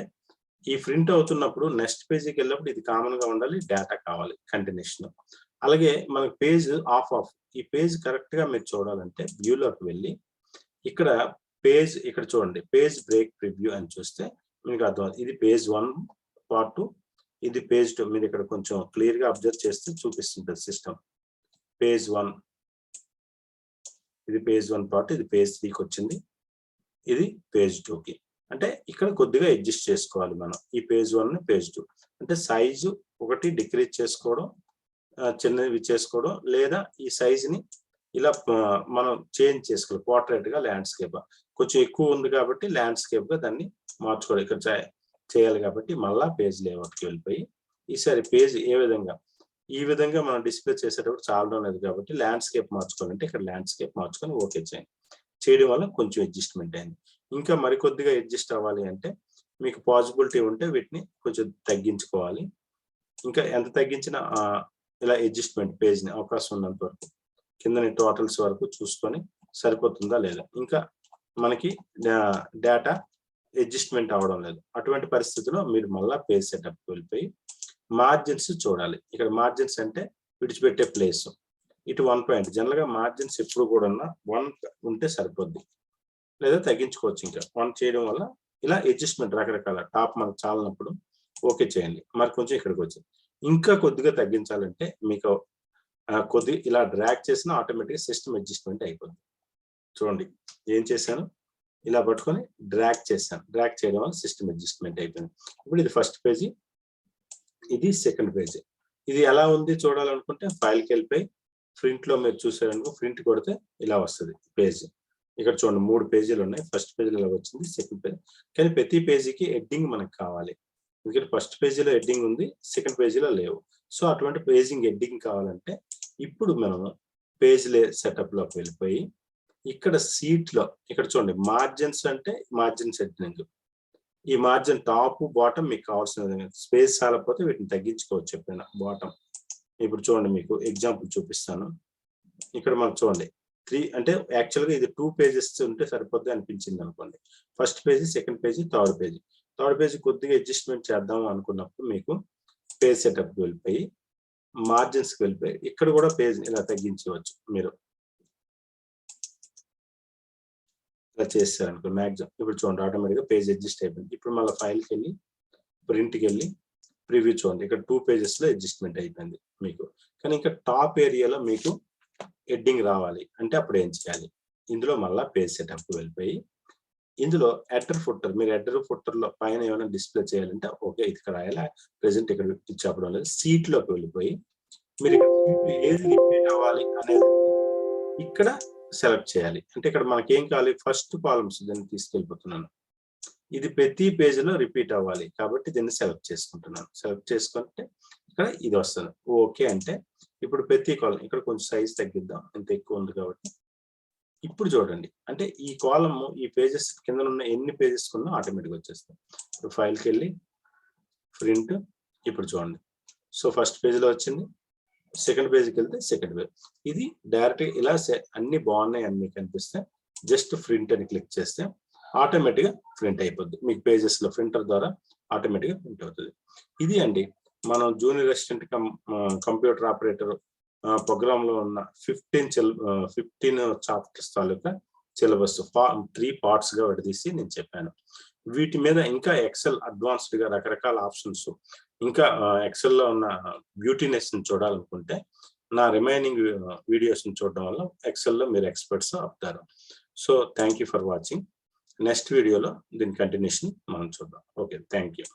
ఈ ప్రింట్ అవుతున్నప్పుడు నెక్స్ట్ పేజీకి వెళ్ళినప్పుడు ఇది కామన్ గా ఉండాలి, డేటా కావాలి కంటిన్యూషన్. అలాగే మనకు పేజ్ ఆఫ్ ఈ పేజ్ కరెక్ట్ గా మీరు చూడాలంటే వ్యూలోకి వెళ్ళి ఇక్కడ పేజ్ ఇక్కడ చూడండి పేజ్ బ్రేక్ ప్రివ్యూ అని చూస్తే మీకు అర్థం ఇది పేజ్ 1 పార్ట్ 2 ఇది పేజ్ 2. మీరు ఇక్కడ కొంచెం క్లియర్ గా అబ్జర్వ్ చేస్తే చూపిస్తుంటుంది సిస్టమ్. పేజ్ 1 ఇది పేజ్ 1 పార్ట్, ఇది పేజ్ 3కి వచ్చింది, ఇది పేజ్ 2కి. అంటే ఇక్కడ కొద్దిగా అడ్జస్ట్ చేసుకోవాలి మనం ఈ పేజ్ 1 ని పేజ్ 2 అంటే సైజు ఒకటి డిక్రీజ్ చేసుకోవడం, చిన్నవి చేసుకోవడం, లేదా ఈ సైజ్ ని ఇలా మనం చేంజ్ చేసుకోవాలి. పోర్ట్రేట్ గా ల్యాండ్స్కేప్ కొంచెం ఎక్కువ ఉంది కాబట్టి ల్యాండ్స్కేప్ గా దాన్ని మార్చుకోవాలి. ఇక్కడ చేయాలి కాబట్టి మళ్ళా పేజ్ లేఅవుట్కి వెళ్ళిపోయి ఈసారి పేజ్ ఈ విధంగా మనం డిస్ప్లే చేసేటప్పుడు చాలడం లేదు కాబట్టి ల్యాండ్స్కేప్ మార్చుకోవాలంటే ఇక్కడ ల్యాండ్స్కేప్ మార్చుకొని ఓకే చేయండి. చేయడం వల్ల కొంచెం అడ్జస్ట్మెంట్ అయింది. ఇంకా మరికొద్దిగా అడ్జస్ట్ అవ్వాలి అంటే మీకు పాసిబిలిటీ ఉంటే వీటిని కొంచెం తగ్గించుకోవాలి. ఇంకా ఎంత తగ్గించినా ఇలా అడ్జస్ట్మెంట్ పేజ్ని అవకాశం ఉన్నంత వరకు కిందని టోటల్స్ వరకు చూసుకొని సరిపోతుందా లేదా, ఇంకా మనకి డేటా అడ్జస్ట్మెంట్ అవ్వడం లేదు, అటువంటి పరిస్థితిలో మీరు మళ్ళీ పేజ్ సెటప్ వెళ్ళిపోయి మార్జిన్స్ చూడాలి. ఇక్కడ మార్జిన్స్ అంటే విడిచిపెట్టే ప్లేస్ ఇటు 1 పాయింట్. జనరల్గా మార్జిన్స్ ఎప్పుడు కూడా 1 ఉంటే సరిపోద్ది, లేదా తగ్గించుకోవచ్చు. ఇంకా 1 చేయడం వల్ల ఇలా అడ్జస్ట్మెంట్ రకరకాల టాప్ మనకు చాలినప్పుడు ఓకే చేయండి. మరి కొంచెం ఇక్కడికి వచ్చింది. ఇంకా కొద్దిగా తగ్గించాలంటే మీకు కొద్దిగా ఇలా డ్రాగ్ చేసిన ఆటోమేటిక్గా సిస్టమ్ అడ్జస్ట్మెంట్ అయిపోద్ది. చూడండి ఏం చేశాను, ఇలా పట్టుకొని డ్రాగ్ చేశాను. డ్రాగ్ చేయడం వల్ల సిస్టమ్ అడ్జస్ట్మెంట్ అయిపోయింది. ఇప్పుడు ఇది ఫస్ట్ పేజీ, ఇది సెకండ్ పేజీ. ఇది ఎలా ఉంది చూడాలనుకుంటే ఫైల్కి వెళ్ళిపోయి ప్రింట్లో మీరు చూసారనుకో, ప్రింట్ కొడితే ఇలా వస్తుంది పేజ్. ఇక్కడ చూడండి 3 పేజీలు ఉన్నాయి. ఫస్ట్ పేజీలో ఇలా వచ్చింది, సెకండ్ పేజీ. కానీ ప్రతి పేజీకి హెడ్డింగ్ మనకు కావాలి. ఎందుకంటే ఫస్ట్ పేజీలో హెడ్డింగ్ ఉంది, సెకండ్ పేజీలో లేవు. సో అటువంటి పేజింగ్ హెడ్డింగ్ కావాలంటే ఇప్పుడు మనము పేజ్ సెటప్లోకి వెళ్ళిపోయి ఇక్కడ సీట్లో ఇక్కడ చూడండి మార్జిన్స్ అంటే మార్జిన్స్ హెడ్డింగ్. ఈ మార్జిన్ టాప్ బాటమ్ మీకు కావాల్సిన విధంగా స్పేస్ చాలకపోతే వీటిని తగ్గించుకోవచ్చు ఎప్పుడైనా బాటమ్. ఇప్పుడు చూడండి మీకు ఎగ్జాంపుల్ చూపిస్తాను. ఇక్కడ మనకు చూడండి 3 అంటే యాక్చువల్గా ఇది 2 పేజెస్ ఉంటే సరిపోద్ది అనిపించింది అనుకోండి. First page, second page, third page. Third page కొద్దిగా అడ్జస్ట్మెంట్ చేద్దాం అనుకున్నప్పుడు మీకు పేజ్ సెటప్కి వెళ్ళిపోయి మార్జిన్స్కి వెళ్ళిపోయి ఇక్కడ కూడా పేజ్ ఇలా తగ్గించవచ్చు. మీరు ఇలా చేస్తారనుకో మ్యాక్సిమం. ఇప్పుడు చూడండి ఆటోమేటిక్గా పేజ్ అడ్జస్ట్ అయిపోయింది. ఇప్పుడు మళ్ళీ ఫైల్కి వెళ్ళి ప్రింట్కి వెళ్ళి ప్రివ్యూ చూడండి, ఇక్కడ 2 పేజెస్లో అడ్జస్ట్మెంట్ అయిపోయింది మీకు. కానీ ఇంకా టాప్ ఏరియాలో మీకు హెడ్డింగ్ రావాలి అంటే అప్పుడు ఏం చేయాలి, ఇందులో మళ్ళీ పేజ్ సెటప్కి వెళ్ళిపోయి ఇందులో హెడర్ ఫుటర్, మీరు హెడర్ ఫుటర్లో పైన ఏమైనా డిస్ప్లే చేయాలంటే ఓకే ఇక్కడ రాయాలి, ప్రెసెంట్ ఇక్కడ చెప్పడం లేదు. సీట్లోకి వెళ్ళిపోయి మీరు ఇక్కడ ఏది రిపీట్ అవ్వాలి అనేది ఇక్కడ సెలెక్ట్ చేయాలి. అంటే ఇక్కడ మనకి ఏం కావాలి, ఫస్ట్ కాలమ్స్ దీన్ని తీసుకెళ్ళిపోతున్నాను. ఇది ప్రతి పేజీలో రిపీట్ అవ్వాలి కాబట్టి దీన్ని సెలెక్ట్ చేసుకుంటున్నాను. సెలెక్ట్ చేసుకుంటే ఇక్కడ ఇది వస్తుంది. ఓకే అంటే ఇప్పుడు ప్రతి కాలం ఇక్కడ కొంచెం సైజ్ తగ్గిద్దాం, ఇంత ఎక్కువ ఉంది కాబట్టి. ఇప్పుడు చూడండి అంటే ఈ కాలమ్ ఈ పేజెస్ కింద ఉన్న ఎన్ని పేజెస్ ఉన్నా ఆటోమేటిక్గా వచ్చేస్తాయి. ఇప్పుడు ఫైల్కి వెళ్ళి ప్రింట్, ఇప్పుడు చూడండి. సో ఫస్ట్ పేజీలో వచ్చింది, సెకండ్ పేజీకి వెళ్తే సెకండ్ పేజ్. ఇది డైరెక్ట్గా ఇలా అన్ని బాగున్నాయి అని మీకు అనిపిస్తే జస్ట్ ప్రింట్ అని క్లిక్ చేస్తే ఆటోమేటిక్గా ప్రింట్ అయిపోద్ది. మీకు పేజెస్లో ప్రింటర్ ద్వారా ఆటోమేటిక్గా ప్రింట్ అవుతుంది. ఇది అండి మనం జూనియర్ అసిస్టెంట్ కంప్యూటర్ ఆపరేటర్ ప్రోగ్రాంలో ఉన్న 15 చాప్టర్స్ తాలూకా సిలబస్ 3 పార్ట్స్గా విడదీసి నేను చెప్పాను. వీటి మీద ఇంకా ఎక్సెల్ అడ్వాన్స్డ్గా రకరకాల ఆప్షన్స్, ఇంకా ఎక్సెల్లో ఉన్న బ్యూటీనెస్ని చూడాలనుకుంటే నా రిమైనింగ్ వీడియోస్ని చూడడం వల్ల ఎక్సెల్లో మీరు ఎక్స్పర్ట్స్ అవుతారు. So thank you for watching. Next వీడియోలో దీని కంటిన్యూషన్ మనం చూద్దాం. Okay, thank you.